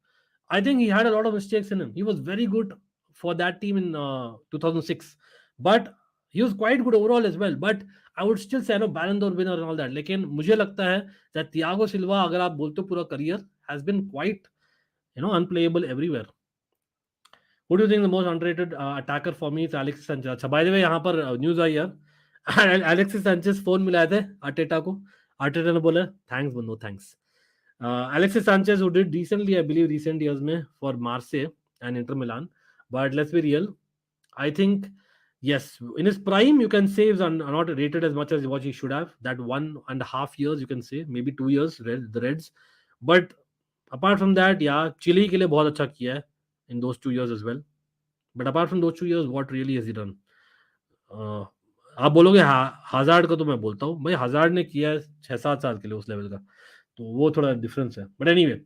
I think he had a lot of mistakes in him. He was very good for that team in 2006. But he was quite good overall as well. But I would still say Ballon d'Or winner and all that. लेकिन मुझे लगता है that Thiago Silva, अगर आप बोलते हो पूरा career, has been quite unplayable everywhere. Who do you think the most underrated attacker for me is Alexis Sanchez? अच्छा, by the way यहाँ पर न्यूज आई यार, Alexis Sanchez फोन मिलाए थे आर्टेटा को. आर्टेटा ने बोला thanks but no thanks. Alexis Sanchez who did decently I believe recent years में for Marseille and Inter Milan, but let's be real, I think yes in his prime you can say he's not rated as much as what he should have. That 1.5 years you can say, maybe 2 years the Reds, but apart from that yeah Chile के लिए बहुत अच्छा किया है in those 2 years as well. But apart from those 2 years what really has he done? आप बोलोगे hazard का, तो मैं बोलता हूँ भाई हजार्ड ने किया है 6-7 साल के लिए उस लेवल का, तो वो थोड़ा डिफरेंस है. But anyway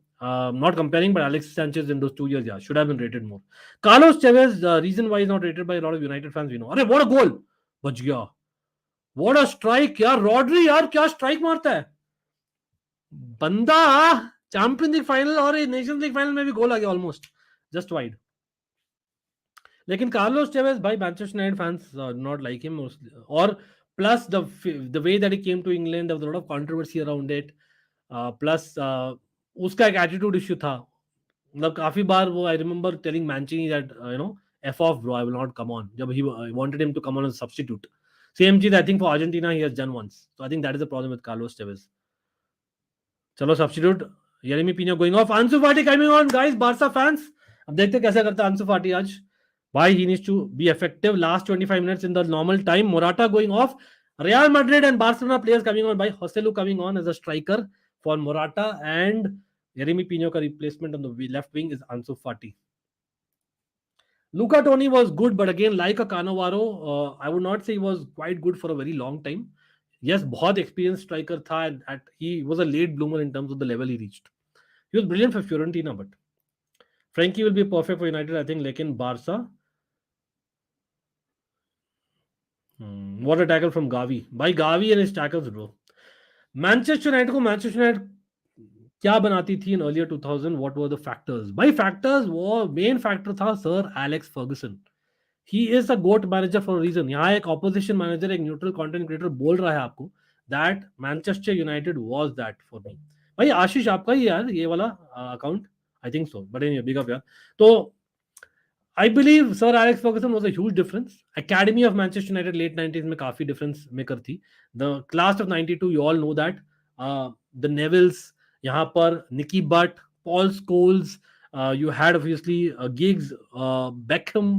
not comparing, but Alexis Sanchez in those 2 years yeah should have been rated more. Carlos Tevez, the reason why he's not rated by a lot of United fans we know. अरे what a goal, बच गया. What a strike यार, Rodri यार क्या strike मारता है बंदा. Champions League final और नेशंस लीग फाइनल में भी गोल आ गया ऑलमोस्ट, जस्ट वाइड. लेकिन कार्लोस टेवेस भाई Manchester United fans not like him, और plus the way that he came to England there was a lot of controversy around it. Plus उसका एक attitude issue था. मतलब काफी बार वो I remember telling Mancini that F of bro I will not come on, जब he wanted him to come on as substitute. Same चीज I think for Argentina he has done once. So I think that is the problem with Carlos Tevez. चलो substitute Yeremy Pino going off, Ansu Fati coming on. Guys Barca fans अब देखते हैं कैसे करता है आंसू फाटी आज. Why he needs to be effective last 25 minutes in the normal time. Morata going off. Real Madrid and Barcelona players coming on by Joselu coming on as a striker for Morata, and Yeremy Pino ka replacement on the left wing is Ansu Fati. Luca Toni was good, but again like a Cannavaro, I would not say he was quite good for a very long time. Yes, बहुत experienced striker था, and he was a late bloomer in terms of the level he reached. He was brilliant for Fiorentina, but Frankie will be perfect for United I think. लेकिन Barca, what a tackle from Gavi. By Gavi and his tackles, bro. Manchester United क्या बनाती थी in earlier 2000? What were the factors? By factors वो main factor था Sir Alex Ferguson. He is a goat manager for reason. यहाँ एक opposition manager, एक neutral content creator बोल रहा है आपको that Manchester United was that for me. भाई आशीष आपका ही यार ये वाला account, I think so, but anyway big up यार. तो I believe Sir Alex Ferguson was a huge difference. Academy of Manchester United late 90s में काफी difference maker थी. The class of 92, you all know that. The Nevilles, यहाँ पर Nicky Butt, Paul Scholes, you had obviously Giggs, Beckham.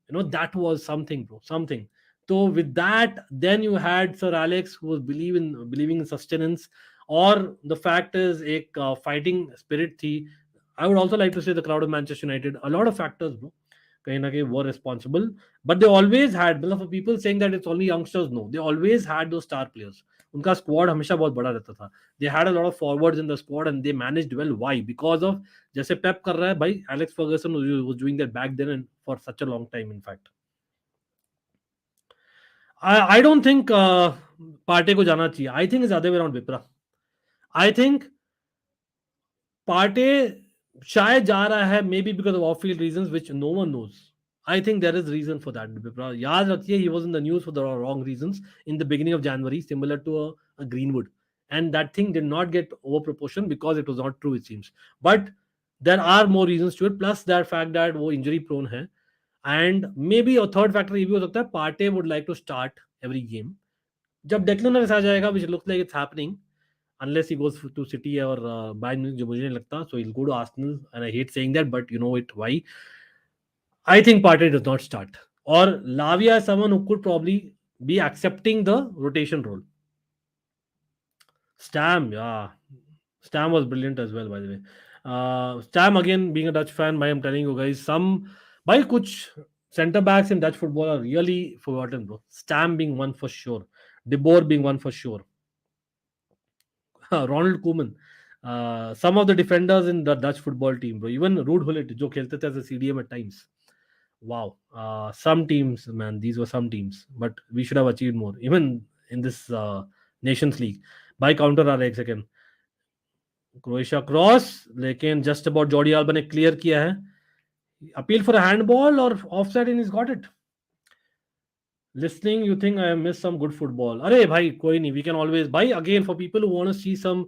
You know, that was something, bro, something. So with that, then you had Sir Alex, who was believing in sustenance. Or the fact is, एक fighting spirit थी. I would also like to say the crowd of Manchester United. A lot of factors, bro, कहीं ना कहीं were responsible. But they always had, मतलब for people saying that it's only youngsters, no, they always had those star players. उनका squad हमेशा बहुत बड़ा रहता था. They had a lot of forwards in the squad and they managed well. Why? Because of जैसे Pep कर रहा है भाई, Alex Ferguson was doing that back then and for such a long time. In fact, I don't think Partey को जाना चाहिए. I think it's the other way around, Vipra. I think Partey शायद जा रहा है, maybe because of off-field reasons which no one knows. I think there is reason for that, Vipra. याद रखिए, he was in the news for the wrong reasons in the beginning of January, similar to a Greenwood, and that thing did not get over proportion because it was not true, it seems. But there are more reasons to it, plus that fact that वो injury prone है, and maybe a third factor ये भी हो सकता है, Partey would like to start every game. जब Declan Rice आ जाएगा, which looks like it's happening, unless he goes to City or Bayern Munich, जो मुझे नहीं लगता, so he'll go to Arsenal, and I hate saying that, but you know it why. I think Partey does not start. Or Lavia is someone who could probably be accepting the rotation role. Stam, yeah. Stam was brilliant as well, by the way. Stam, again, being a Dutch fan, I'm telling you guys, by kuch centre backs in Dutch football are really forgotten, bro. Stam being one for sure. De Boer being one for sure. Ronald Koeman. Some of the defenders in the Dutch football team, bro. Even Ruud Gullit, जो खेलते थे as a CDM at times. Wow. Some teams, man, these were some teams, but we should have achieved more, even in this Nations League. By counter आ रहा है एक second. Croatia cross, लेकिन just about Jordi Alba ने clear किया है. Appeal for a handball or offside and he's got it. Listening, you think I have missed some good football. अरे भाई कोई नहीं, we can always buy again for people who want to see some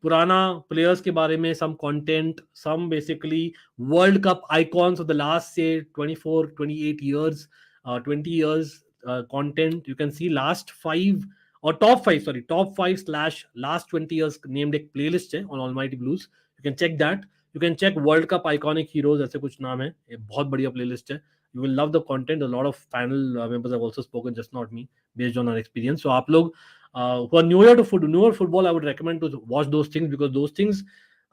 पुराना players के बारे में, some content, some basically World Cup icons of the last say 24, 28 years, 20 years content. You can see last 5 or top 5 slash last 20 years named एक playlist है on Almighty Blues. You can check that. You can check World Cup iconic heroes, ऐसे कुछ नाम है, ये बहुत बढ़िया playlist है. You will love the content. A lot of panel members have also spoken, just not me, based on our experience. So आप लोग who are newer to football, I would recommend to watch those things, because those things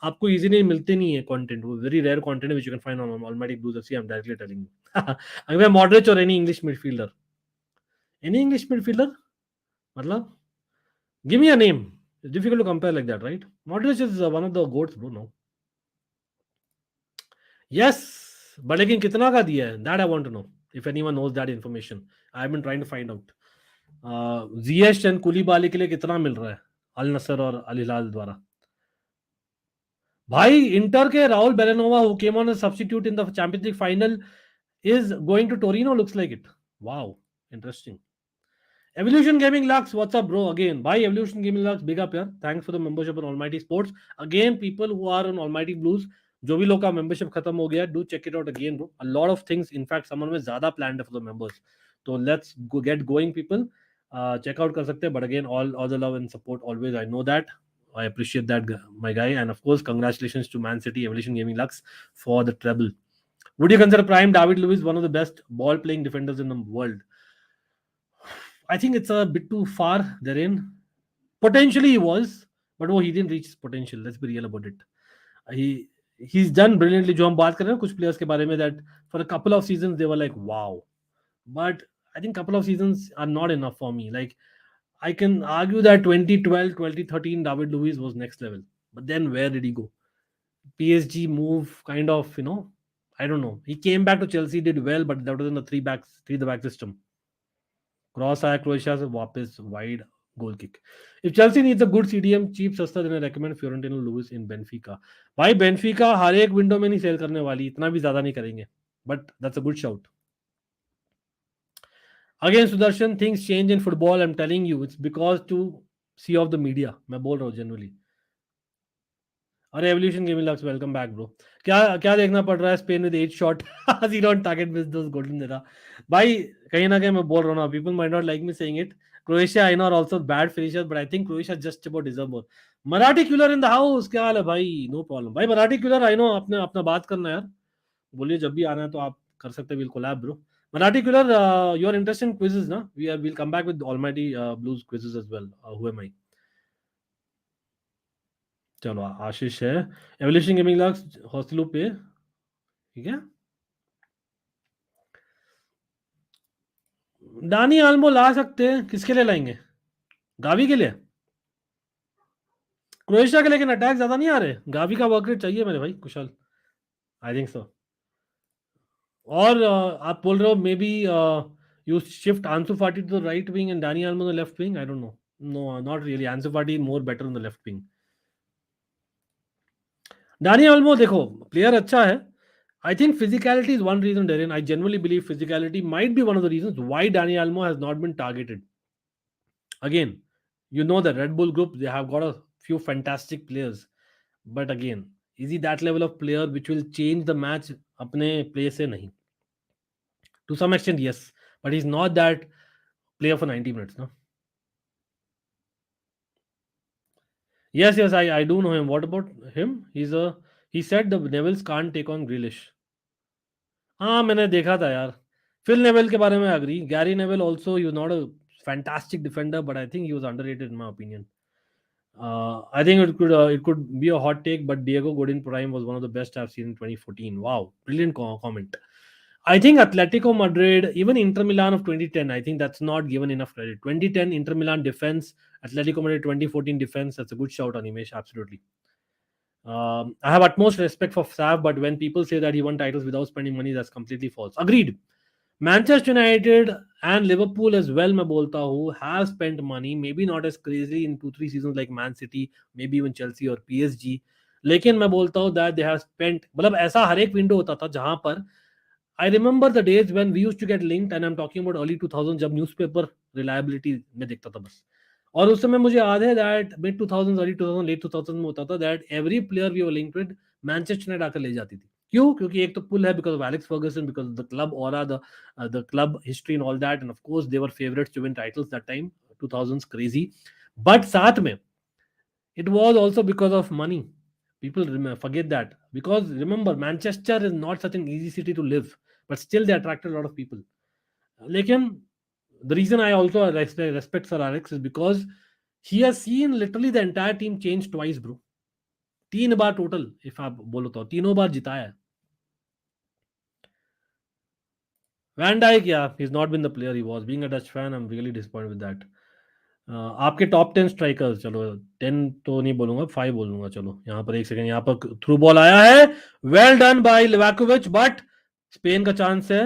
आपको easily मिलते नहीं है content. वो very rare content which you can find on Almighty Blues FC. I'm directly telling you. अगर Modric or any English midfielder, मतलब give me a name. It's difficult to compare like that, right? Modric is one of the goats, bro. No. Yes, but लेकिन कितना का दिया है? That I want to know. If anyone knows that information, I've been trying to find out. Ziyech and Koulibaly के लिए कितना मिल रहा है अल नसर और अल हिलाल द्वारा? भाई इंटर के Rahul बेलेनोवा, who came on as substitute in the Champions League final, is going to Torino. Looks like it. Wow, interesting. Evolution Gaming Lux, what's up, bro? Again, bye Evolution Gaming Lux, big up यार. Thanks for the membership on Almighty Sports. Again, people who are on Almighty Blues, जो भी लोग का membership खत्म हो गया, do check it out again, bro. A lot of things, in fact, someone में ज़्यादा planned है for the members. So let's go get going, people. Check out कर सकते हैं, but again, all the love and support always. I know that. I appreciate that, my guy. And of course, congratulations to Man City, Evolution Gaming Lux, for the treble. Would you consider Prime David Luiz one of the best ball-playing defenders in the world? I think it's a bit too far therein. Potentially he was, but he didn't reach his potential. Let's be real about it. He's done brilliantly. जो हम बात कर रहे हैं कुछ players के बारे में, that for a couple of seasons they were like wow, but I think couple of seasons are not enough for me. Like I can argue that 2012, 2013 David Luiz was next level, but then where did he go? PSG move, kind of, you know, I don't know. He came back to Chelsea, did well, but that was in the three the back system. Cross आया Croatia से वापस wide goal kick. If Chelsea needs a good CDM, cheap सस्ता, then I recommend Fiorentino Luis in Benfica. भाई Benfica हर एक window में नहीं cell करने वाली, इतना भी ज्यादा नहीं करेंगे, but that's a good shout. Again, Sudarshan, things change in football. I'm telling you, it's because to see of the media. मैं बोल रहा हूँ generally. अरे Evolution Gaming Lux welcome back bro. क्या क्या देखना पड़ रहा है Spain with 8 shot 0 on target miss those golden era. भाई कहीं ना कहीं मैं बोल रहा हूँ ना, people might not like me saying it. Croatia I know are also bad finisher, but I think Croatia just about deserve more. Marathi Culer in the house, क्या हाल है भाई? नो प्रॉब्लम भाई. मराठी क्यूलर आई नो, आपने अपना बात करना है यार. बोलिए जब भी आना है तो आप कर सकते हैं. Will collab bro. Marathi Culer, you are interested in quizzes ना? We will come back with Almighty Blues quizzes as well. Who am I? चलो आशीष है. एवोल्यूशन गेमिंग लक्स हॉस्टलू पे, ठीक है. डानी आल्मो ला सकते हैं. किसके लिए लाएंगे? गावी के लिए? क्रोएशिया के, लेकिन अटैक ज्यादा नहीं आ रहे. गावी का वर्क रेट चाहिए मेरे भाई कुशल. आई थिंक सो. और आप बोल रहे हो may be you shift Ansu Fati to the right wing and Dani Olmo the left wing. I don't know. No not really. Ansu Fati more better in the left wing. Dani Olmo देखो player अच्छा है. I think physicality is one reason, Darren. I genuinely believe physicality might be one of the reasons why Dani Almo has not been targeted. Again, you know the Red Bull group, they have got a few fantastic players. But again, is he that level of player which will change the match? अपने play से नहीं. To some extent, yes. But he's not that player for 90 minutes, no? Yes, yes, I do know him. What about him? He said the Nevils can't take on Grealish. हाँ, मैंने देखा था यार. Fill navel के बारे में agree. Gary Neville also he was not a fantastic defender, but I think he was underrated in my opinion. I think it could be a hot take, but Diego Godin Prime was one of the best I've seen in 2014. Wow, brilliant comment. I think Atletico Madrid, even Inter Milan of 2010, I think that's not given enough credit. 2010 Inter Milan defense, Atletico Madrid 2014 defense. That's a good shout, Animesh. Absolutely. I have utmost respect for SAFF, but when people say that he won titles without spending money, that's completely false. Agreed. Manchester United and Liverpool as well, मैं बोलता हूँ, have spent money, maybe not as crazy in 2-3 seasons like Man City, maybe even Chelsea or PSG. लेकिन मैं बोलता हूँ that they have spent, मतलब ऐसा हर एक विंडो होता था जहां पर I remember the days when we used to get linked, and I'm talking about early 2000 जब न्यूज़पेपर reliability में देखता था बस. और उस समय मुझे याद है that mid 2000s, early 2000, late 2000 में होता था that every player we were linked with Manchester United आकर ले जाती थी. क्यों? क्योंकि एक तो पुल है because of Alex Ferguson, because of the club aura, the club history and all that, and of course they were favorites to win titles that time. 2000s crazy, but साथ में it was also because of money. People forget that, because remember Manchester is not such an easy city to live, but still they attracted a lot of people. लेकिन the reason I also respect Sir Alex is because he has seen literally the entire team change twice, bro. 3 bar total, if आप बोलो तो 3 बार जिताया है. Van Dijk, yeah, he's not been the player he was. Being a Dutch fan, I'm really disappointed with that. आपके top 10 strikers, चलो 10 तो नहीं बोलूंगा, 5 बोलूंगा. चलो यहाँ पर एक सेकंड, यहाँ पर थ्रू बॉल आया है. Well done by Livakovic, but Spain का चांस है.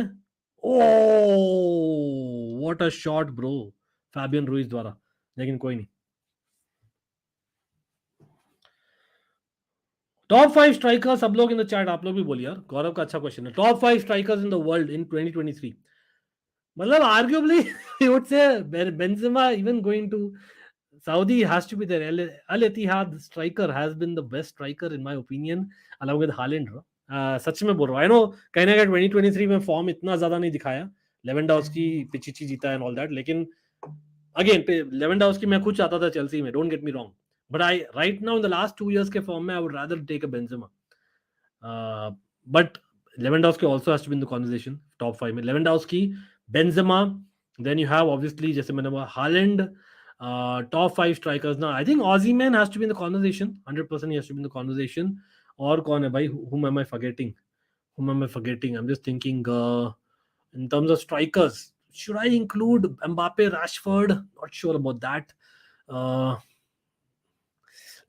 ओह what a shot bro, Fabian Ruiz द्वारा. लेकिन कोई नहीं. टॉप 5 स्ट्राइकर्स, सब लोग इन द चैट, आप लोग भी बोलिए यार. गौरव का अच्छा क्वेश्चन है. Top 5 strikers in the world इन 2023. मतलब arguably you would say Benzema even going to Saudi has to be there. Al Ittihad striker has been the best striker in my opinion, along with Haaland. सच में बोल रहा हूँ. I know कहीं ना कहीं 2023 में form इतना ज्यादा नहीं दिखाया. लेवेंडोव्स्की पिचिची जीता एंड ऑल दैट, लेकिन अगेन लेवेंडोव्स्की मैं खुद चाहता था चेल्सी में, don't get me wrong, but I right now in the last 2 years के फॉर्म में I would rather take a Benzema. But Lewandowski also has to be in the conversation, top 5 में. Lewandowski, Benzema, then you have obviously जैसे मैंने बोला Haaland, top 5 strikers. Now I think Osimhen has to be in the conversation, 100% he has to be in the conversation. और कौन है भाई? Whom am I forgetting? I'm just thinking in terms of strikers, should I include Mbappe, Rashford? Not sure about that.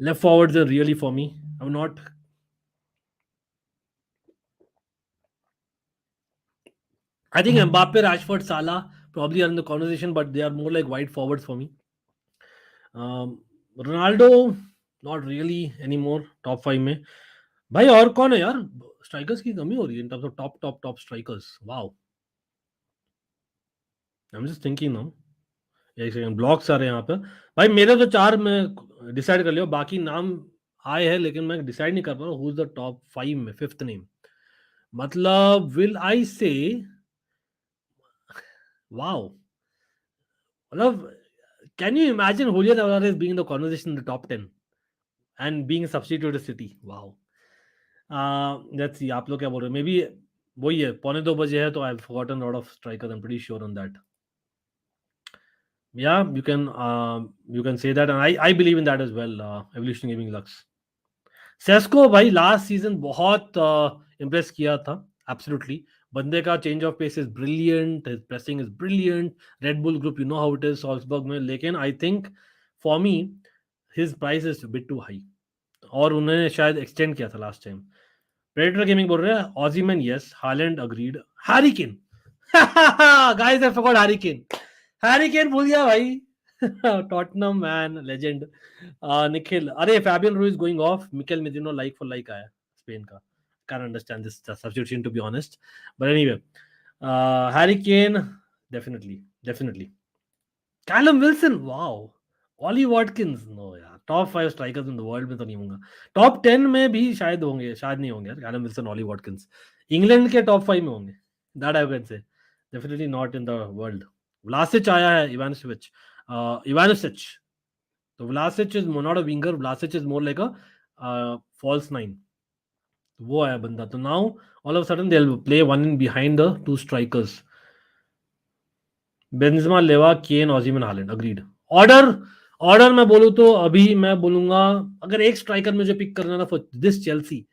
Left forwards are really for me. I'm not. I think Mbappe, Rashford, Salah probably are in the conversation, but they are more like wide forwards for me. Ronaldo, not really anymore. Top 5 में भाई और कौन है यार? Strikers की कमी हो रही है in terms of top strikers. Wow. I am just thinking now, एक सेकंड, ब्लॉक्स आ रहे हैं यहाँ पे भाई। मेरे तो 4 मैं डिसाइड कर लिया, बाकी नाम आए हैं लेकिन मैं डिसाइड नहीं कर पा रहा हूँ हु इज द टॉप 5 में फिफ्थ नेम। मतलब विल आई से वाओ, मतलब can you imagine Julian Alvarez being the conversation in the top 10 and being substituted city? Wow. Let's see, आप लोग क्या बोल रहे हो? मे बी वही है, पौने 2 बजे है तो I have forgotten lot of strikers, I am pretty sure on that. Yeah, you can say that, and I believe in that as well. Evolution Gaming Lux. Sesko भाई लास्ट सीजन बहुत impress किया था, absolutely. बंदे का change of pace is brilliant, his pressing is brilliant. Red Bull group you know how it is Salzburg में, लेकिन I think for me his price is bit too high, और उन्होंने शायद एक्सटेंड किया था लास्ट टाइम। प्रेडेटर गेमिंग बोल रहे हैं Ozzieman yes, Haaland agreed, Harry Kane guys I forgot Harry Kane, Harry Kane भूल गया भाई टॉटनम मैन लेजेंड। निखिल, अरे Fabian Ruiz going off, Mikel Merino like for like आया स्पेन का। Can understand this substitution to be honest, but anyway Harry Kane definitely definitely. Callum Wilson, wow. Ollie Watkins, no यार, top 5 strikers in the world में तो नहीं होंगे। Top 10 में भी शायद होंगे, शायद नहीं होंगे यार। Callum Wilson, Ollie Watkins England के टॉप 5 में होंगे, that I can say. Definitely not in the world. Vlasic आया है, इवानोविच, इवानोविच। तो Vlasic is not a winger, Vlasic is more like a false nine. वो आया बंदा, तो now all of sudden they will play one in behind the two strikers, Benzema, Lewa, Kane, Osimhen, Haaland. Agreed. Order, order मैं बोलूं तो अभी मैं बोलूंगा, अगर एक स्ट्राइकर मुझे पिक करना ना for this Chelsea,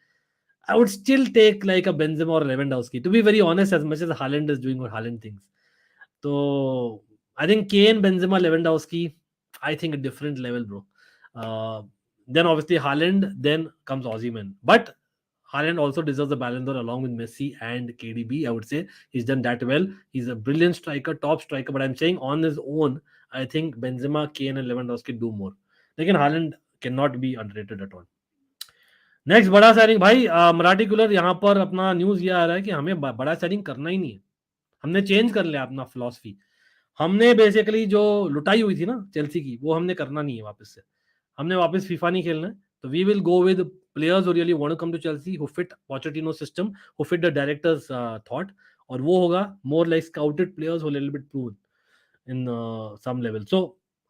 I would still take like a Benzema or Lewandowski. To be very honest, as much as Haaland is doing what Haaland thinks, so I think Kane, Benzema, Lewandowski, I think a different level, bro. Uh, then obviously Haaland, then comes Osimhen. But Haaland also deserves the Ballon d'Or along with Messi and KDB. I would say he's done that well. He's a brilliant striker, top striker. But I'm saying on his own, I think Benzema, Kane, and Lewandowski do more. Lekin Haaland cannot be underrated at all. Next बड़ा signing भाई, Marathi cooler यहाँ पर अपना news ये आ रहा है कि हमें बड़ा साइनिंग करना ही नहीं है। हमने चेंज कर लिया अपना फिलॉसफी। हमने बेसिकली जो लुटाई हुई थी ना चेल्सी की, वो हमने करना नहीं है वापस से। हमने वापस फीफा नहीं खेलना है, तो we will go with players who really want to come to Chelsea, who fit Pochettino system, who fit the directors thought, और वो होगा more like scouted players who little bit proven in some level. So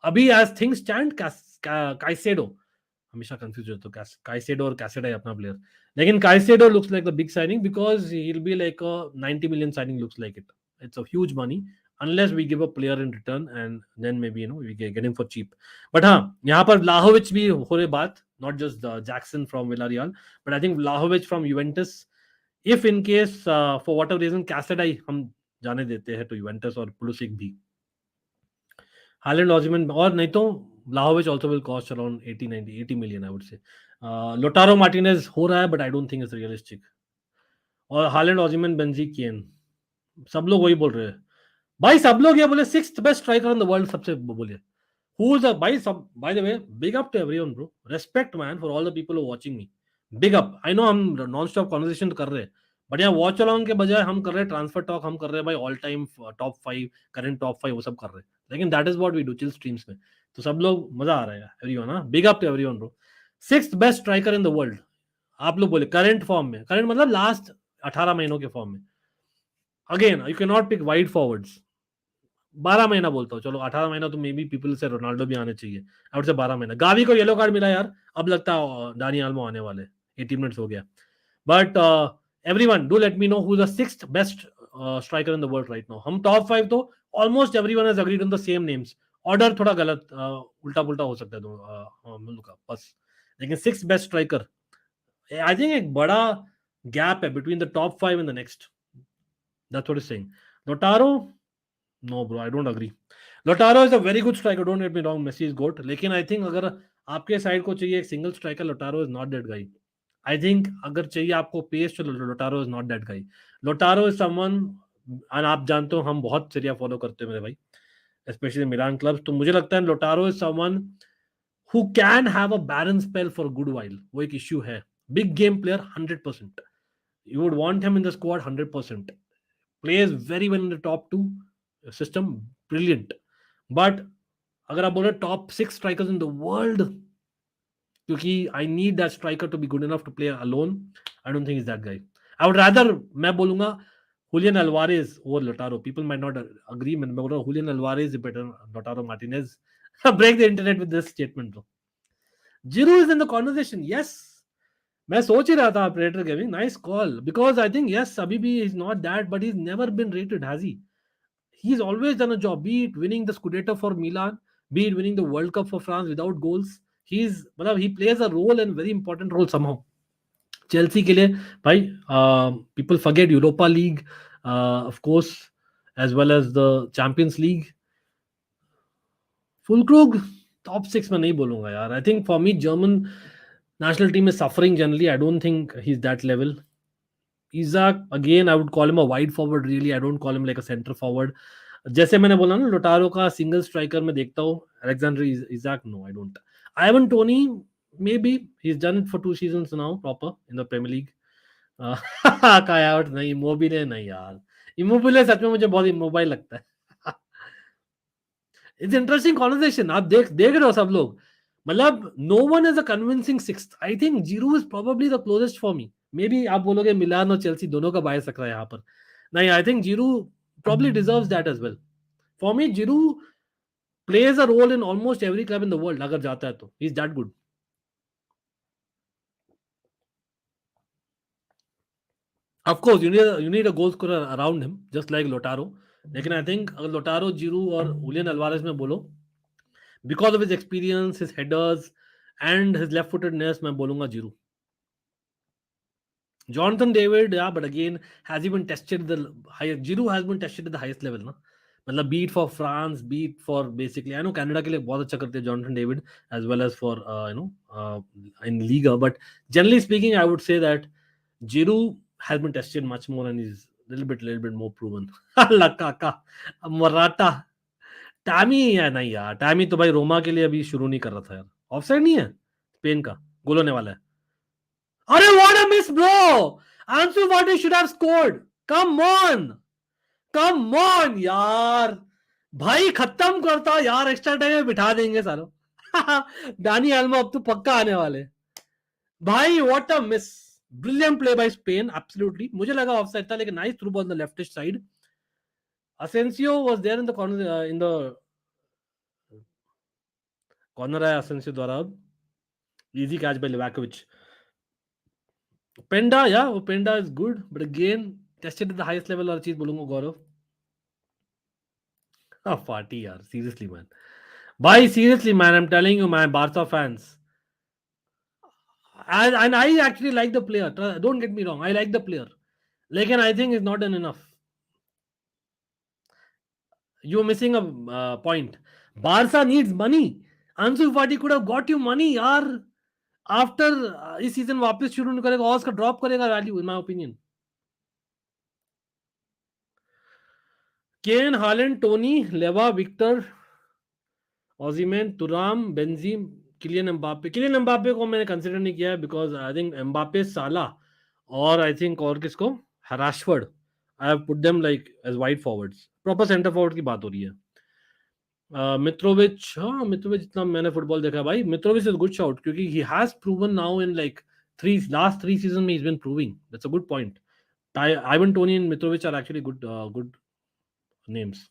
अभी as things stand, Caicedo, हमेशा confuse होता हूँ, Caicedo और Casadei अपना player, लेकिन Caicedo looks like the big signing because he will be like a 90 million signing, looks like it. It's a huge money unless we give a player in return and then maybe we get him for cheap. But हाँ, यहाँ पर Vlahovic भी हो रही बात, not just Jackson from Villarreal, but I think Vlahovic from Juventus, if in case for whatever reason Casadei हम जाने देते हैं तो Juventus और Pulisic भी, Haaland, Osimhen, और नहीं तो Vlahovic also will cost around 80 million, I would say. Lautaro Martinez हो रहा है, but I don't think it's realistic. और Haaland, Osimhen, Benzi, Kane, सब लोग वही बोल रहे हैं भाई। सब लोग ये बोले sixth best striker in the world, सबसे बोले हु इज भाई सब। By the way, big up to everyone bro, respect man for all the people who watching me, big up. I know हम नॉन स्टॉप कन्वर्सेशन कर रहे हैं, but यहाँ watch along के बजाय हम कर रहे हैं ट्रांसफर टॉक, हम कर रहे हैं भाई all time top 5, current top 5, वो सब कर रहे हैं। लेकिन that is what we do chill streams में, तो सब लोग मजा आ रहा है एवरीवन। हाँ, big up to everyone bro. Sixth best striker in the world आप लोग बोले, करंट फॉर्म में, करंट मतलब लास्ट 18 महीनों के फॉर्म में। Again you can not pick wide forwards, 12 महीना बोलता हूँ, चलो 18 महीना तो मे बी पीपल से रोनाल्डो भी आने चाहिए, आई वुड से 12 महीना। गावी को येलो कार्ड मिला यार, अब लगता है डानी आल्मो आने वाले, 80 मिनट्स हो गया। But everyone do let me know who is the sixth best striker in the world right now. हम टॉप 5 तो almost everyone has agreed on the same names, order थोड़ा गलत उल्टा पुल्टा हो सकता है हम लोग का बस, लेकिन sixth best striker, I think एक बड़ा गैप है between the top 5 and the next, that's what is saying. लोटारो, no bro, I don't agree. Lautaro is a very good striker, don't get me wrong, Messi is good, लेकिन I think अगर आपके side को चाहिए एक single striker, Lautaro is not that guy. I think अगर चाहिए आपको pace, तो Lautaro is not that guy. Lautaro is someone, and आप जानते हो हम बहुत सीरिया फॉलो करते हैं मेरे भाई, स्पेशली मिलान क्लब्स, तो मुझे लगता है Lautaro is someone who can have a barren spell for a good while. वो एक इश्यू है, big game player 100%, you would want him in the squad 100%, plays very well in the top 2, system, brilliant. But अगर आप बोल रहे top 6 strikers in the world, क्योंकि I need that striker to be good enough to play alone. I don't think he's that guy. I would rather, मैं बोलूंगा Julian Alvarez over Lautaro. People might not agree. मैं बोल रहा हूँ Julian Alvarez is better than Lautaro Martinez. Break the internet with this statement, bro. Giroud is in the conversation. Yes. मैं सोच ही रहा था Predator Gaming. Nice call. Because I think, yes, अभी भी is not that, but he's never been rated, has he? He's always done a job, be it winning the Scudetto for Milan, be it winning the World Cup for France without goals. He plays a role and very important role somehow. Chelsea के लिए भाई, people forget Europa League, of course, as well as the Champions League. Fulkrug top 6 में नहीं बोलूंगा यार. I think for me German national team is suffering generally. I don't think he's that level. Isaac, again, I would call him a wide forward really. I don't call him like a center forward. जैसे मैंने बोला ना लोटारो का single striker में देखता हूँ. Alexander Isaac, no, I don't. Ivan Toney, maybe he's done it for 2 seasons now proper in the Premier League. Kai Havertz नहीं, Immobile नहीं यार. Immobile सच में मुझे बहुत immobile लगता है. It's interesting conversation. आप देख रहे हो सब लोग. मतलब no one is a convincing sixth. I think Giroud is probably the closest for me. Maybe आप बोलोगे मिलान और चेल्सी दोनों का बायस रख रहा है यहाँ पर. नहीं, I think Giroud probably deserves that as well. For me, Giroud plays a role in almost every club in the world. अगर जाता है तो he's that good. Of course, you need a goal scorer around him, just like Lautaro. लेकिन I think अगर Lautaro, Giroud और Julian Alvarez में बोलो, because of his experience, his headers, and his left-footedness, मैं बोलूंगा Giroud. Jonathan David, yeah, but again, has he been tested the highest? Giroud has been tested at the highest level, ना. मतलब beat for France, beat for basically. I know Canada के लिए बहुत अच्छा करते हैं Jonathan David, as well as for in Liga. But generally speaking, I would say that Giroud has been tested much more and is a little bit more proven. Lakaka, Morata, Tammy या नहीं यार. Tammy तो भाई रोमा के लिए अभी शुरू नहीं कर रहा था यार. ऑफसाइड नहीं है स्पेन का, गोल होने वाला है. अरे व्हाट अ मिस ब्रो. आंसू फाटी should have scored. Come on यार. भाई खत्म करता यार. एक्स्ट्रा टाइम में बिठा देंगे सालों. डानी एल्मो अब तो पक्का आने वाले भाई. What a miss. Brilliant play by Spain. Absolutely. मुझे लगा ऑफसाइड था लेकिन nice through ball on the leftist side. Asensio was there in the corner in the corner आया Asensio द्वारा. Easy catch by Livakovic. Penda, yeah, Penda is good, but again tested at the highest level. और चीज बोलूंगा गौरव. Farty यार, seriously man. Bhai, seriously man, I'm telling you, my Barca fans. And I actually like the player. Don't get me wrong, I like the player. लेकिन I think it's not done enough. You're missing a point. Barca needs money. Ansu Fati could have got you money यार. After इस season वापस शुरू नहीं करेगा और उसका drop करेगा value in my opinion. Kane, Haaland, Toni, Lewa, Victor, Osimhen, Thuram, Benzema, Kylian Mbappe को मैंने कंसीडर नहीं किया है बिकॉज आई थिंक एम्बापे, साला और आई थिंक और किसको, Rashford, I have put them like as wide forwards. Proper centre forward की बात हो रही है. मित्रोविच, हाँ मित्रोविच इतना मैंने फुटबॉल देखा है भाई. मित्रोविच इज गुड शॉट क्योंकि he has proven now in like last 3 season में he is been proving. That's a good point. Ivan Toney and Mitrovic are actually good names.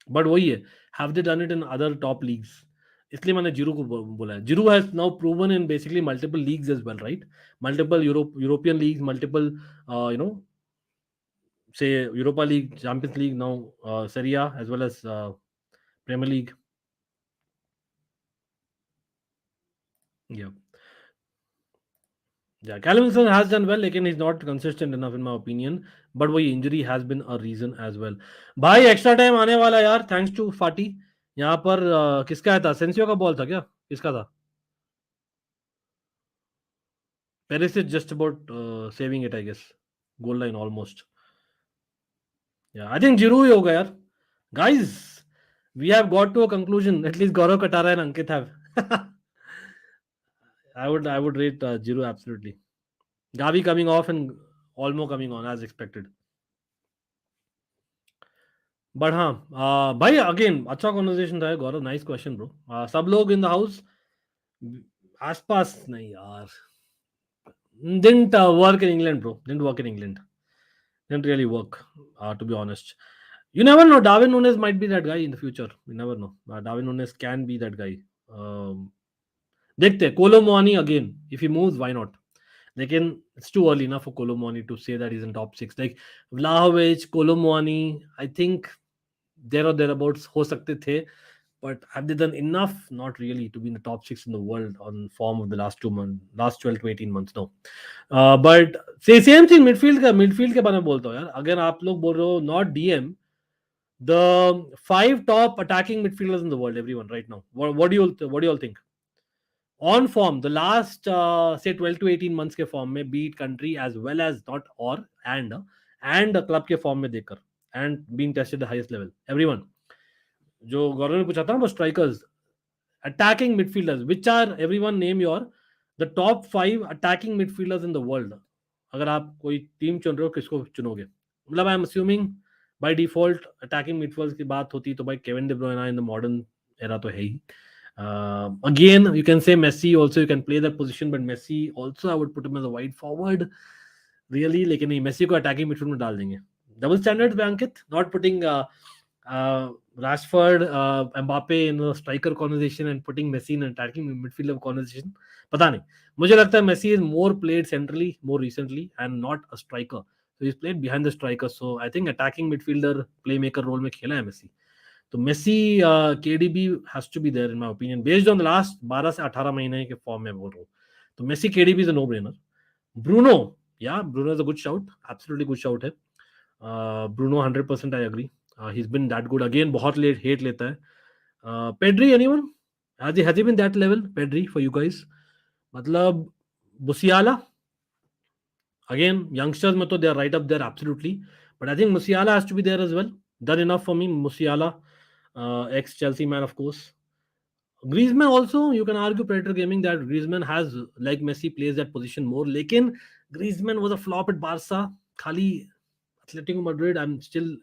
But वही है, have they done it in other top leagues? इसलिए मैंने Giroud को बोला है. Giroud has now proven in basically multiple leagues as well, right? Multiple European leagues, multiple say Europa League, Champions League, now Serie A as well as Premier League. Yeah. Yeah, Callum Wilson has done well, लेकिन he's not consistent enough in my opinion. But वही injury has been a reason as well. भाई extra time आने वाला यार, thanks to फाटी. यहाँ पर किसका था? सेंसियो का बॉल था क्या? किसका था? Paris is just about saving it I guess. Goal line almost. या आई थिंक जीरो ही होगा यार. Guys, we have got to a conclusion. At least Gaurav Katara and Ankit have. I would rate Giroud absolutely. Gavi coming off and Olmo coming on as expected. But हाँ भाई again अच्छा conversation था गौरव, nice question bro. सब लोग in the house आसपास नहीं यार, didn't work in England bro, didn't work in England, didn't really work, to be honest. You never know, Darwin Nunes might be that guy in the future, you never know. Darwin Nunes can be that guy. देखते हैं Kolo Muani again, if he moves why not, लेकिन it's too early enough for Kolo Muani to say that he's in top 6. Like Vlahovic, Kolo Muani, I think there or thereabouts हो सकते थे, but have they done enough? Not really to be in the top 6 in the world on form of the last 2 months, last 12 to 18 months. No. But say same thing midfield के बारे में बोलता हूँ यार, अगर आप लोग बोल रहे हो not DM, the 5 top attacking midfielders in the world, everyone right now. What do you all think? On form, the last say 12 to 18 months के फॉर्म में, beat country as well as not और and club के form में देकर and being tested the highest level, everyone. जो गौरव ने पूछा था वो strikers, attacking midfielders, which are everyone name your the top 5 attacking midfielders in the world. अगर आप कोई टीम चुन रहे हो किसको चुनोगे? मतलब I am assuming by default attacking midfielders की बात होती तो भाई Kevin De Bruyne in the modern era तो है ही. Again, you can say Messi also, you can play that position, but Messi also I would put him as a wide forward. Really, लेकिन नहीं, Messi को attacking midfield में डाल देंगे. Double standards पे Ankit, not putting Rashford, Mbappe in a striker conversation and putting Messi in an attacking midfielder conversation. पता नहीं, मुझे लगता है Messi is more played centrally more recently and not a striker. So he's played behind the striker. So I think attacking midfielder playmaker role में खेला है Messi. तो Messi KDB has to be there in my opinion based on the last 12 से 18 महीने के form में बोल रहा हूँ. तो Messi KDB is a no brainer. Bruno, yeah, Bruno is a good shout, absolutely good shout है. Bruno 100% I agree. He's been that good. Again बहुत लेट हेट लेता है. Pedri, anyone? Has he been that level? Pedri for you guys? मतलब Musiala, again youngsters में तो they are right up there absolutely, but I think Musiala has to be there as well. Done enough for me, Musiala, ex Chelsea man of course. Griezmann also, you can argue Predator Gaming that Griezmann has, like Messi, plays that position more. लेकिन Griezmann was a flop at Barca. खाली Atletico Madrid, I'm still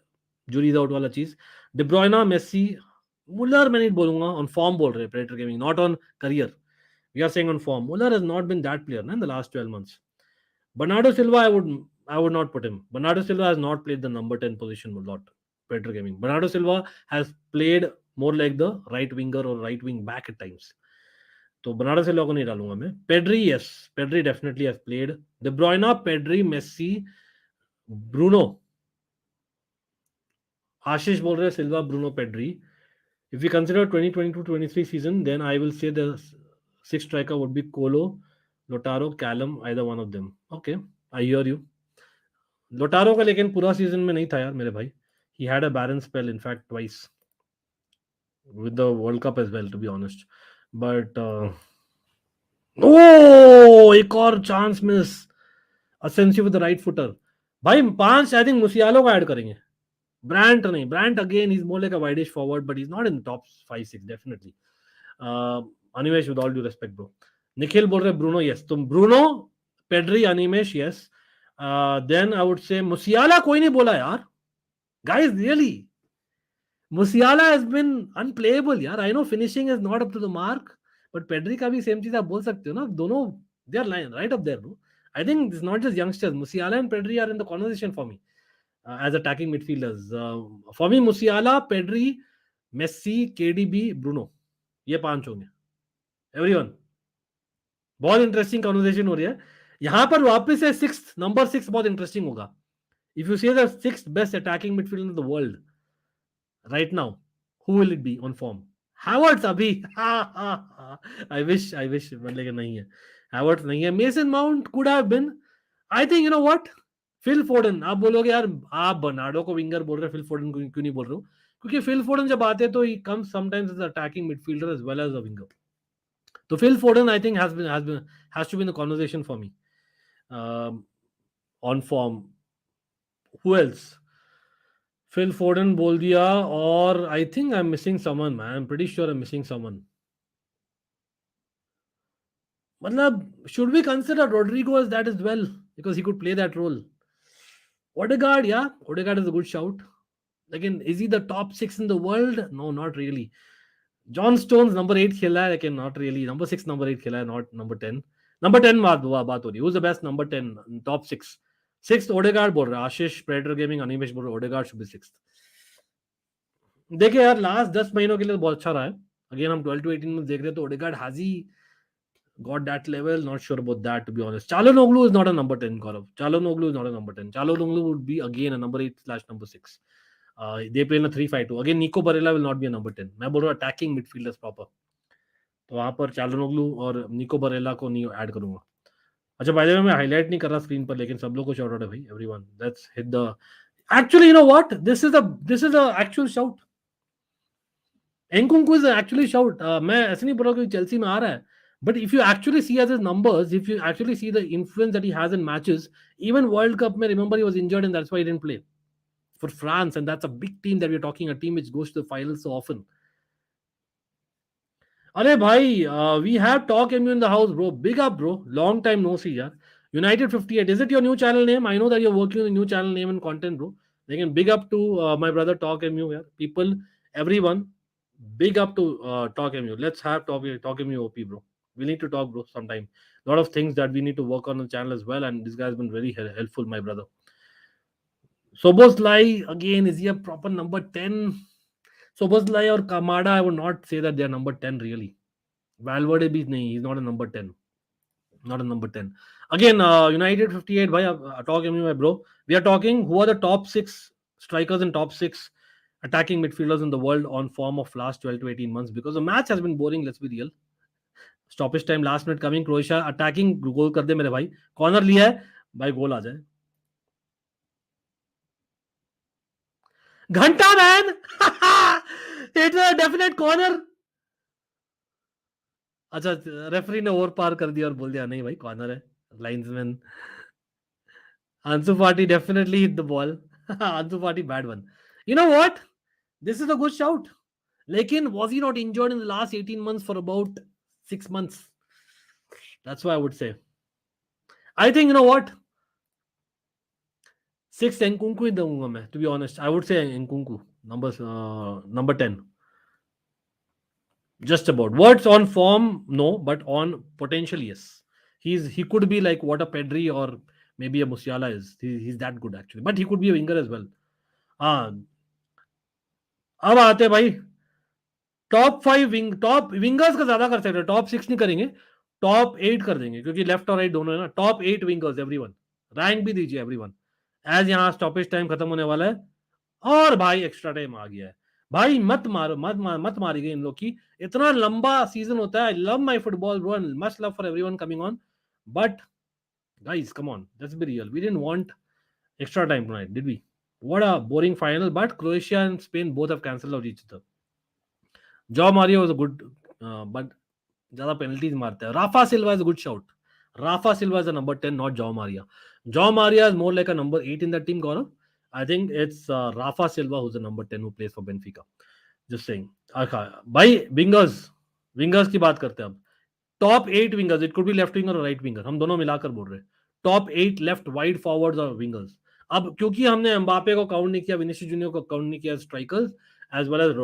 jury's out वाला चीज. De Bruyne, Messi, Muller मैं नहीं बोलूंगा, on form बोल रहे Predator Gaming, not on career. We are saying on form. Muller has not been that player in the last 12 months. Bernardo Silva, I would not put him. Bernardo Silva has not played the number 10 position a lot. Predator Gaming. Bernardo Silva has played more like the right winger or right wing back at times. तो Bernardo Silva को नहीं डालूंगा मैं. Pedri, yes, Pedri definitely has played. De Bruyne, Pedri, Messi, Bruno. आशीष बोल रहे सिल्वा, Bruno, Pedri. If we consider 2022-23 season, then I will say the sixth striker would be Colo, Lautaro, Callum, either one of them. Okay, I hear you. Lautaro का लेकिन पूरा season में नहीं था यार मेरे भाई. He had a barren spell, in fact, twice with the World Cup as well, to be honest. But एक और chance miss. Asensio with the right footer. भाई 5 I think Musiala को ऐड करेंगे. Brandt नहीं. Brandt again, he's more like a wide-ish forward, but he's not in the top 5-6 definitely. Animesh, with all due respect, bro. Nikhil बोल रहे Bruno, yes. तो Bruno, Pedri, Animesh, yes. Then I would say Musiala कोई नहीं बोला यार. Guys, really. Musiala has been unplayable यार. I know finishing is not up to the mark, but Pedri का भी same चीज आप बोल सकते हो ना. दोनों they are right up there, bro. I think it's not just youngsters. Musiala and Pedri are in the conversation for me as attacking midfielders. For me, Musiala, Pedri, Messi, KDB, Bruno. ये 5 होंगे. Everyone. बहुत interesting conversation हो रही है यहां पर. वापस से नंबर 6 बहुत इंटरेस्टिंग होगा. If you see the 6th best attacking midfielder in the world right now, who will it be on form? Havertz अभी. आई विश लेकिन नहीं है. हैवर्ट्स नहीं है. Mason Mount could have been. I think you know what, Phil Foden. आप बोलोगे यार आप बर्नार्डो को विंगर बोल रहे हो, फिल फोर्डन को क्यों नहीं बोल रहे हो? क्योंकि फिल फोर्डन जब आते हैं तो he comes sometimes as attacking midfielder as well as a winger. तो Phil Foden I think has to be in the conversation for me on form. Who else? Phil Foden बोल दिया, और I think I'm missing someone, man. I'm pretty sure I'm missing someone. मतलब should we consider Rodrigo as that as well because he could play that role? Odegaard, yeah, Odegaard is a good shout. लेकिन is he the top 6 in the world? No, not really. John Stones number 8 खेला है, लेकिन not really. Number 6 number 8 खेला है, not number 10. Number 10 बात हो रही है. Who's the best number 10? Top 6. 6th Odegaard बोल रहा है. आशीष Predator Gaming अनिमेश बोल रहा है Odegaard should be 6th. देखिए यार, लास्ट 10 महीनों के लिए तो बहुत अच्छा रहा है. अगेन हम 12 to 18 में देख रहे हैं तो Odegaard has he got that level? Not sure about that, to be honest. Çalhanoğlu is not a number 10, Gaurav. Çalhanoğlu is not a number 10. Çalhanoğlu would be again a number 8/number 6. They play in a 3-5-2. Again, Nico Barella will not be a number 10. मैं बोल रहा हूँ attacking midfielders proper. तो वहां पर चालोनोग्लू और निको बरेला को नहीं ऐड करूंगा. अच्छा, बाय द वे मैं हाईलाइट नहीं कर रहा स्क्रीन पर, लेकिन सब लोग को शाउट आउट है भाई. Everyone, let's hit the actually, you know what, this is a actual shout. Nkunku is actually shout. मैं ऐसे नहीं बोल रहा कि चेल्सी में आ रहा है, but if you actually see as his numbers, if you actually see the influence that he has in matches, even world cup में remember he was injured and that's why he didn't play for France, and that's a big team that we are talking, a team which goes to the final so often. अरे भाई, we have talk MU in the house bro. Big up bro, long time no सी यार. United 58, is it your new channel name? I know that you're working on a new channel name and content, bro. Again, big up to my brother Talk MU here. People, everyone, big up to Talk MU. Let's have Talk MU OP, bro. We need to talk, bro, sometime. A lot of things that we need to work on the channel as well, and this guy has been very helpful, my brother. Soboslai, again, is he a proper number 10? Soboslai or Kamada, I would not say that they are number 10 really. Valverde bhi nahi, he's not a number 10. Not a number 10. Again, United 58, bhai, talking to me, bro. We are talking who are the top 6 strikers and top 6 attacking midfielders in the world on form of last 12 to 18 months, because the match has been boring, let's be real. Stoppage time, last minute coming, Croatia attacking, goal कर दे मेरे भाई. Corner लिया है भाई, गोल आ जाए. घंटा man. It's a definite corner. अच्छा, referee ने ओवर पार कर दिया और बोल दिया नहीं भाई कॉर्नर है. लाइंसमैन Ansu Fati definitely hit the ball. Ansu Fati, bad one. You know what? This is a good shout. Lekin, was he not injured in the last 18 months for about 6 months? That's why I would say. I think, you know what? 6 Nkunku ही दूंगा मैं, to be honest. I would say Nkunku, number 10. Just about. Words on form, no, but on potential, yes. He could be like what a Pedri or maybe a Musiala is. He's that good actually, but he could be a winger as well. हाँ, अब आते हैं भाई top 5 top wingers का ज्यादा कर सकते हैं. टॉप 6 नहीं करेंगे, टॉप 8 कर देंगे, क्योंकि लेफ्ट और राइट दोनों है ना. टॉप 8 विंगर्स, एवरीवन रैंक भी दीजिए एवरीवन, एज यहाँ स्टॉपेज टाइम खत्म होने वाला है और भाई एक्स्ट्रा टाइम आ गया है. भाई मत मारी गई इन लोग की. इतना लंबा सीजन होता है. I love my football bro and much love for everyone coming on, but guys, come on, let's be real. We didn't want extra time tonight, did we? What a boring final. But Croatia and Spain both have cancelled out each other. Joao Mario was a good, but ज़्यादा penalties मारते हैं. Rafa Silva is a good shout. Rafa Silva is a number 10, not Joao Maria. Joao Maria is more like a number 8 in that team, Gaurav. I think it's Rafa Silva who's the number 10 who plays for Benfica. Just saying. भाई wingers की बात करते हैं अब. Top 8 wingers, it could be left winger और right winger, हम दोनों मिलाकर बोल रहे हैं. टॉप 8 लेफ्ट वाइड फॉरवर्ड्स और विंगर्स. अब क्योंकि हमने एम्बापे को काउंट नहीं किया, विनीसियस जूनियर को काउंट नहीं किया strikers, as well as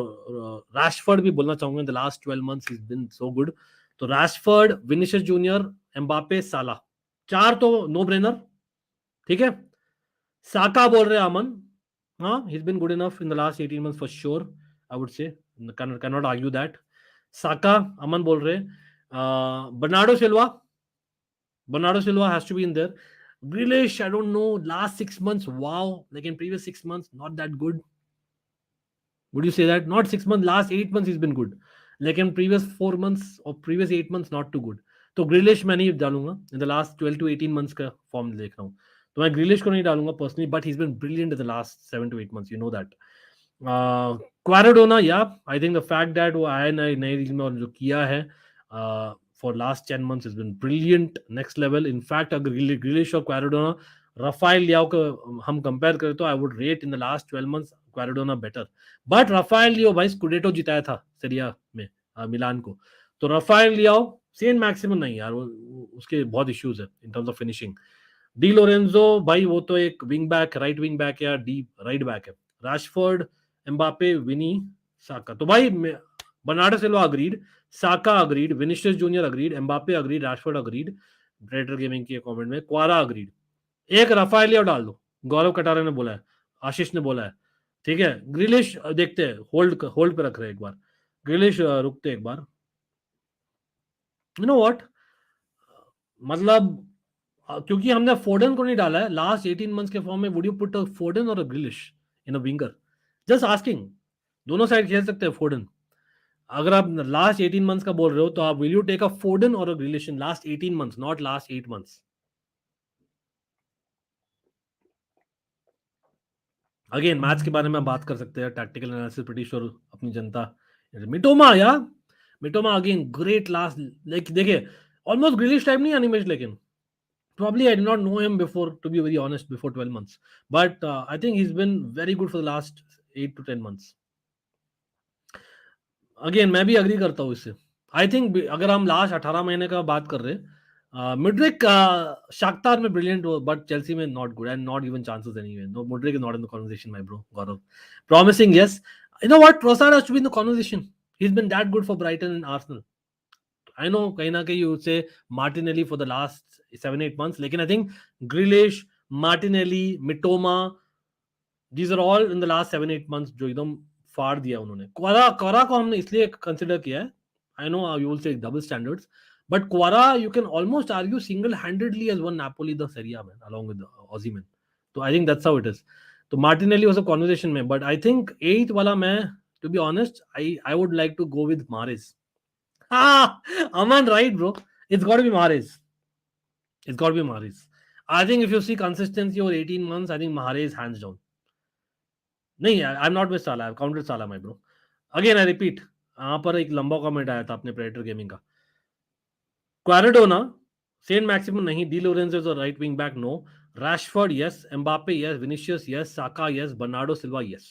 Rashford भी बोलना चाहूंगा. In the last 12 months he has been so good. तो Rashford, Vinicius Junior, Mbappe, Salah, 4 तो नो ब्रेनर. ठीक है. साका बोल रहे हैं अमन. हाँ, he has been good enough in the last 18 months for sure, I would say. Can not argue that. Saka, Aman बोल रहे हैं. Bernardo Silva has to be in there. Grealish, I don't know. Last 6 months, wow. Like in previous 6 months, not that good. Would you say that? Not 6 months, last 8 months he's been good. Like in previous 4 months or previous 8 months, not too good. तो Grealish मैं नहीं डालूंगा. In the last 12 to 18 months का form देख रहा हूँ, तो मैं Grealish को नहीं डालूंगा personally, but he's been brilliant in the last 7 to 8 months. You know that. Quaradona, yeah. I think the fact that वो आया नई रील में और जो किया है for last 10 months has been brilliant, next level. In fact, अगर Grealish और Quaradona, Rafael Leao को हम कंपेयर करें तो I would rate in the last 12 months Quaradona better. But Rafael Leao भाई स्कुडेटो जिताया था सीरिया में मिलान को. तो Rafael Leao सेंट मैक्सिमम नहीं यार, उसके बहुत इश्यूज है in terms of finishing. D Lorenzo भाई वो तो एक wing back, right wing back या डी राइट बैक है. Rashford, Mbappe, Vinny, Saka. तो भाई Bernardo Silva agreed, Saka agreed, Vinicius Junior agreed, Mbappe agreed, Rashford agreed, Predator Gaming की comment में क्वारा agreed. एक राफेलियो डाल दो, गौरव कटारा ने बोला है, आशीष ने बोला है, ठीक है. ग्रिलिश देखते हैं, होल्ड पे रख रहे हैं एक बार. ग्रिलिश रुकते एक बार. यू नो व्हाट, मतलब क्योंकि हमने फोर्डन को नहीं डाला है लास्ट 18 मंथ्स के फॉर्म में, would you put a Foden और a Grealish in a winger? Just asking. दोनों साइड खेल सकते हैं फोर्डन. अगर आप लास्ट 18 मंथ्स का बोल रहे हो तो आप will you take a Foden और a Grealish in last 18 months, not last 8 months? Again match के बारे में बात कर सकते हैं, टैक्टिकल एनालिसिस प्रीटी श्योर अपनी जनता. मिटोमा या मिटोमा अगेन ग्रेट लास्ट, लाइक देखिए ऑलमोस्ट ग्रिलिश टाइप नहीं एनिमेशन, लेकिन probably I did not know him before, to be very honest, before 12 months, but I think he's been very good for the last 8 to 10 months. Again मैं भी agree करता हूँ इससे. I think अगर हम last 18 महीने का बात कर रहे हैं, मुड्रिक शाख्तार में ब्रिलियंट हो, बट चेल्सी में not good and not even chances anyway. No, Mudryk is not in the conversation my bro. Gaurav promising, yes. You know what, Trossard has to be in the conversation. He has been that good for Brighton and Arsenal. I know कहीं ना कहीं you say Martinelli for the last 7-8 months, लेकिन I think Grealish, Martinelli, Mitoma, these are all in the last 7-8 months जो एकदम फाड़ दिया उन्होंने. क्वारा को हमने इसलिए कंसिडर किया है, I know you will say double standards, but क्वारा you can almost argue single-handedly as won Napoli the Serie A, man, along with the Aussie man. So I think that's how it is. तो Martinelli was a conversation में, but I think 8th वाला मैं, to be honest, I would like to go with Mahrez. Aman, right, bro. It's got to be Mahrez. It's got to be Mahrez. I think if you see consistency over 18 months, I think Mahrez hands down. नहीं, I'm not with Salah. I've counted Salah, my bro. Again, I repeat. यहाँ पर एक लंबा comment आया था अपने Predator Gaming का. Kvaradona, Saint Maximin नहीं, Di Lorenzo is a right wing back, no. Rashford yes, Mbappe yes, Vinicius yes, Saka yes, Bernardo Silva yes.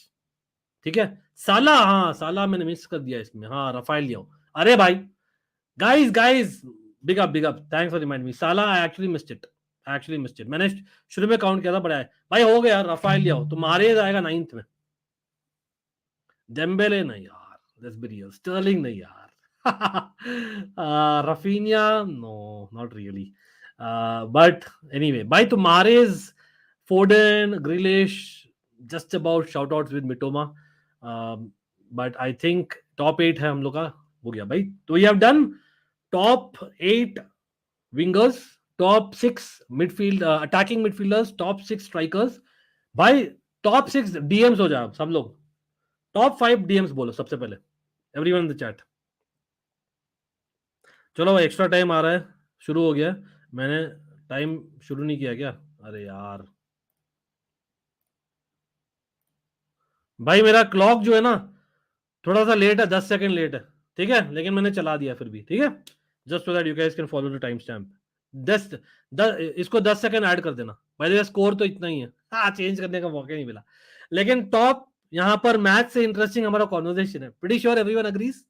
ठीक है. साला, हाँ साला मैंने मिस कर दिया इसमें. हाँ, राफेल लियो. अरे भाई, guys, big up, thanks for reminding me. Salah, I actually missed it. मैंने शुरू में काउंट किया था, बड़ा है भाई. हो गया, राफेल लियो. तो मारेज आएगा 9th में. डेम्बेले नहीं यार, लेट्स बी रियल. स्टर्लिंग नहीं यार. Raphinha no, not really. But anyway भाई, तो Mahrez, Foden, Grealish, just about shout outs with Mitoma. But I think top 8 है हम लोग का, हो गया भाई. तो we have done top 8 wingers, top 6 midfield attacking midfielders, top 6 strikers. भाई top 6 DMs हो जाए सब लोग. top 5 DMs बोलो सबसे पहले, everyone in the chat. चलो भाई, एक्स्ट्रा टाइम आ रहा है, शुरू हो गया. मैंने टाइम शुरू नहीं किया क्या? अरे यार भाई, मेरा क्लॉक जो है ना थोड़ा सा लेट है, 10 सेकंड लेट है, ठीक है, लेकिन मैंने चला दिया फिर भी, ठीक है. Just so that you guys can follow the time stamp. 10 इसको 10 सेकंड ऐड कर देना. भाई देखो स्कोर तो इतना ही है, हाँ चेंज करने का मौका नहीं मिला. लेकिन टॉप यहाँ पर मैच से इंटरेस्टिंग हमारा कॉन्वर्सेशन है. Pretty sure everyone agrees.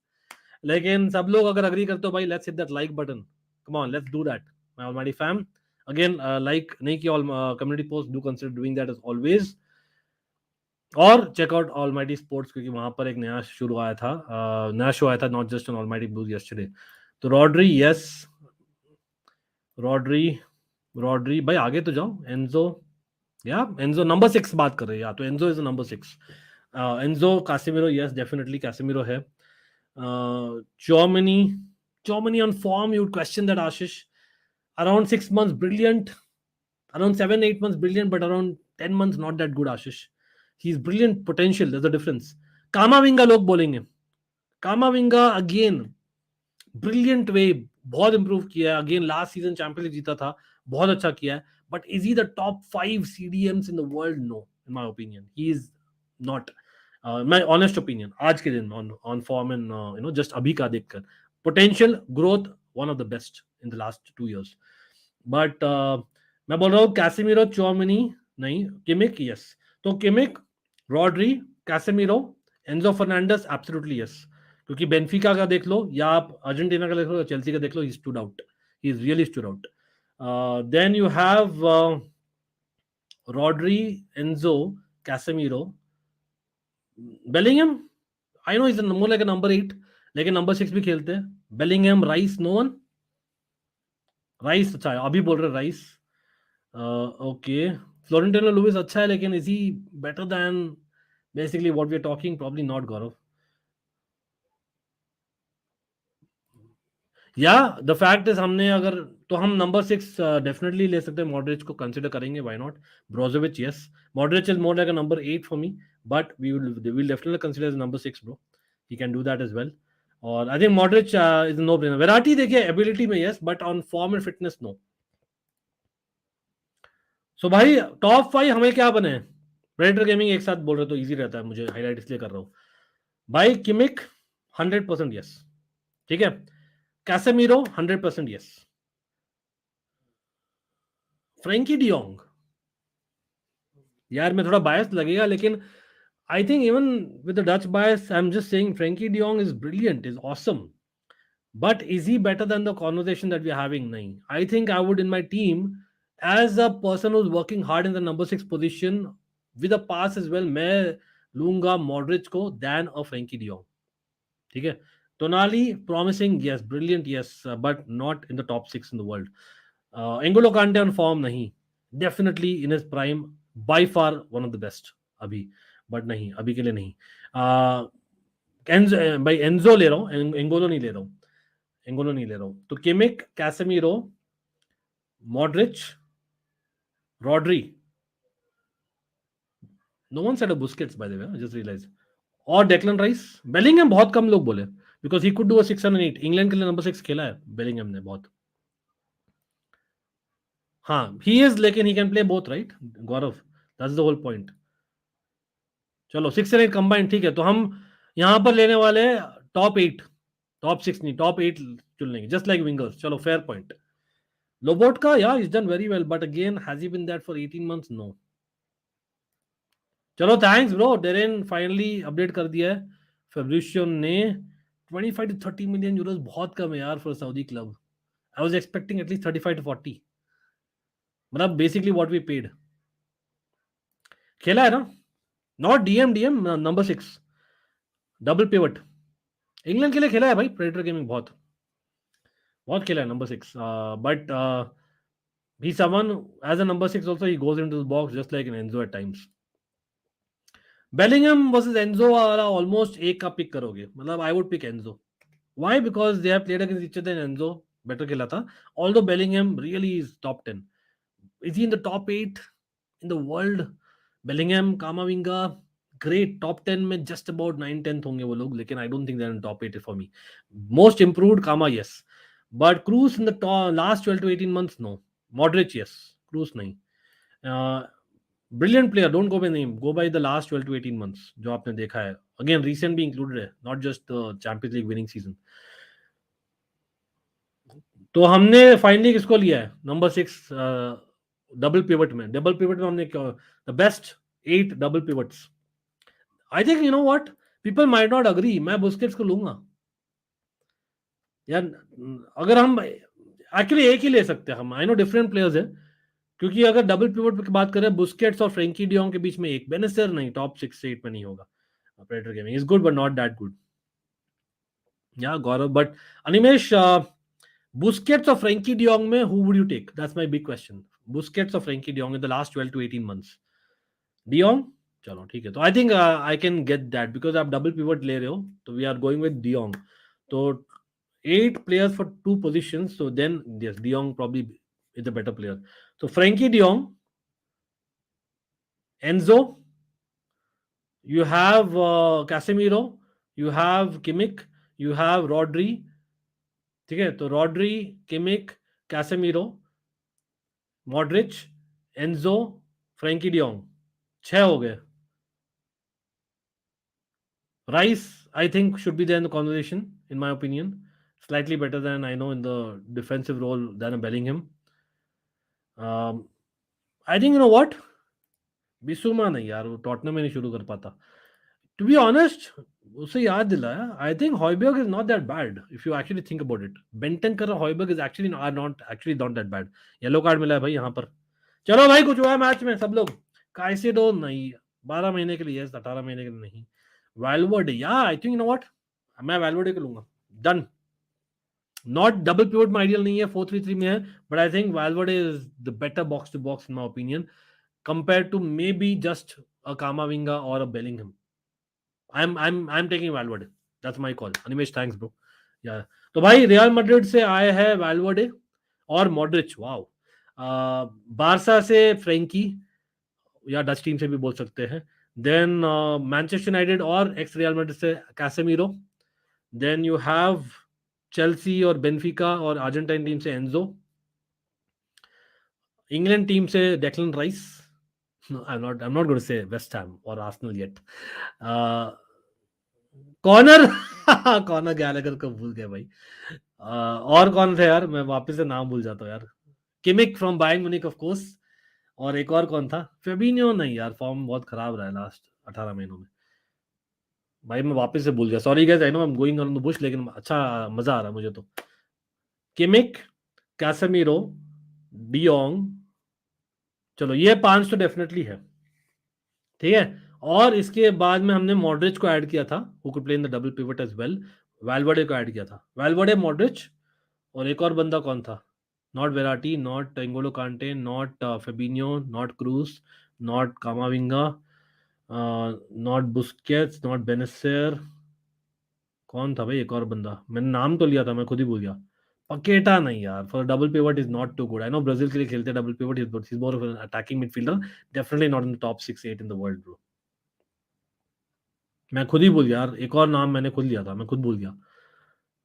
लेकिन सब लोग अगर अग्री करते हो भाई, let's hit that like button. Come on, let's do that my almighty fam. Again like नहीं किया community post, do consider doing that as always. और चेकआउट ऑलमाइटी स्पोर्ट्स, क्योंकि वहां पर एक नया शुरू आया था, नया शो आया था, not just on almighty blues yesterday. तो रॉड्री यस, रॉड्री भाई आगे तो जाओ. एंजो, या एंजो नंबर 6 बात कर रहे हैं, या तो Enzo is number 6. Enzo, Casemiro yes, definitely Casemiro है. Tchouameni on form, you question that Ashish. Around 6 months brilliant, around 7-8 months brilliant, but around 10 months not that good. Ashish, he's brilliant potential, there's a difference. कामाविंगा लोग बोलेंगे, कामाविंगा again brilliant वे, बहुत improve किया है. Again last season Champions League जीता था, बहुत अच्छा किया है. But is he the top 5 CDMs in the world? No, in my opinion he is not. My honest opinion आज के दिन on form and you know just अभी का देखकर, potential growth one of the best in the last 2 years. But मैं बोल रहा हूँ कैसेमिरो, चौमनी नहीं, किमिक यस. तो Kimmich, Rodri, Casemiro, Enzo Fernandez absolutely yes. क्योंकि बेनफिका का देख लो, या आप अर्जेंटीना का देख लो, या चेल्सी का देख लो, he stood out, he is really stood out. Then you have Rodri, Enzo, Casemiro, Bellingham, I know is more like number 8, लेकिन नंबर 6 भी खेलते हैं. Bellingham, Rice, no one. Rice अच्छा है, अभी बोल रहे राइस. ओके. फ्लोरेंटिनो लुइस अच्छा है, लेकिन is he better than basically what we are talking? Probably not, Gaurav. या द फैक्ट इज, हमने अगर तो हम नंबर 6 डेफिनेटली ले सकते हैं. मॉडरिच को कंसिडर करेंगे, why not? Brozovic, yes. Modric is more like a number 8 for me, but we will definitely consider as number 6, bro. He can do that as well. और I think Modric is no brainer. Verratti देखिए ability में yes, but on form and fitness no. So भाई top 5 हमें क्या बने? Predator gaming एक साथ बोल रहे तो इजी रहता है, मुझे हाईलाइट इसलिए कर रहा हूँ. भाई किमिक 100% यस, ठीक है. Casemiro 100% yes. फ्रैंकी डियोंग, यार मैं थोड़ा बायस लगेगा, लेकिन I think even with the Dutch bias I am just saying Frenkie de Jong is brilliant, is awesome. But is he better than the conversation that we're having? Nahin. I think I would in my team, as a person who's working hard in the number 6 position with a pass as well, मैं लूंगा Modric को than a Frankie de Jong. ठीक है. Tonali promising, yes, brilliant, yes, but not in the top 6 in the world. N'Golo Kante on form नहीं, definitely in his prime, by far one of the best अभी, but नहीं अभी के लिए नहीं. भाई एंजो ले रहा हूँ, एंगोलो नहीं ले रहा हूँ. एंगोलो नहीं ले रहा हूं. तो Kimmich, Casemiro, Modric, Rodri. No one said Busquets by the way, just realise. और डेक्लन राइस. बेलिंगम बहुत कम लोग बोले, because he could do a 6 and 8. England के लिए नंबर 6 खेला है बेलिंगम ने बहुत. हाँ ही इज, लेकिन he can play both, right Gaurav? That's the whole point. चलो 6 and 8 कंबाइंड, ठीक है. तो हम यहां पर लेने वाले टॉप 8, टॉप 6 नहीं, टॉप 8 चुन लेंगे, जस्ट लाइक विंगर्स. चलो फेयर पॉइंट. लोबोटका, या is done very well, but again has he been that for 18 months? No. चलो thanks bro. Darren finally update कर दिया है फेब्रिशियो ने. 25 to 30 million euros बहुत कम है यार for Saudi club. I was expecting at least 35 to 40, मतलब बेसिकली व्हाट वी पेड. खेला है ना? Not DM number 6 double pivot. England के लिए खेला है भाई प्रेडेटर गेमिंग, बहुत बहुत खेला है number 6. But he someone as a number 6 also, he goes into the box just like an Enzo at times. Bellingham versus Enzo वाला ऑलमोस्ट एक का पिक करोगे, मतलब I would pick Enzo. Why? Because they have played against each other and Enzo better खेला था. Although Bellingham really is top 10. Is he in the top 8 in the world? Bellingham, Kamavinga, great. Top 10 में just about 9-10th होंगे वो लोग, लेकिन I don't think they're in top 8 for me. Most improved, Kama, yes. But Cruz in the last 12 to 18 months, no. Modric, yes. Cruz नहीं. Brilliant player, don't go by name, go by the last 12 to 18 months जो आपने देखा है. Again, recent भी included है, not just the Champions League winning season. तो हमने finally किसको लिया है? नंबर 6 डबल पिवट में. डबल पिवट में हमने क्या, the best 8 double pivots. I think you know what, people might not agree, मैं बुस्केट्स को लूंगा यार. अगर हम एक्चुअली एक ही ले सकते हैं हम, आई नो डिफरेंट प्लेयर्स है, क्योंकि अगर डबल पिवट की बात करें बुस्केट्स और फ्रैंकी डियोंग के बीच में एक, बेनेसर नहीं, टॉप 6 से 8 में नहीं होगा. Predator gaming is good but not that good. या Gaurav, but Animesh, Busquets or Frankie de Jong में who would you take? That's my big question. Busquets or Frankie de Jong in the last 12 to 18 months? De Jong? चलो ठीक है. तो I think I can get that because आप double pivot ले रहे हो, तो we are going with De Jong. तो 8 players for 2 positions, so then yes, De Jong probably is a better player. So Frankie de Jong, Enzo, you have Casemiro, you have Kimmich, you have Rodri. ठीक है. तो Rodri, Kimmich, Casemiro, Modric, Enzo, Frenkie डियोंग, 6 हो गए. Rice I think should be there in the conversation in my opinion, slightly better than I know in the defensive role than a Bellingham. I think you know what, बिसुमा नहीं यार, वो Tottenham में नहीं शुरू कर पाता. टू बी ऑनेस्ट, उसे याद दिलाया. I think Hojbjerg is not that bad if you actually think about it. Bentancur Hojbjerg is actually not that bad. Yellow card मिला है भाई यहाँ पर. चलो भाई कुछ हुआ है मैच में सब लोग. काइसेडो नहीं, 12 महीने के लिए, 18 महीने के लिए नहीं. वैल्वर्डे, या I think you know what, मैं वैल्वर्डे को लूंगा, डन। नॉट डबल पिवट में आइडियल नहीं है, 4-3-3 में है, but I think Valverde is the better box to box in my opinion compared to maybe just a Kamavinga or a Bellingham. I'm taking Valverde. That's my call. Animesh, thanks bro. Yeah. तो भाई real Madrid से आए हैं Valverde और Modric, wow. Barca से Frenkie, या Dutch team से भी बोल सकते हैं। देन मैनचेस्टर यूनाइटेड और एक्स रियल मैड्रिड से Casemiro. Then you have Chelsea और बेनफिका और अर्जेंटाइन टीम से एंजो। इंग्लैंड टीम से Declan Rice. No, I'm not going to say West Ham or Arsenal yet. Corner corner Gallagher को भूल गए भाई। और कौन थे यार, मैं वापस से नाम भूल जाता हूँ यार। Kimmich from Bayern Munich of course, और एक और कौन था, फेबिनियो नहीं यार, फॉर्म बहुत खराब रहा है लास्ट 18 महीनों में। भाई मैं वापस से भूल गया, sorry guys, I know I am going on the Bush, लेकिन अच्छा मजा आ रहा है मुझे तो। किमिक, कैसेमीरो, डियोंग, चलो ये 5 तो डेफिनेटली है, ठीक है। और इसके बाद में हमने मॉड्रिच को ऐड किया था, who could play in the double pivot as well. Valverde को ऐड किया था, वैल्वर्डे, मॉड्रिच, और एक और बंदा कौन था, not Verratti, not N'Golo Kante, not Fabinho, not Kroos, not Camavinga, not Busquets, not Bennacer, कौन था भाई एक और बंदा, मैंने नाम तो लिया था, मैं खुद ही भूल गया। पकेटा नहीं यार, for double pivot is not too good. I know Brazil के लिए खेलते हैं double pivot, is more of an attacking midfielder, definitely not in the top 6-8 in the world bro. मैं खुद ही भूल गया यार, एक और नाम मैंने खुद लिया था, मैं खुद भूल गया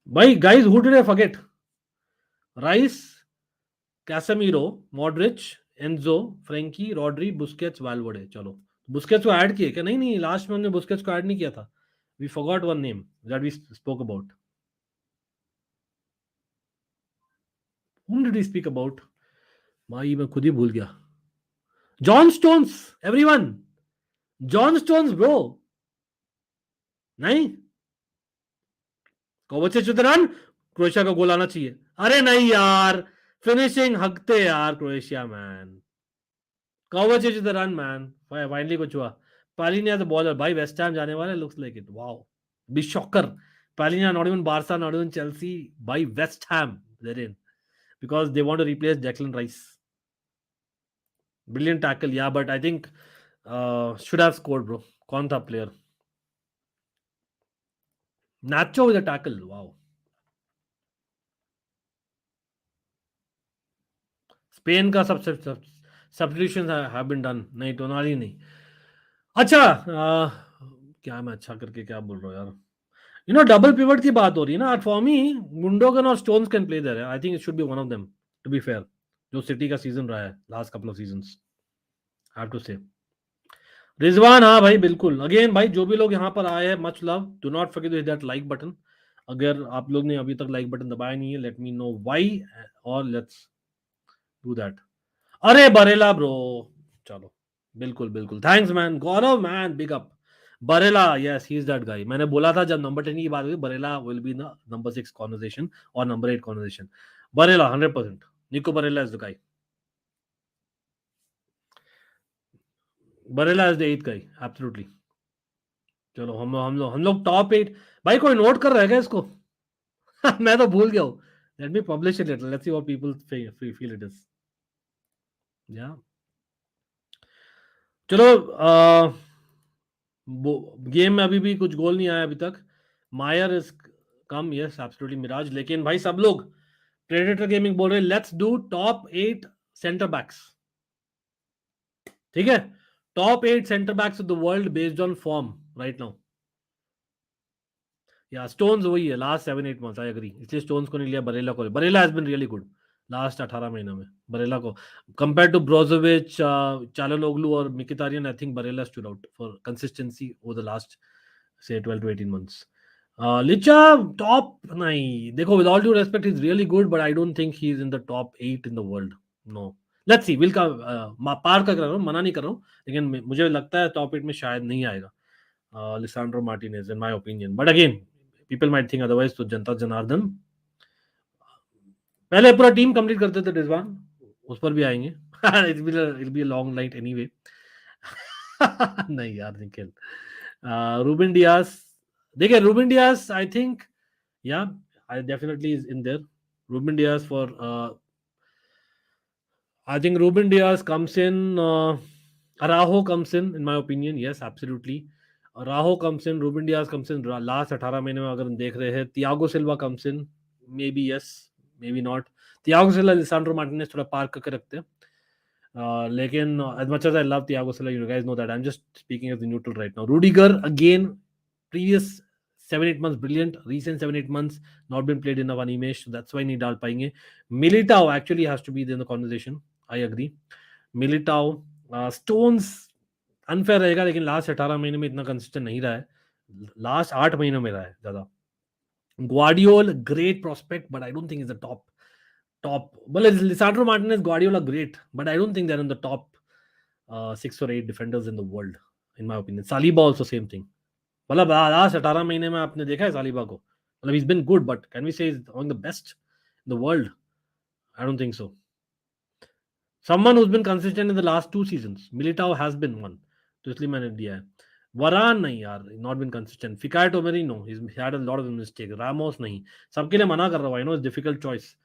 भाई। Guys, who did I forget? Rice, Casemiro, Modric, Enzo, Frenkie, Rodri, Busquets, Valverde. चलो, बुस्केट्स को ऐड किए क्या? नहीं नहीं, लास्ट में हमने बुस्केट्स को ऐड नहीं किया था। We forgot one name that we spoke about. Whom did we speak about? भाई मैं खुद ही भूल गया। John stones, everyone, John stones bro. नहीं, कोवाचिच विद रन, क्रोएशिया का गोल आना चाहिए। अरे नहीं यार, फिनिशिंग हकते यार Croatia man. Kovacic with run man, finally कुछ हुआ। पालिनिया द बॉलर, भाई वेस्ट हैम जाने वाला, looks like it, wow, be shocker. Palhinha not even Barca, not even Chelsea, भाई West Ham there in, because they want to replace Declan Rice. Brilliant tackle, yeah, but I think should have scored, bro. कौन था player? Nacho with a tackle, wow. Spain का substitutions have been done. नहीं, टोनाली नहीं। अच्छा, क्या मैं अच्छा करके क्या बोल रहा हूँ यार, you know डबल पिवट की बात हो रही है ना, फॉर मी गुंडोगन और Stones can play there. I think it should be one of them, to be fair, जो सिटी का सीजन रहा है last couple of seasons, I have to say. Rizwan, हाँ भाई बिल्कुल, अगेन भाई जो भी लोग यहाँ पर आए हैं, much love, do not forget to hit that like button. अगर आप लोग ने अभी तक लाइक बटन दबाया नहीं है, लेट मी नो व्हाई, और लेट्स डू दैट। अरे बरेला ब्रो, चलो बिल्कुल बिल्कुल, thanks man, Gaurav man, big up. Barella, yes he is that guy. मैंने बोला था जब नंबर 10 की बात हुई, Barella will be the number 6 conversation और number 8 conversation. Barella 100%, Nico Barella is the guy, Barella is the 8th guy, absolutely. चलो हम लोग टॉप 8, भाई कोई नोट कर रहेगा इसको? मैं तो भूल गया हूँ। Let me publish it, let's see what people feel it is. या चलो, गेम में अभी भी कुछ गोल नहीं आया अभी तक। Mayer is come, yes absolutely Miraj, लेकिन भाई सब लोग प्रेडेटर गेमिंग बोल रहे हैं let's do top 8 centre backs, ठीक है? Top 8 centre backs of the world based on form right now. या स्टोन्स वही है लास्ट 7-8 मंथ्स, आई एग्री, इसलिए स्टोन्स को नहीं लिया, बरेला को। Barella has been really good last 18 महीनों में, बरेला को कंपेयर टू ब्रोजोविच, चालनोग्लू और Mkhitaryan, I think Barella stood out for consistency over the last say 12 to 18 months. Licha top नहीं, देखो with all due respect he is really good, but I don't think he is in the top 8 in the world, no. Let's see, will का पार का कर रहा हूँ, मना नहीं कर रहा हूँ, लेकिन मुझे लगता है टॉप 8 में शायद नहीं आएगा Lisandro Martinez, in my opinion, but again people might think otherwise. तो जनता जनार्दन, पहले पूरा टीम कंप्लीट करते थे रिजवान, उस पर भी आएंगे। It be a long night anyway. नहीं यार निखिल, Ruben Diaz. देखिए Ruben Diaz, I think, yeah, I definitely is in there. Ruben Diaz for I think Ruben Diaz comes in. Araujo comes in my opinion. Yes, absolutely. Araujo comes in. Ruben Diaz comes in. Last 18 महीने में अगर हम देख रहे हैं, Thiago Silva comes in. Maybe yes, maybe not. Thiago Silva, Lisandro Martinez थोड़ा park करके रखते हैं. लेकिन as much as I love Thiago Silva, you guys know that I'm just speaking as the neutral right now. Rudiger again, previous 7-8 months brilliant, recent 7-8 months not been played enough animesh, so that's why नहीं डाल पाएंगे. Militao actually has to be in the conversation. I agree. Militao, Stones unfair रहेगा, लेकिन last 18 महीने में इतना consistent नहीं रहा है. लास्ट 8 महीनों में रहा है ज्यादा. Guardiol, great prospect, but I don't think he's the top. Well, Lisandro Martinez, Guardiola, great, but I don't think they're in the top 6 or 8 defenders in the world, in my opinion. Saliba also same thing. मतलब last 18 महीने में आपने देखा है Saliba को? मतलब he's been good, but can we say he's among the best in the world? I don't think so. Someone who's been consistent in the last 2 seasons, Militao has been one. तो इसलिए मैंने दिया है. Varane नहीं यार, not been consistent. Fikayo Tomori, no, he's had a lot of mistakes. Ramos नहीं. सबके लिए मना कर रहा हूँ. I know it's difficult choice.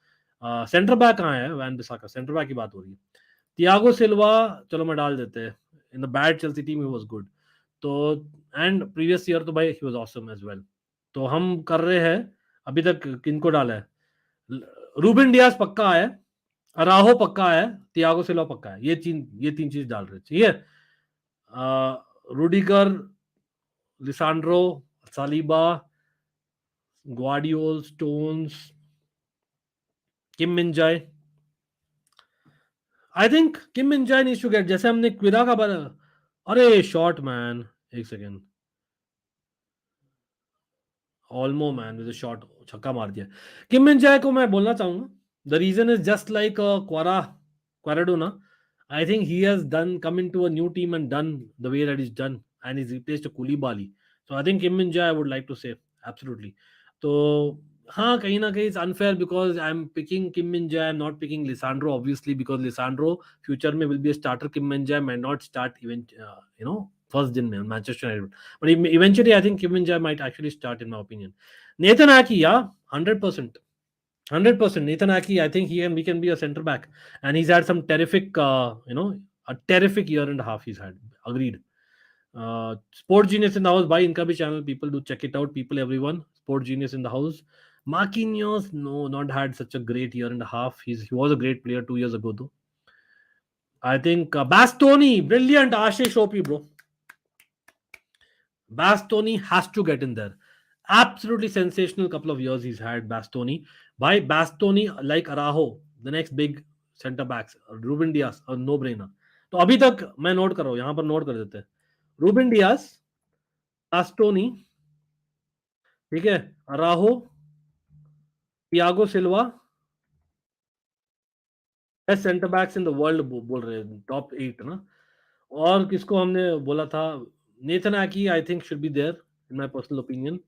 Centre back कहाँ है? वैन बिसाका. सेंटर बैक की बात हो रही है. Thiago Silva, चलो मैं डाल देते हैं. In the bad Chelsea team he was good. तो एंड प्रीवियस ईयर तो भाई he was awesome as well. तो हम कर रहे हैं अभी तक किनको डाला है? रूबिन डियास पक्का है, अराहो पक्का है, थियागो सिल्वा पक्का है. ये तीन चीज डाल रहे चाहिए. Rudiger, Lisandro, Saliba, Gvardiol, Stones, Kim Min-jae. I think Kim Min-jae needs to get, जैसे हमने क्विरा का अरे शॉट मैन, एक second. Olmo man with a shot, छक्का मार दिया. किम मिन-जाए को मैं बोलना चाहूंगा, the reason is just like Kvaradona. I think he has come into a new team and done the way that he's done, and he's replaced a Koulibaly. So I think Kim Min-jae, I would like to say absolutely. तो हाँ, कहीं ना कहीं it's unfair because I'm picking Kim Min-jae, I'm not picking Lisandro obviously, because Lisandro future में will be a starter. Kim Min-jae might not start even first दिन में Manchester United, but eventually I think Kim Min-jae might actually start in my opinion. Nathan Aki, yeah, 100%. 100%. Nathan Aki, I think we can be a centre back, and he's had some terrific, a terrific year and a half he's had. Agreed. Sport Genius in the house. By इनका भी channel, people do check it out. People, everyone. Sport Genius in the house. Marquinhos, no, not had such a great year and a half. He was a great player 2 years ago though. I think Bastoni, brilliant. Ashish OP, bro. Bastoni has to get in there. Absolutely sensational couple of years he's had, Bastoni. By Bastoni, like Araujo, the next big center backs, Ruben Diaz, a no brainer. तो अभी तक मैं note कर रहा हूँ, यहाँ पर note कर देते हैं. रूबिन डियास, बास्टोनी, ठीक है, Araujo, Thiago Silva, best centre backs in the world बोल रहे हैं, टॉप 8 ना. और किसको हमने बोला था? Nathan Ake, I think should be there in my personal opinion.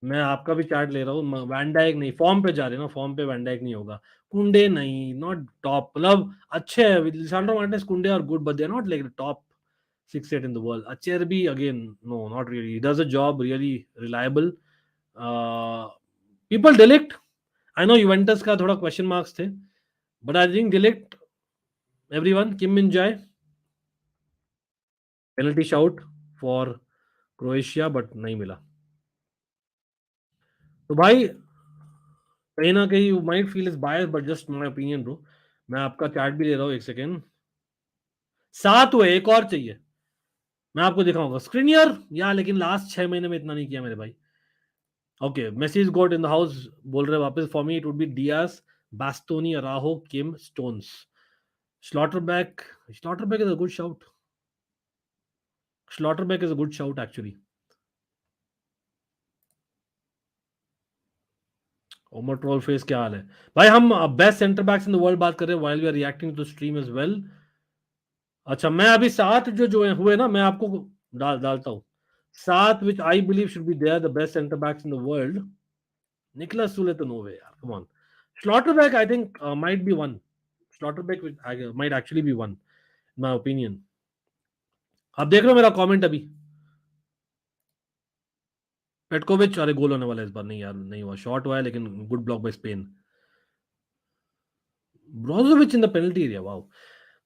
मैं आपका भी चार्ट ले रहा हूँ. वैन डाइक नहीं, फॉर्म पे जा रहे हैं ना, फॉर्म पे वैन डाइक नहीं होगा. कुंडे नहीं, नॉट टॉप, मतलब अच्छे है. Lisandro Martinez, Kounde are good, but they are not like the top 6-8 in the world. Acerbi again, no, not really. He does a job, really reliable. People Delict, I know Juventus का थोड़ा question marks थे, but I think Delict, everyone. Kim Min-jae, penalty shout for Croatia, but नहीं मिला. तो भाई कहीं ना कहीं you might feel is bias, but just my opinion bro. मैं आपका चार्ट भी ले रहा हूँ, एक सेकेंड. 7 हुए, एक और चाहिए. मैं आपको दिखाऊंगा स्क्रीनियर यार, लेकिन लास्ट 6 महीने में इतना नहीं किया मेरे भाई. Okay, message got in the house बोल रहे वापस. For me it would be Dias, Bastoni, Araujo, Kim, Stones. Schlotterbeck is a good shout. Schlotterbeck is a good shout actually. Omar troll face, क्या हाल है भाई? हम best centre backs in the world बात कर रहे हैं while we are reacting to stream as well. अच्छा, मैं अभी 7 जो हुए ना, मैं आपको डालता हूँ. 7 which I believe should be there, the best center backs in the world. Nicolas Sule to no way, yaar. Come on. Schlotterbeck, I think might be one. Schlotterbeck might actually be one, in my opinion. आप देख रहे हो मेरा comment अभी? Petkovic, अरे गोल होने वाला है इस बार, नहीं यार नहीं हुआ, शॉट हुआ है लेकिन good block by Spain. Brozovic in the penalty area, wow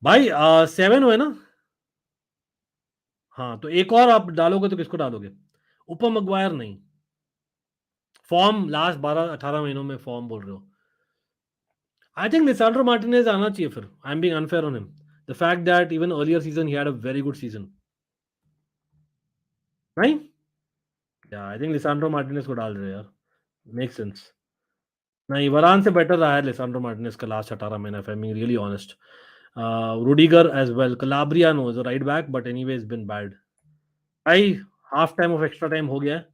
भाई 7 हुए ना। हाँ तो एक और आप डालोगे तो किसको डालोगे? ऊपर मगवायर नहीं, फॉर्म लास्ट 12-18 महीनों में फॉर्म बोल रहे हो। आई थिंक लिसांड्रो मार्टिनेज आना चाहिए फिर, आई am being unfair on him, the fact that even earlier season he had a very good season, नहीं? या आई थिंक लिसांड्रो मार्टिनेज को डाल रहे हो यार, मेक सेंस। नहीं, वरान से बेटर रहा है लिसांड्रो मार्टिनेज का लास्ट 18 महीना, if I am being really honest. Rudiger as well, Calabria no is right back but anyway is been bad. भाई half time of extra time हो गया है।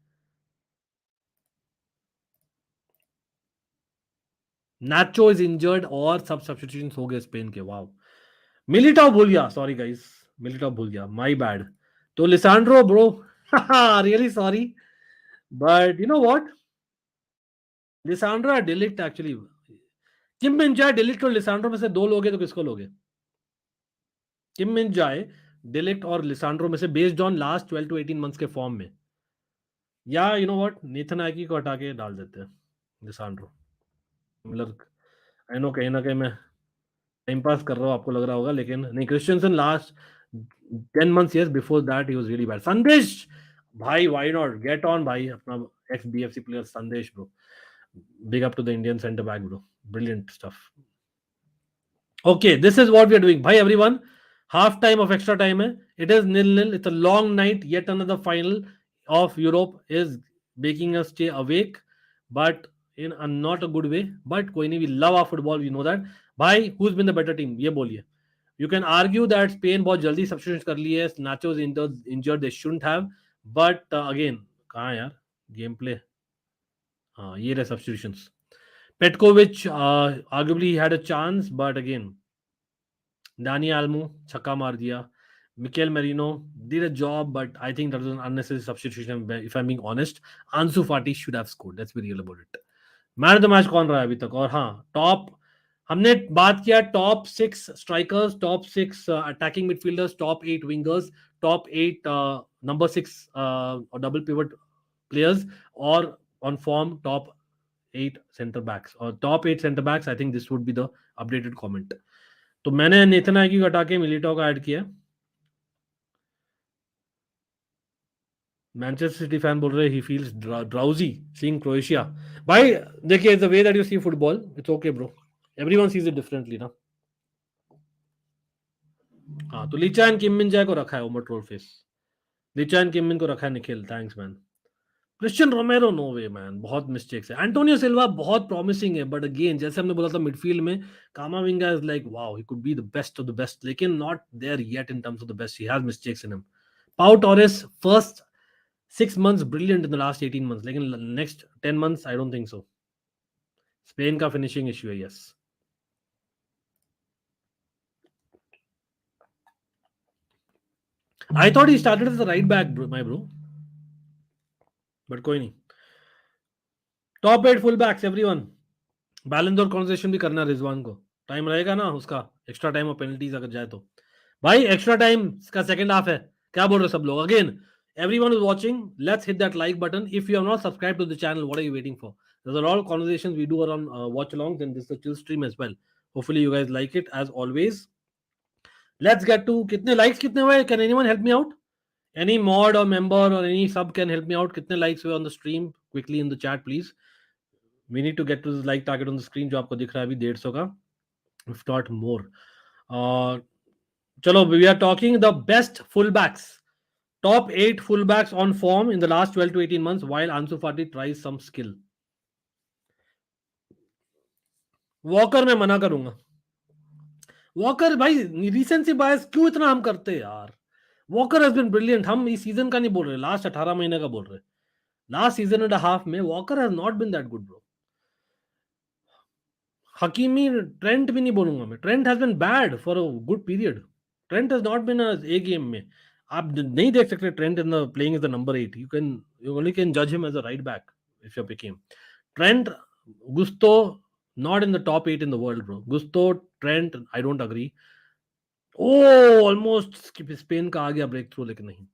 नाचो इज इंजर्ड और सब सब्स्टिट्यूशंस हो गए स्पेन के, वाओ। मिलिटाओ भूल गया, सॉरी गाइस, मिलिटाओ भूल गया, माय बैड। तो Lisandro bro, really sorry, but you know what, Lisandro delete actually, Kim Min-jae delete और लिसांड्रो में से दो लोगे तो किसको लोगे? किम मिन जाए डिलीट और लिसांड्रो में से, based on last 12 to 18 months के फॉर्म में, या यू नो व्हाट, नेथन आकी को हटा के डाल देते हैं लिसांड्रो। मतलब आई नो कहीं ना कहीं मैं टाइम पास कर रहा हूँ, आपको लग रहा होगा, लेकिन नहीं, Christiansen last 10 months years before that he was really bad। संदेश भाई, why not get on भाई, अपना ex BFC player संदेश bro, big up to the Indian center back bro, brilliant stuff। Okay, this is what we are doing भाई everyone, half time of extra time है, it is 0-0, it's a long night, yet another final of Europe is making us stay awake, but in a not a good way, but कोई नहीं, we love our football, we know that। भाई who's been the better team ये बोलिए? You can argue that Spain बहुत जल्दी substitutions कर लिए, Nacho is injured, they shouldn't have, but again कहाँ है यार गेम प्ले? हाँ ये रहे substitutions। Petkovic arguably he had a chance, but again Dani Almo छक्का मार दिया, Mikel Merino did a job, but I think that was an unnecessary substitution if I'm being honest। Ansu Fati should have scored, let's be real about it। Man of the match कौन रहा है अभी तक? और हाँ, top, हमने बात किया top 6 strikers, top 6 attacking midfielders, top 8 wingers, top 8 number 6 और डबल पिवट प्लेयर्स, और on form top 8 centre backs, और top 8 centre backs, I think this would be the updated comment. तो मैंने नेथन आकी को हटा के मिलिटाओ का ऐड किया। मैनचेस्टर सिटी फैन बोल रहे he feels drowsy seeing Croatia. भाई देखिए, the way that you see football, it's okay bro, everyone sees it differently ना। हाँ तो लिचा एंड किम मिन जाए को रखा है Omar troll face, Licha and Kim Min को रखा है Nikhil, thanks man. Cristian Romero no way man, बहुत मिस्टेक्स है। एंटोनियो सिल्वा बहुत प्रॉमिसिंग है, बट अगेन जैसे हमने बोला था मिडफील्ड में Camavinga is like wow, he could be the best of the best, लेकिन not there yet in terms of the best, he has mistakes in him. Pau Torres first 6 months brilliant in the last 18 months, लेकिन next 10 months I don't think so। Spain का finishing issue है, yes. I thought he started as a right back my bro, but कोई नहीं। Top 8 full backs everyone, balance और conversation भी करना रिजवान को, time रहेगा ना उसका, एक्स्ट्रा टाइम और पेनल्टीज अगर जाए तो। भाई एक्स्ट्रा टाइम का सेकंड हाफ है, क्या बोल रहे हो सब लोग? Again everyone who's watching, let's hit that like button। if you have not subscribed to the channel, what are you waiting for? There's a lot of conversations we do around watch alongs, and this is a chill stream as well। hopefully you guys like it as always। let's get to कितने likes कितने हुए? can anyone help me out? any mod or member or any sub can help me out, कितने likes हुए on the stream? quickly in the chat please, we need to get to this like target on the screen जो आपको दिख रहा है अभी 150 का, if not more। चलो, we are talking the best fullbacks, top 8 fullbacks on form in the last 12 to 18 months while Ansu Fati tries some skill। Walker मैं मना करूंगा, वॉकर भाई रिसेंसी बायस क्यों इतना हम करते हैं यार? वॉकर हैज बीन ब्रिलियंट, हम इस सीजन का नहीं बोल रहे, लास्ट 18 महीने का बोल रहे। लास्ट सीजन एंड हाफ में Walker has not been that good bro. Hakimi, Trent भी नहीं बोलूंगा मैं, Trent has been bad for a good period. Trent has not been a game में, आप नहीं देख सकते Trent in the playing is the number 8, you only can जज him as a right back if you pick him. Trent, Gusto not in the top 8 in the world bro, Gusto, Trent, I don't agree। Oh almost Spain का आ गया break through, लेकिन नहीं।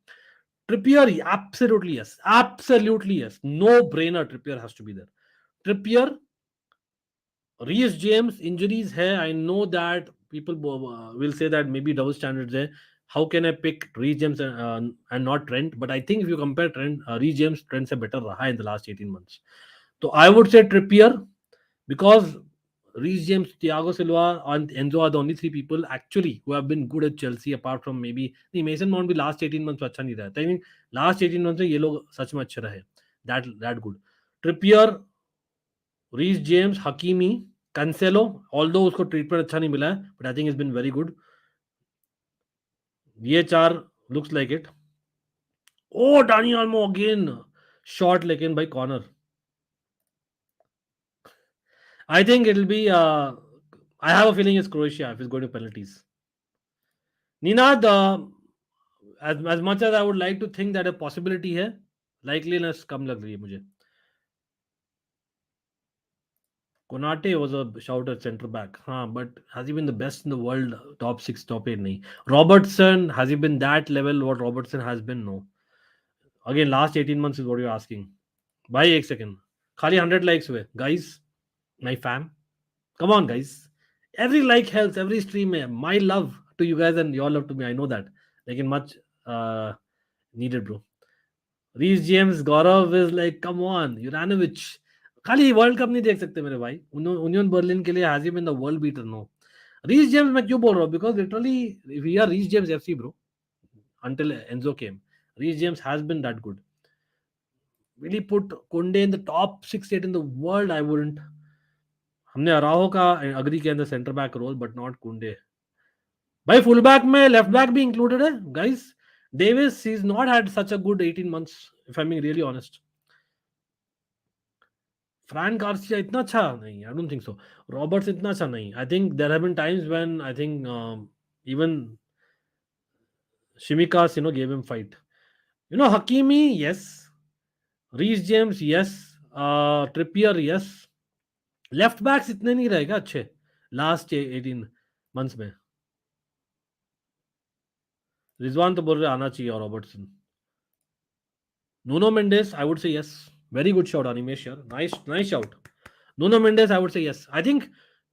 Trippier, absolutely yes. Absolutely yes. No brainer. Trippier has to be there. Trippier, Reece James, injuries hai. I know that people will say that maybe double standards hai. How can I pick Reece James and not Trent? But I think if you compare Trent, Reece James, Trent's a better raha in the last 18 months. So I would say Trippier because Reece James, Thiago Silva, and Enzo are the only three people actually who have been good at Chelsea apart from maybe the Mason Mount भी last 18 months में अच्छा नहीं रहा है. I think last 18 months में ये लोग सच में अच्छे रहे. That good. Trippier, Reece James, Hakimi, Cancelo, although उसको ट्रीटमेंट अच्छा नहीं मिला है, but I think it's been very good. ये चार looks like it. Oh, Dani Olmo again. Shot लेकिन by corner. I think it'll be. I have a feeling it's Croatia if it's going to penalties. Ninad, as much as I would like to think that a possibility है, likeliness कम लग रही है मुझे. Konate was a shout at centre back, but has he been the best in the world? Top 6, top 8 नहीं. Robertson, has he been that level? What Robertson has been? No. Again, last 18 months is what you're asking. भाई एक second. खाली 100 likes हुए. Guys, my fam. Come on, guys. Every like helps, every stream. My love to you guys and your love to me. I know that. Like in much needed, bro. Reece James, Gaurav is like, come on, Juranovic. खाली world cup नहीं देख सकते मेरे भाई. Union Berlin के लिए has he been the world beater? No. Reece James मैं क्यों बोल रहा हूँ? Because literally we are Reece James FC, bro. Until Enzo came, Reece James has been that good. Will he put Kunde in the top 6, 8 in the world? I wouldn't. हमने अराहो का agree किया in the centre back role but not Kounde. भाई full back में left back भी included है guys. Davies he is not had such a good 18 months if I am being really honest. Fran Garcia इतना अच्छा नहीं, I don't think so. Roberts इतना अच्छा नहीं. I think there have been times when I think even Shimikas, gave him fight. Hakimi, yes. Reece James, yes. Trippier, yes. Left backs इतने नहीं रहेगा अच्छे लास्ट 18 मंथ्स में. रिजवान तो बोल रहे आना चाहिए और Robertson. Nuno Mendes, I would say yes. Very good shot Animesh यार. Nice shout. Nuno Mendes, I would say yes. I think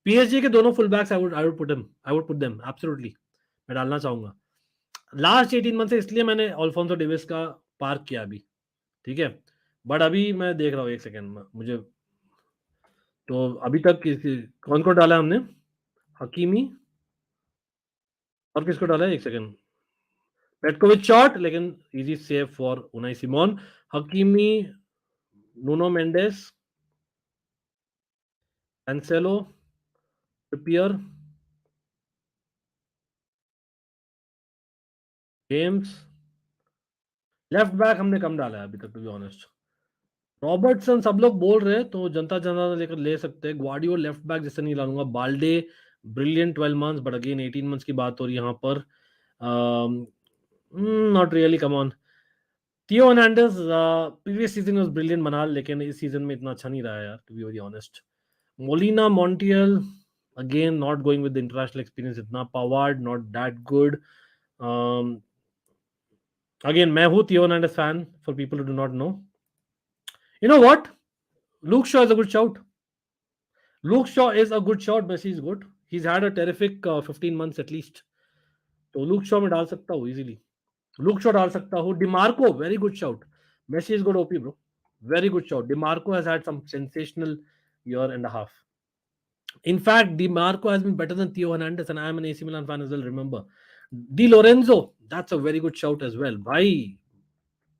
PSG के दोनों full backs I would put them absolutely. मैं डालना चाहूंगा. लास्ट 18 मंथ से इसलिए मैंने अल्फोंसो डेविस का पार्क किया अभी. ठीक है, बट अभी मैं देख रहा हूँ एक सेकेंड मुझे. तो अभी तक कौन को डाला हमने? हकीमी और किसको डाला है? एक सेकेंड. पेटकोविच शॉट लेकिन easy save for Unai Simon. Hakimi, Nuno Mendes, Cancelo, Trippier, James. Left back हमने कम डाला है अभी तक टू बी ऑनेस्ट. रॉबर्टसन सब लोग बोल रहे हैं तो जनता जनार्दन लेकर ले सकते हैं. ग्वार्डियो लेफ्ट बैक जैसे नहीं डालूंगा. Balde brilliant 12 months but again 18 months की बात हो रही है यहाँ पर. Not really. Come on. Theo Hernandez, previous season was brilliant मनाल, लेकिन इस सीजन में इतना अच्छा नहीं रहा यार to be very honest. Molina, Montiel, again not going with the international experience इतना. Pavard not that good. Again मैं हूँ Theo Hernandez fan for people who do not know. You know what? Luke Shaw is a good shout. Luke Shaw is a good shout. Messi is good. He's had a terrific 15 months at least. तो Luke Shaw में डाल सकता हूँ easily. Luke Shaw डाल सकता हूँ. DiMarco, very good shout. Messi is good OP, bro. Very good shout. DiMarco has had some sensational year and a half. In fact, DiMarco has been better than Theo Hernandez, and I am an AC Milan fan as well, remember. Di Lorenzo, that's a very good shout as well. Bhai,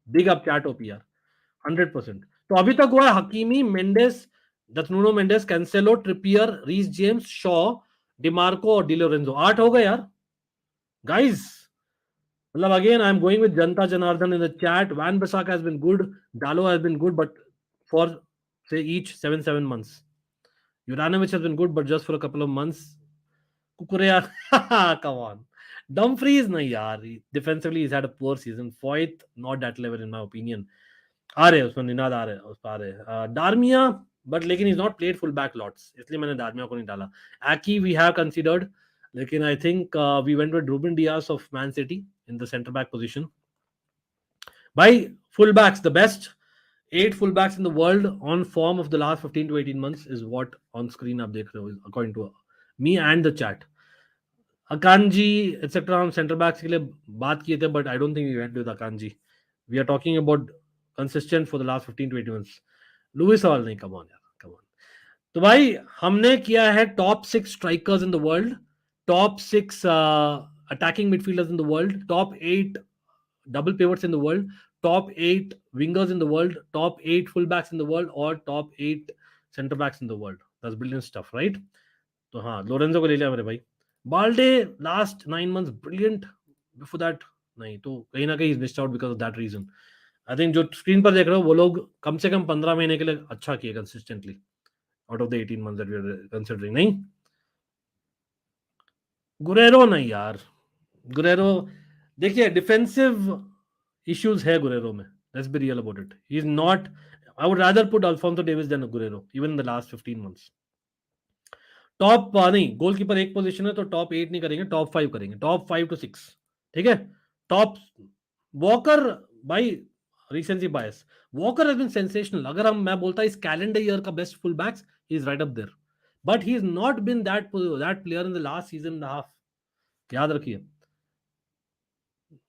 big up chat OP यार. 100%. तो अभी तक हुआ है Hakimi, Mendes, that's Nuno Mendes, Cancelo, Trippier, Reece James, Shaw, DiMarco और Di Lorenzo. 8 हो गए यार. Guys, again, I'm going with Janta Janardhan in the chat. Van Bissaka has been good. Dalo has been good, but for say each 7 months. Juranovic has been good, but just for a couple of months. Kukurea, come on. Dumfries, nahi yaar. Defensively, he's had a poor season. Foyth, not that level in my opinion. आ रहे उसमें निनाद आ रहे उस पर आ रहे. डार्मिया, but लेकिन he's not played full back lots, इसलिए मैंने डार्मिया को नहीं डाला. Aki we have considered, लेकिन I think we went with Ruben Dias of Man City in the centre back position. By fullbacks, the best 8 fullbacks in the world on form of the last 15 to 18 months is what on screen आप देख रहे हो, according to me and the chat. Akanji etc. हम centre backs के लिए बात किए थे, but I don't think we went with Akanji. We are talking about consistent for the last 15 to 18 months. Lewis Hall नहीं, come on यार, come on. तो भाई हमने किया है top 6 strikers in the world, top 6 attacking midfielders in the world, top 8 double pivots in the world, top 8 wingers in the world, top 8 full backs in the world और top 8 centre backs in the world. That's brilliant stuff, right? तो हाँ, Lorenzo को ले लिया मेरे भाई. Balde last 9 months brilliant, before that नहीं, तो कहीं ना कहीं is missed out because of that reason. I think जो स्क्रीन पर देख रहे हो वो लोग कम से कम 15 महीने के लिए अच्छा किए consistently out of the 18 months that we are considering. नहीं, गुरेरो नहीं यार, गुरेरो देखिए डिफेंसिव इश्यूज है गुरेरो में, let's be real about it. He is not, I would rather put Alphonso Davies than Guerreiro even in the last 15 months. Top नहीं, goalkeeper एक position है तो टॉप 8 नहीं करेंगे, टॉप 5 करेंगे, टॉप 5 to 6, ठीक है. टॉप वॉकर भाई, recency bias, Walker has been sensational. अगर हम मैं बोलता इस कैलेंडर ईयर का best full backs, he is right up there, but he is not been that player in the last season and half. याद रखिए.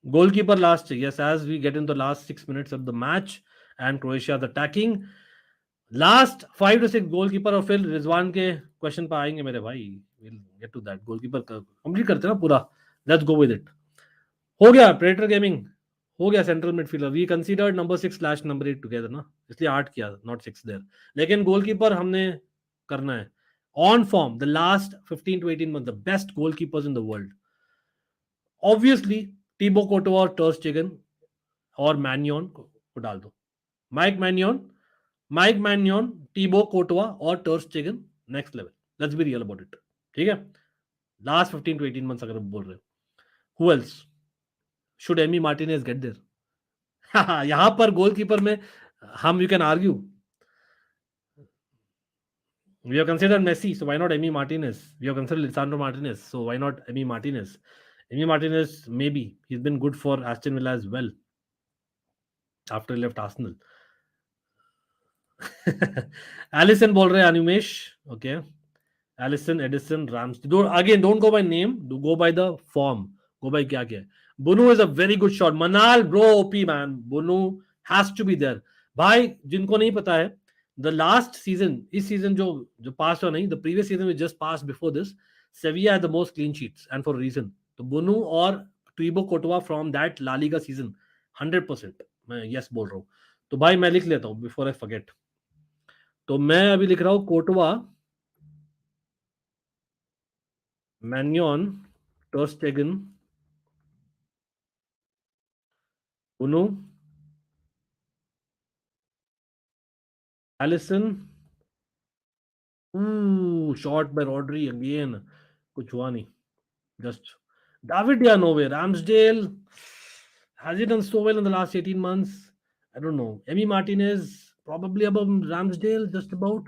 Goalkeeper last, yes, as we get into the last 6 minutes of the match and Croatia is attacking, last 5 to 6 goalkeeper. और फिर रिजवान के question पर आएंगे मेरे भाई, we'll get to that. Goalkeeper complete करते हैं ना पूरा, लेट्स गो विद इट. हो गया प्रेडेटर गेमिंग, हो गया central midfielder. We considered number 6 / number 8 together ना, इसलिए 8 किया, नॉट 6 देयर. लेकिन गोलकीपर हमने करना है on form the last 15 to 18 month, the best goalkeepers in the world. Obviously Thibaut Courtois और टर स्टेगन और मैन्योन को डाल दो. माइक मैन्योन, टीबो कोर्टोवा और ter स्टेगन, next level. Let's be real about it, ठीक है. लास्ट 15 to 18 मंथ्स अगर बोल रहे हो. Who else should Emi Martinez get there? यहां पर गोलकीपर में हम, you can argue, we have considered Messi, so why not Emi Martinez? We have considered Lisandro Martinez, so why not Emi Martinez? Emi Martinez, maybe he's been good for Aston Villa as well after he left Arsenal. Allison बोल रहे हैं अनुमेश, okay. Allison, Edison, Ramsey. Again, don't go by name, do go by the form. Go by क्या क्या है. Bunu is a very good shot. Manal, bro, OP man. Bunu has to be there. भाई जिनको नहीं पता है, the last season, इस season जो पास हुआ नहीं, the previous season we just passed before this, Sevilla had the most clean sheets and for a reason. तो Bunu और Tebow Courtois from that La Liga season 100% मैं yes बोल रहा हूँ. तो भाई मैं लिख लेता हूँ before I forget. तो मैं अभी लिख रहा हूँ कोर्टोवा, मैन्योन, टर स्टेगन, Bunu, Allison. Shot by Rodri again. कुछ हुआ नहीं. Just David, yeah, no way. Ramsdale, has he done so well in the last 18 months? I don't know. Emi Martinez, probably above Ramsdale, just about,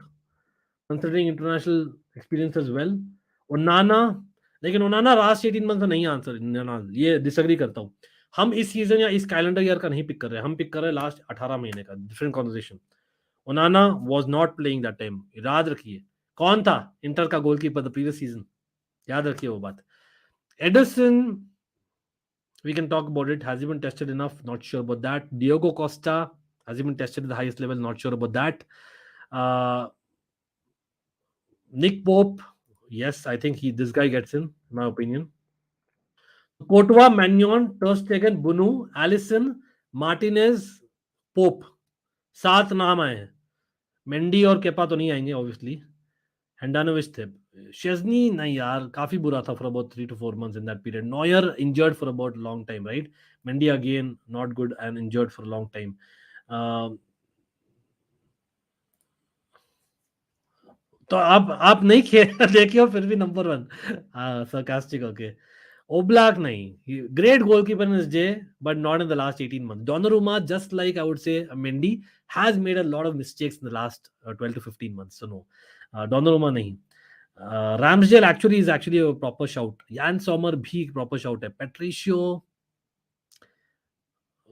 considering international experience as well. Onana, लेकिन ओनाना last 18 month में नहीं answer, ये disagree करता हूँ. हम इस season या इस कैलेंडर ईयर का नहीं पिक कर रहे हैं, हम पिक कर रहे हैं लास्ट 18 महीने का. Different conversation. ओनाना was not playing that time, याद रखिए. कौन था इंटर का गोलकीपर द प्रीवियस सीजन, याद रखिए वो बात. Anderson, we can talk about it. Has he been tested enough? Not sure about that. Diogo Costa, has he been tested at the highest level? Not sure about that. Nick Pope, yes, I think this guy gets in my opinion. Courtois, Magnon, Ter Stegen, Bunu, Allison, Martinez, Pope, 7 नाम आए हैं. Mendy और Kepa तो नहीं आएंगे obviously. हैंडानोविच थे. शेजनी नहीं यार, काफी बुरा था for about 3 to 4 months in that period. Neuer injured for about a long time, right? Mendy again not good and injured for a long time. तो आप नहीं खेल देखिए फिर भी number 1. sarcastic, okay. Oblak nahi, great goalkeeper in his day, but not in the last 18 months. Donnarumma, just like I would say Mendy, has made a lot of mistakes in the last 12 to 15 months. So no, Donnarumma nahi. Ramsdale actually is a proper shout. Jan Sommer bhi proper shout hai. Patricio,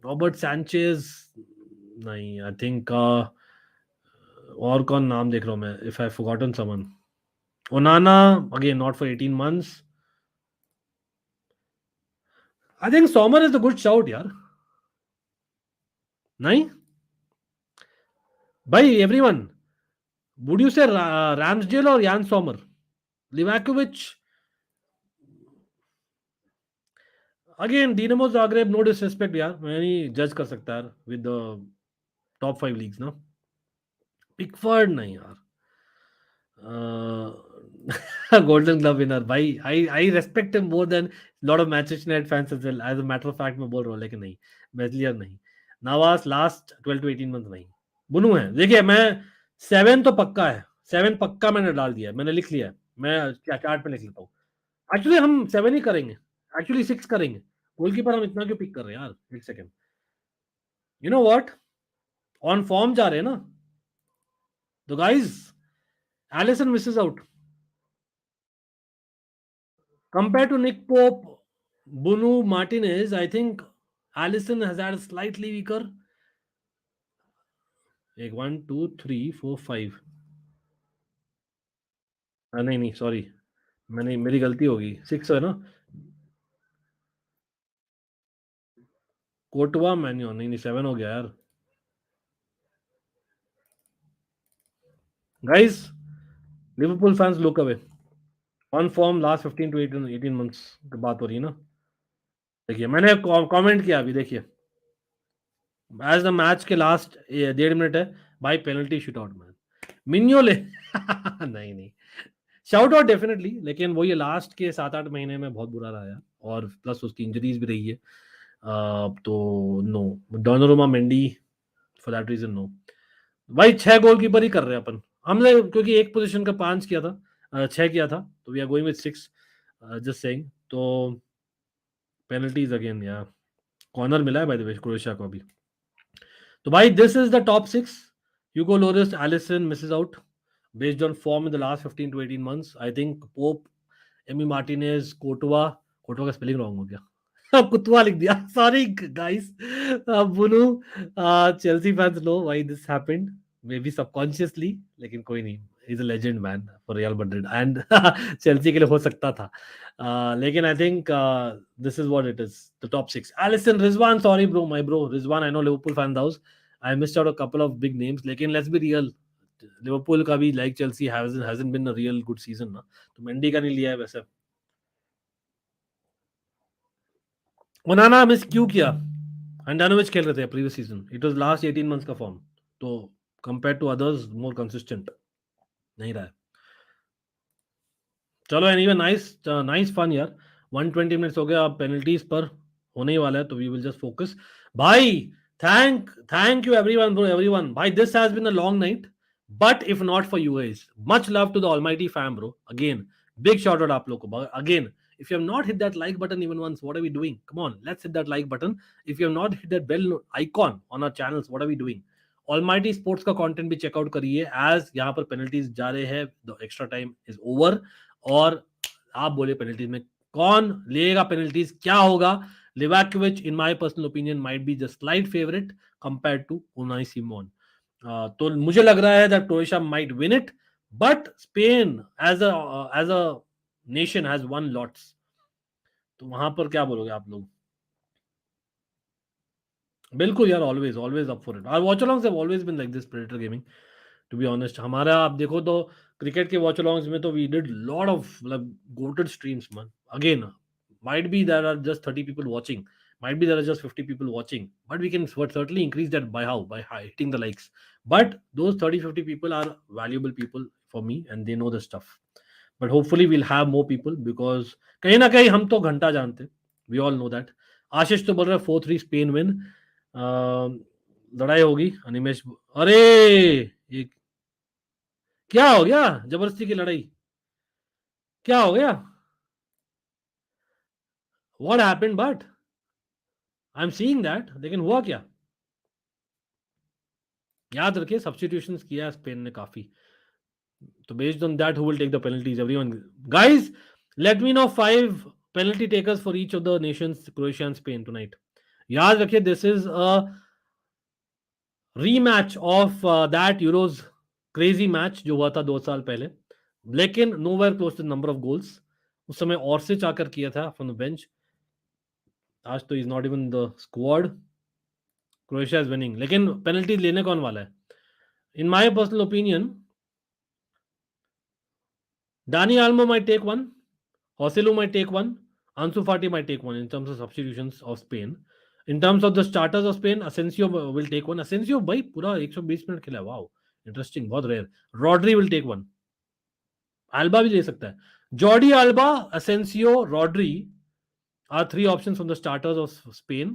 Robert Sanchez नहीं, I think और कौन नाम देख रहा हूँ मैं, if I forgotten someone, Onana again not for 18 months. I think Sommer is the good shout यार. नहीं भाई, everyone, would you say Ramsdale और Yann Sommer? Livakovic again, Dinamo Zagreb, no disrespect यार, मैं नहीं जज कर सकता यार विद द टॉप 5 लीग्स ना. पिकफोर्ड नहीं यार. गोल्डन ग्लव विनर भाई, I respect him more than lot of Manchester United fans as well. As a matter of fact मैं बोल रहा हूँ, लेकिन नहीं, मेजलियर नहीं, नवास लास्ट 12 to 18 months नहीं. बुनू है, देखिए मैं 7 तो पक्का है, 7 पक्का मैंने डाल दिया है, मैंने लिख लिया है, मैं क्या चार्ट पे लिख लेता हूँ. एक्चुअली हम 7 ही करेंगे, एक्चुअली 6 करेंगे. गोलकीपर हम इतना क्यों पिक कर रहे हैं यार, एक second. You know what, on form जा रहे हैं ना तो guys, Alisson misses out compared to Nick Pope, Bunu Martinez. I think Allison has had a slightly weaker. एक 1 2 3 4 5. नहीं नहीं, सॉरी, मैंने, मेरी गलती होगी, 6 है ना. कोटवा मैन्यो, नहीं नहीं, 7 हो गया यार. Guys, Liverpool fans look away. On form last 15 to 18 months की बात हो रही है ना. देखिए मैंने कमेंट किया अभी, देखिए एज द मैच के लास्ट 1.5 मिनट है भाई, पेनल्टी शूट आउट मैन, मिन्योले. नहीं नहीं, शाउट आउट डेफिनेटली, लेकिन वो ये लास्ट के 7-8 महीने में बहुत बुरा रहा है, और प्लस उसकी इंजरीज भी रही है. तो no, Donnarumma, Mendy, for that reason no. भाई 6 गोलकीपर ही कर रहे हैं अपन, हमने क्योंकि एक पोजीशन का 5 किया था, 6 किया था, तो we are going with 6, just saying. तो पेनल्टीज अगेन यार, कॉर्नर मिला है बाय द वे क्रोएशिया को अभी. तो भाई this is the top 6. Hugo Lloris, Alisson misses out based on form in the last 15 to 18 months. I think Pope, Emi Martinez, Courtois का spelling wrong हो गया. कुतवा लिख दिया, सॉरी गाइस. बुनू, Chelsea fans know why this happened, maybe subconsciously, लेकिन कोई नहीं, is a legend man for Real Madrid and Chelsea के लिए हो सकता था. लेकिन I think this is what it is, the top 6. Alisson, Rizwan, sorry bro, my bro Rizwan, I know Liverpool fan those, I missed out a couple of big names, लेकिन let's be real, Liverpool का भी like Chelsea hasn't been a real good season ना, तो Mendy का नहीं लिया है वैसे. ओनाना मिस क्यों किया, अंडानोविच खेल रहे थे previous season, it was last 18 months का फॉर्म, तो compare to others more consistent नहीं रहा है. चलो एनीवे, नाइस फन यार. 120 मिनट्स हो गया, अब पेनल्टीज पर होने ही वाला है, तो वी विल जस्ट फोकस. भाई thank you everyone bro, everyone भाई, this has been a long night, but if not for you guys, much love to the almighty fam bro. Again big shout out आप लोग को. अगेन, if you have not hit that like button even once, what are we doing? Come on, let's hit that like button. If you have not hit that bell icon on our channels, what are we doing? Almighty Sports का content भी checkout करिए, as यहाँ पर penalties जा रहे हैं, the extra time is over. और आप बोले पेनल्टीज में कौन लेगा, पेनल्टीज क्या होगा? Livakovic in my personal opinion might be the slight favourite compared to Unai Simon. तो मुझे लग रहा है that Croatia might win it, but Spain as a nation has won lots. तो वहां पर क्या बोलोगे आप लोग? बिल्कुल यार, always always up for it. Our watch alongs have always been like this, Predator Gaming, to be honest. हमारा आप देखो तो क्रिकेट के वॉच अलोंग्स में तो वी डिड लॉट ऑफ मतलब GOATed streams man. Again might be there are just 30 people watching, might be there are just 50 people watching, but we can certainly increase that by how, by hitting the likes. But those 30-50 people are valuable people for me and they know the stuff. But hopefully we'll have more people, because कहीं ना कहीं हम तो घंटा जानते, we all know that. आशीष तो बोल रहा है 4-3 स्पेन विन. लड़ाई होगी अनिमेश. अरे ये क्या हो गया, जबरदस्ती की लड़ाई क्या हो गया? What happened? But I'm seeing that, लेकिन हुआ क्या? याद रखिए सब्स्टिट्यूशंस किया स्पेन ने काफी, तो based on that who will take the penalties, everyone guys, let me know 5 penalty takers for each of the nations, Croatia and Spain tonight. याद रखिए this is a rematch of that Euros crazy match जो हुआ था 2 साल पहले, लेकिन nowhere close to number of goals. उस समय ऑर्सिच आकर किया था फ्रॉम द बेंच, आज तो is not even the squad. Croatia is winning, लेकिन पेनल्टी लेने कौन वाला है? इन my personal opinion Dani Almo might take one, Joselu might take one, Ansu Fati might take one in terms of substitutions of Spain. In terms of the starters of Spain, Asensio will take one. Asensio भाई पूरा 120 minute खेला, wow interesting, बहुत rare. Rodri will take one. Alba भी ले सकता है। Jordi Alba, Asensio, Rodri are 3 options from the starters of Spain,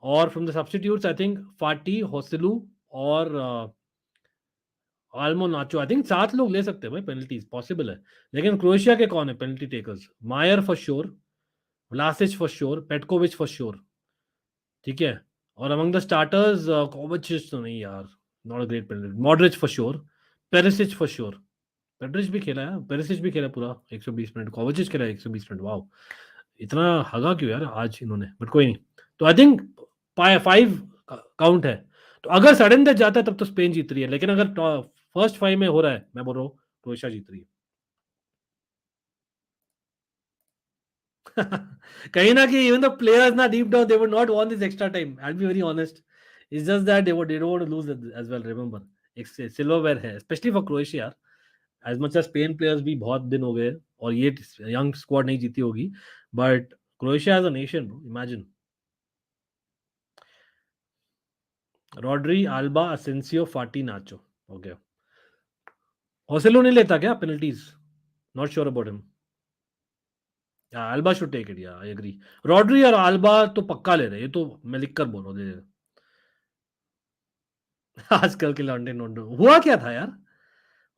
or from the substitutes I think Fati, Joselu और आल्मो नाचो। I think 7 लोग ले सकते हैं भाई, पेनल्टीज पॉसिबल है। लेकिन क्रोएशिया के कौन है penalty takers? Majer for sure, Vlasic for sure, Petkovic for sure, ठीक है। और अमंग द स्टार्टर्स कोवाचिच तो नहीं यार, not a great penalty. Modric for sure, Perisic for sure. पेड्रिच भी खेला है, पेरिसिच भी खेला पूरा 120 मिनट, कोवाचिच खेला 120 मिनट, वाओ इतना हगा क्यों यार आज इन्होंने, बट कोई नहीं। तो आई थिंक 5 काउंट है। तो अगर सडन डेथ जाता है तब तो स्पेन जीत रही है, लेकिन अगर फर्स्ट 5 में हो रहा है, मैं बोल रहा हूँ क्रोएशिया जीत रही है। कहीं ना कहीं even the players na deep down they would not want this extra time, I'll be very honest. It's just that they don't want to lose as well, remember एक सिल्वरवेयर है specially for Croatia. As much as Spain players भी बहुत दिन हो गए और ये young squad नहीं जीती होगी, but Croatia as a nation bro, imagine. Rodri, Alba, Asensio, Fati, Nacho, okay. Joselu नहीं लेता क्या पेनल्टीज? Not sure about him. Alba should take it, yeah I agree. Rodri और आल्बा तो पक्का ले रहे, ये तो मैं लिख कर बोल रहा हूँ, दे दे। आजकल के लॉन्डे नोंडो हुआ क्या था यार,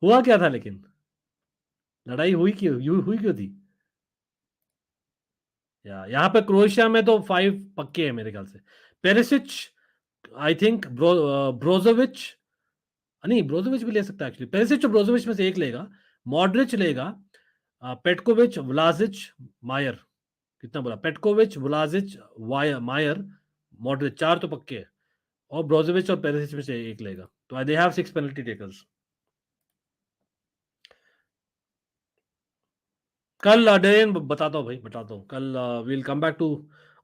हुआ क्या था लेकिन लड़ाई हुई क्यों थी? या यहाँ पे क्रोएशिया में तो 5 पक्के हैं मेरे ख्याल से। पेरिसिच, आई थिंक ब्रोजोविच, नहीं ब्रोजोविच भी ले सकता है एक्चुअली। पेरिसिच और ब्रोजोविच में से एक लेगा। मॉडरिच लेगा, पेटकोविच, व्लाजिच, मायर। कितना बोला? पेटकोविच, व्लाजिच, मायर, मॉडरिच, 4 तो पक्के हैं, और ब्रोजोविच और पेरिसिच में से एक लेगा। तो दे हैव 6 पेनल्टी टेकर्स। कल डेन बताता हूँ भाई, बताता हूँ कल। Will come back to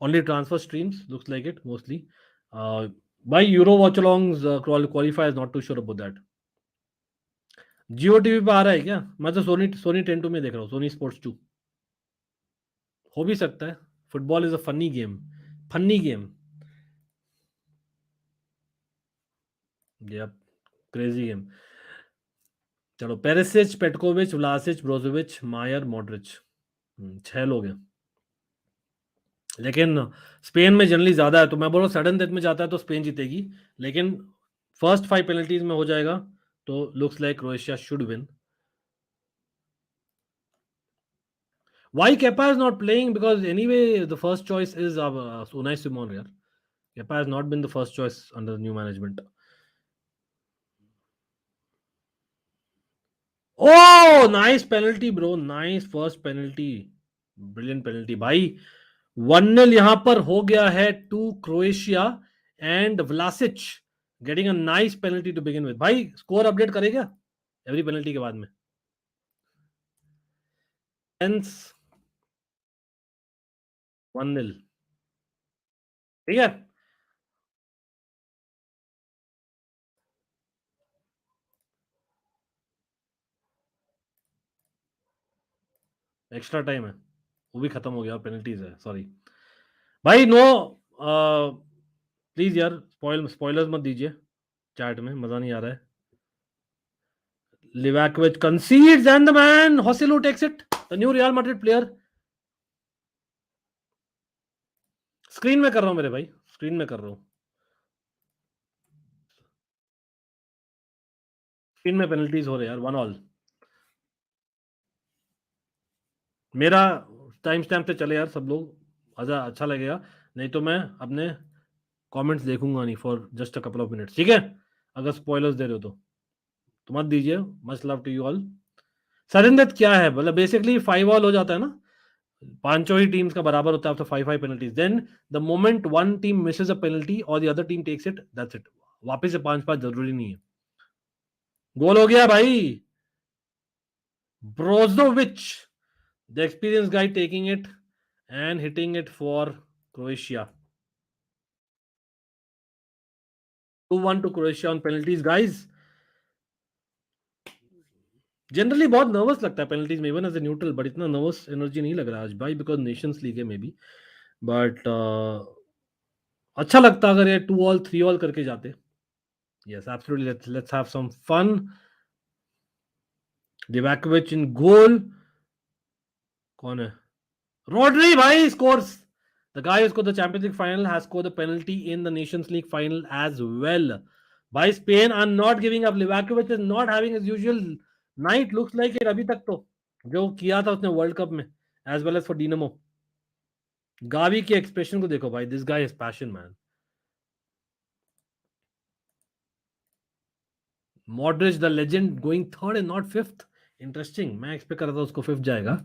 only transfer streams, looks like it mostly. भाई Euro watch alongs qualify, not too sure about that. Jio TV पे आ रहा है क्या? मैं तो सोनी सोनी 10 में देख रहा हूँ, सोनी स्पोर्ट्स 2। हो भी सकता है। Football is a funny game, funny game, ये क्रेजी गेम। चलो, पेरिसिच, पेटकोविच, व्लासिच, ब्रोजोविच, मायर, मॉडरिच, 6 लोग हैं। लेकिन स्पेन में जनरली ज्यादा है, तो मैं बोल रहा हूँ सडन डेथ में जाता है तो स्पेन जीतेगी, लेकिन फर्स्ट 5 पेनल्टीज में हो जाएगा तो looks like Croatia should win. Why Kepa is not playing? Because anyway, the first choice is Unai Simon here. Kepa has not been the first choice under the new management. Oh, nice penalty, bro. Nice first penalty. Brilliant penalty. भाई 1-0 यहाँ पर हो गया है to Croatia and Vlasic getting a nice penalty to begin with. भाई score update करेगा every penalty के बाद में? Hence 1-0, ठीक है। एक्स्ट्रा टाइम है, वो भी खत्म हो गया, पेनल्टीज है, सॉरी भाई। नो प्लीज यार, स्पॉयलर्स मत दीजिए चैट में, मजा नहीं आ रहा है। Livakovic concedes and the man Joselu takes it, the new Real Madrid player. Screen में कर रहा हूं मेरे भाई, स्क्रीन में कर रहा हूं, स्क्रीन में पेनल्टीज हो रहे यार, 1-1। मेरा टाइम स्टैम्प से चले यार सब लोग, अच्छा लगेगा, नहीं तो मैं अपने कमेंट्स देखूंगा नहीं for just a couple of minutes, ठीक है। अगर स्पॉयलर्स दे रहे हो तो मत दीजिए। Much love to you all. Sudden death क्या है? मतलब बेसिकली 5 ऑल हो जाता है ना, पांचों ही टीम्स का बराबर होता है after 5-5 penalties. Then the moment one team misses a penalty और the other team takes it, that's it. वापस से 5-5 जरूरी नहीं है. गोल हो गया भाई. ब्रोजोविच, the experienced guy, taking it and hitting it for Croatia. 2-1 to Croatia on penalties, guys. Generally बहुत नर्वस लगता है पेनल्टीज में, even as a neutral, but इतना नर्वस एनर्जी नहीं लग रहा आज भाई, बिकॉज नेशंस लीग है मे बी. बट अच्छा लगता अगर ये 2-2 3-2 करके जाते. Yes absolutely, let's have some fun. Livakovic in goal. कौन है? Rodri भाई scores. The guy who scored the Champions League final has scored the penalty in the Nations League final as well. By Spain are not giving up. Livakovic is not having his usual night. Looks like it अभी तक तो जो किया था उसने world cup में, as well as for Dinamo. Gavi के expression को देखो भाई. This guy is passion, man. Modric the legend going third and not fifth. Interesting. मैं एक्सपेक्ट कर रहा था उसको फिफ्थ जाएगा.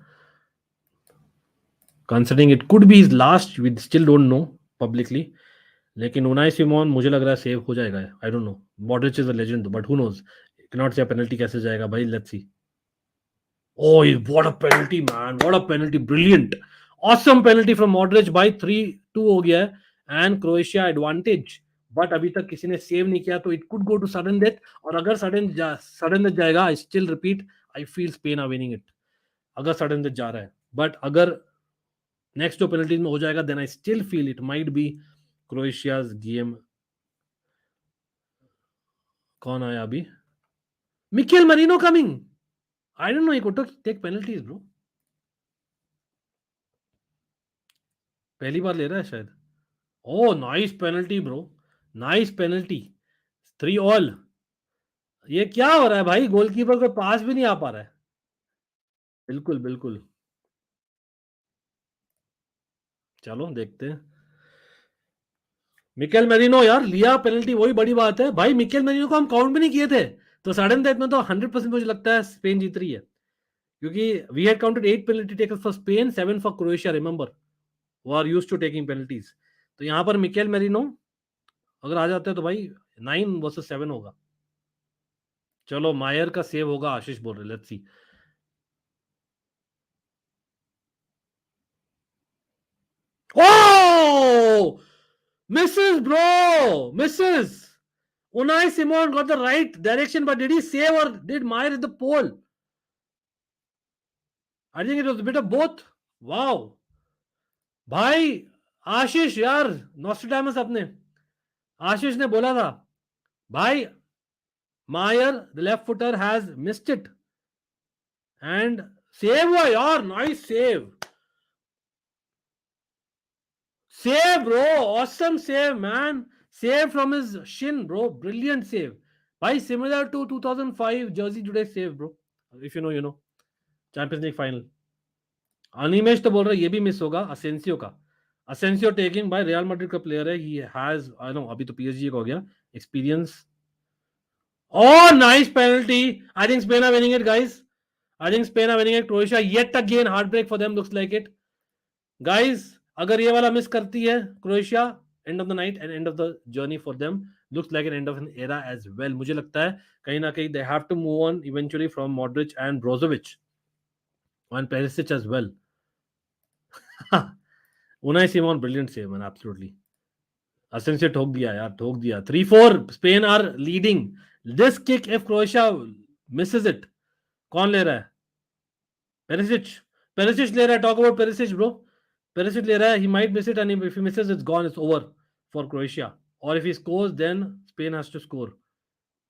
Considering it could be his last, we still don't know publicly. लेकिन उनाई सिमोन मुझे लग रहा है सेव हो जाएगा. I don't know. Modric is a legend but who knows. Cannot say penalty कैसे जाएगा भाई. Let's see. Oh what a penalty man. What a penalty. Brilliant. Awesome penalty from Modric भाई. 3-2 हो गया है एंड क्रोएशिया एडवांटेज. बट अभी तक किसी ने सेव नहीं किया तो it could go to sudden death. और अगर सडन डेथ जाएगा, I still repeat, I feel Spain are winning it. अगर सडन डेथ जा रहा है, बट अगर नेक्स्ट जो पेनल्टीज में हो जाएगा, then I still feel it might be Croatia's game. कौन आया अभी? Mikel Merino coming. I don't know he could take penalties bro. पहली बार ले रहा है शायद. Oh nice penalty bro. Nice penalty. 3-3. ये क्या हो रहा है भाई. गोलकीपर को पास भी नहीं आ पा रहा है. बिल्कुल बिल्कुल. चलो देखते हैं. मिकेल मेरिनो यार लिया पेनल्टी, वही बड़ी बात है भाई. मिकेल मेरिनो को हम काउंट भी नहीं किए थे, तो सडन डेथ में तो 100% मुझे लगता है स्पेन जीत रही है. क्योंकि we had counted 8 penalty takers for Spain, 7 for Croatia. Remember, वो are used to taking penalties. तो यहां पर मिकेल मेरिनो अगर आ जाते हैं तो भाई 9 वर्सेस 7 होगा. चलो मायर का सेव होगा, आशीष बोल रहे. Let's see. Oh! Misses, bro! Misses! Unai Simon got the right direction, but did he save or did Mayer hit the pole? I think it was a bit of both. Wow! भाई आशीष यार, नॉस्ट्रेडामस अपने आशीष ने बोला था भाई, मायर the left footer has missed it and save हुआ यार. Nice save. Save, bro. Awesome save, man. Save from his shin, bro. Brilliant save. Bhai, similar to 2005 Jersey Jude save, bro. If you know, you know. Champions League final. Animesh तो बोल रहा है ये भी miss होगा Asensio का. Asensio taking by real Madrid का player है. ही हैज, आई नो, अभी तो पीएसजी का हो गया experience. Oh, nice penalty. I think Spain are winning it, guys. I think Spain are winning it. Croatia yet again heartbreak for them, looks like it. Guys, अगर ये वाला miss करती है Croatia, end of the night and end of the journey for them. Looks like an end of an era as well. मुझे लगता है कहीं ना कहीं they have to move on eventually from Modric and Brozovic and Perisic as well. Unai Simon brilliant save man, absolutely. Asensio ठोक दिया यार, ठोक दिया. 3-4 Spain are leading. This kick if Croatia misses it, कौन ले रहा है? पेरिसिच. पेरिसिच ले रहा है. Talk about Perisic bro. Perisic ले रहा है. He might miss it, and if he misses, it's gone. It's over for Croatia. Or if he scores, then Spain has to score.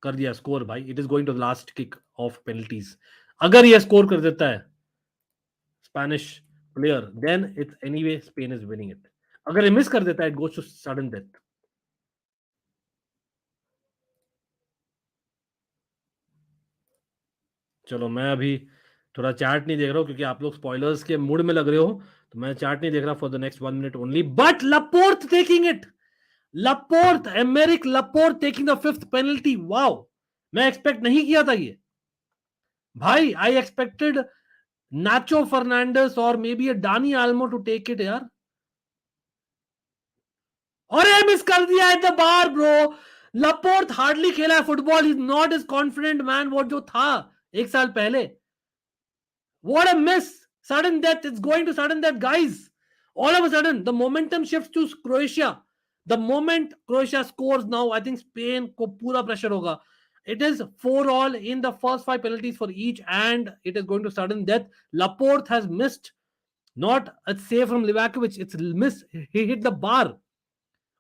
कर दिया score भाई. It is going to the last kick of penalties. अगर ये score कर देता है Spanish player, then it's anyway Spain is winning it. अगर ये miss कर देता है, it goes to sudden death. चलो मैं अभी थोड़ा चैट नहीं देख रहा हूँ क्योंकि आप लोग स्पॉयलर्स के मूड में लग रहे हो, तो मैं चैट नहीं देख रहा for the next 1 minute only. But Laporte taking it. Laporte, Emeric Laporte taking the 5th penalty. Wow, मैं एक्सपेक्ट नहीं किया था ये भाई. I expected Nacho Fernandez or maybe a Dani Almo to take it यार. अरे मिस कर दिया at the bar bro. Laporte hardly खेला है football. Is not is confident man वो जो था एक साल पहले. What a miss. Sudden death. It's going to sudden death, guys. All of a sudden the momentum shifts to Croatia. The moment Croatia scores now, I think Spain को पूरा pressure होगा. It is 4-all in the first 5 penalties for each, and it is going to sudden death. Laporte has missed, not a save from Livakovic. It's miss. He hit the bar.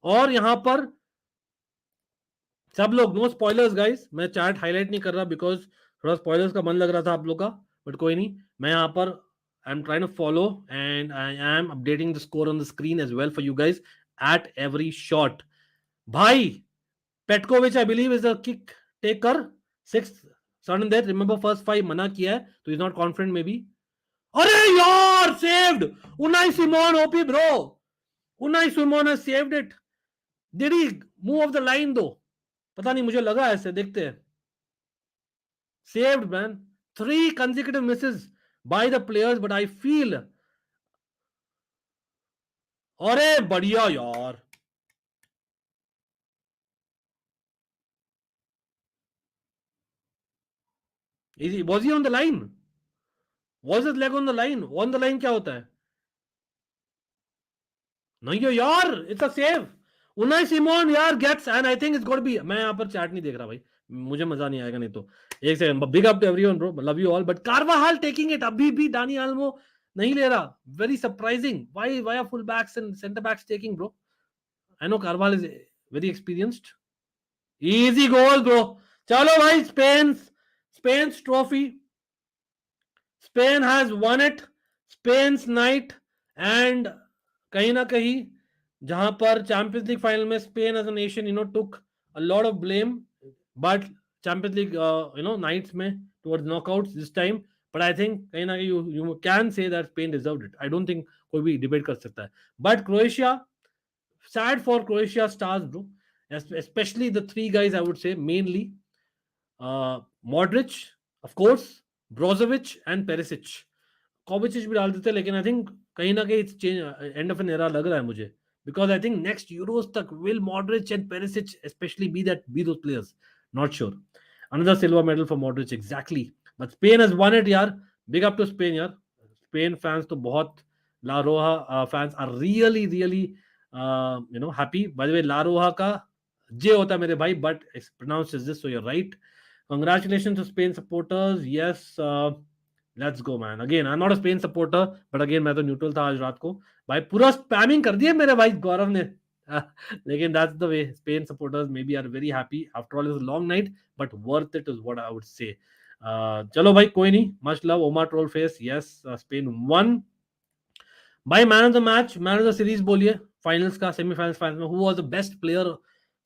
और यहाँ पर सब लोग no spoilers guys. मैं chat highlight नहीं कर रहा because थोड़ा स्पॉयलर्स का मन लग रहा था आप लोग का, बट कोई नहीं. मैं यहाँ पर I am trying to follow and I am updating the score on the screen as well for you guys at every shot. भाई Petkovic I believe is a kick taker. 6 sudden death. Remember first 5 मना किया है तो is not confident maybe. अरे यार saved. Unai Simon OP bro. Unai Simon has saved it. Did he move off the line though? पता नहीं, मुझे लगा ऐसे. देखते हैं. Saved, man. 3 consecutive misses by the players, but I feel अरे बढ़िया यार. Was he on the line? Was his leg on the line? On the line क्या होता है? नहीं यार, it's a save. Unai Simon यार gets, and I think it's going to be. मैं यहाँ पर चैट नहीं देख रहा भाई, मुझे मजा नहीं आएगा नहीं तो. एक second. Big up to everyone bro, love you all. But Carvajal taking it. अभी भी डानी आल्मो नहीं ले रहा. Very surprising. Why are full backs and centre backs taking bro? I know Carvajal is very experienced. Easy goal bro. चलो भाई. Spain's trophy. Spain has won it. Spain's night. And कहीं ना कहीं जहां पर चैंपियंस लीग फाइनल में Spain as a nation took a lot of blame, but Champions League nights में towards knockouts this time. But I think कहीं ना कहीं you can say that Spain deserved it. I don't think कोई भी debate कर सकता है. But Croatia, sad for Croatia stars bro, especially the 3 guys I would say mainly. Modric of course, Brozovic and Perisic. Kovacic भी डाल देते हैं, लेकिन आई थिंक कहीं ना कहीं it's change, and of an era लग रहा है मुझे. Because I think next Euros tak will Modric and Perisic especially be those players. Not sure. Another silver medal for Modric, exactly. But Spain has won it yaar. Big up to Spain yaar. Spain fans to bahut, La Roja fans are really happy. By the way, La Roja ka J hota mere bhai, but it's pronounced as this, so you're right. Congratulations to Spain supporters. Yes, let's go man. Again I am not a Spain supporter, but again मैं तो neutral था आज रात को. भाई पूरा spamming कर दिया मेरे भाई गौरव ने. लेकिन that's the way. Spain supporters maybe are very happy. After all it's a long night, but worth it is what I would say. चलो भाई कोई नहीं. मच लव ओमा troll face. Yes, Spain won. भाई man of the match, man of the series बोलिए. Finals का, semifinals, finals में who was the best player?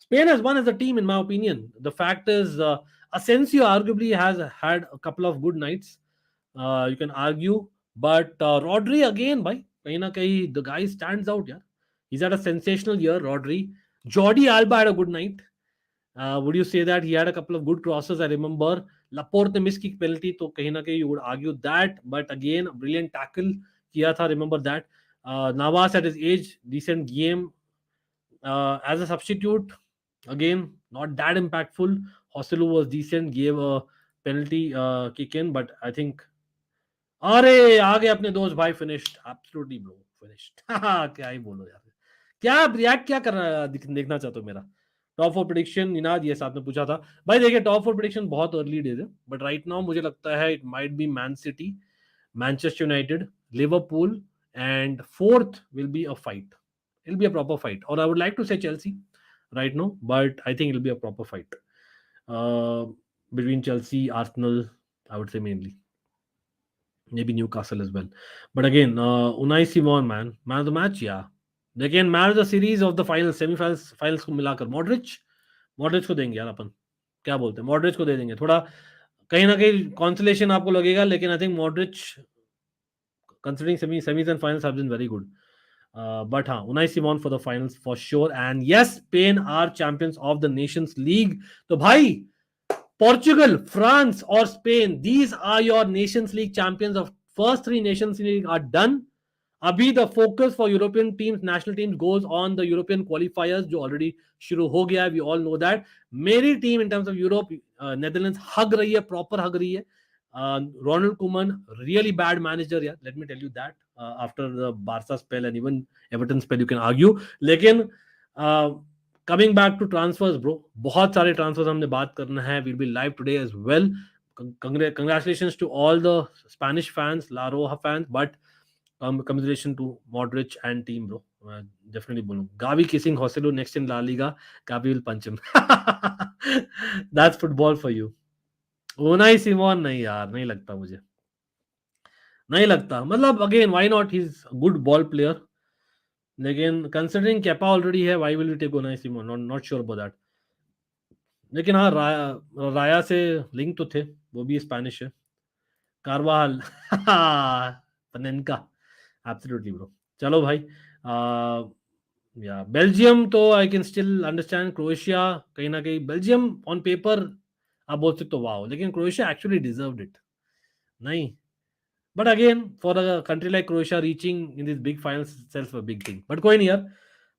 Spain has won as a team in my opinion. The fact is Asensio arguably has had a couple of good nights. You can argue, but Rodri again, bhai, kahin na kahin the guy stands out. Yeah, he's had a sensational year. Rodri. Jordi Alba had a good night. Would you say that he had a couple of good crosses? I remember Laporte ne miss kick penalty, तो कहीं ना कहीं you would argue that, but again brilliant tackle किया था. Remember that. Navas at his age, decent game as a substitute. Again, not that impactful. Hoselu was decent, gave a penalty kick in, but I think अरे आ गए अपने दोस्त भाई. Finished, absolutely bro, finished. क्या ही बोलो यार. क्या रिएक्ट क्या कर रहा है, देखना चाहते हो मेरा टॉप 4 प्रेडिक्शन? निनाद ये साथ में पूछा था भाई. देखिए टॉप 4 प्रेडिक्शन बहुत अर्ली डेज है, बट राइट नाउ मुझे लगता है it might B man city, Manchester United, Liverpool, and fourth will be a fight. It will be a proper fight. और आई वुड लाइक टू से Chelsea right now, but I think it'll be a proper fight between Chelsea, Arsenal, I would say mainly, maybe Newcastle as well. But again, Unai Simon, man of the match. Yeah, again man of the series of the finals, semi-finals को मिलाकर Modric को देंगे यार. अपन क्या बोलते हैं, Modric को दे देंगे. थोड़ा कहीं ना कहीं कॉन्सोलेशन आपको लगेगा, लेकिन I think Modric considering semis and finals have been very good. But Unai Simon for the finals for sure. And yes, Spain are champions of the Nations League. So bhai, Portugal, France or Spain, these are your Nations League champions first 3 Nations League are done. अभी the focus for European teams, national teams goes on the European qualifiers जो already शुरू हो गया है. We all know that. मेरी team in terms of Europe, Netherlands हग रही है, proper हग रही है. Ronald Koeman, really bad manager, yeah. Let me tell you that. After the Barca spell and even Everton spell, you can argue. लेकिन coming back to transfers, bro, बहुत सारे transfers हमने बात करना है. We'll be live today as well. Congratulations to all the Spanish fans, La Roja fans, but commiseration to Modric and team, bro. Definitely बोलूँ. Gavi kissing Joselu next in La Liga. Gavi will punch him. That's football for you. Unai Simon नहीं यार, नहीं लगता मुझे. नहीं लगता. मतलब again, why not? He's a good ball player. लेकिन considering Kepa already है, why will we take Unai Simon? Not sure about that. लेकिन हाँ, राया से लिंक तो थे. वो भी स्पेनिश है. कारवाल. पनेनका. Absolutely, bro. चलो भाई. बेल्जियम तो I can still understand. Croatia कहीं ना कहीं, बेल्जियम ऑन पेपर आप बोल सकते हो वाओ, लेकिन क्रोएशिया एक्चुअली डिजर्व्ड इट. नहीं, but again for a country like Croatia reaching in this big finals self a big thing. But कोई नहीं यार.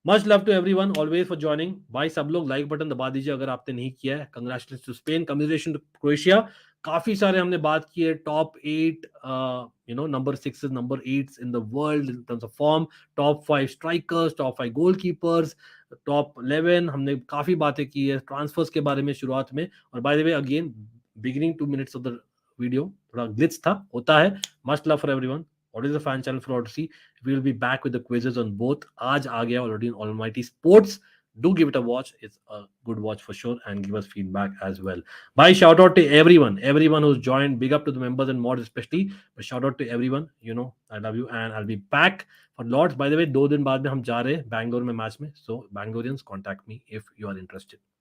Much love to everyone, always for joining. भाई सब लोग लाइक बटन दबा दीजिए अगर आपने नहीं किया है. Congratulation to Spain, communication to Croatia. काफी सारे हमने बात की है. Top 8, number 6 number 8 in the world in terms of form. Top 5 strikers, top 5 goalkeepers, top 11. हमने काफी बातें की है ट्रांसफर्स के बारे में शुरुआत में. और by the way again, beginning 2 minutes of the video थोड़ा ग्लिच था, होता है. Much love for everyone. What is the fan channel for Odyssey? We will be back with the quizzes on both. आज आ गया already on Almighty Sports. Do give it a watch. It's a good watch for sure, and give us feedback as well. Bye. Shout out to everyone who's joined. Big up to the members and mods especially. But shout out to everyone. I love you, and I'll be back for Lords. By the way, 2 दिन बाद में हम जा रहे हैं बैंगलोर में match में. So Bangaloreans, contact me if you are interested.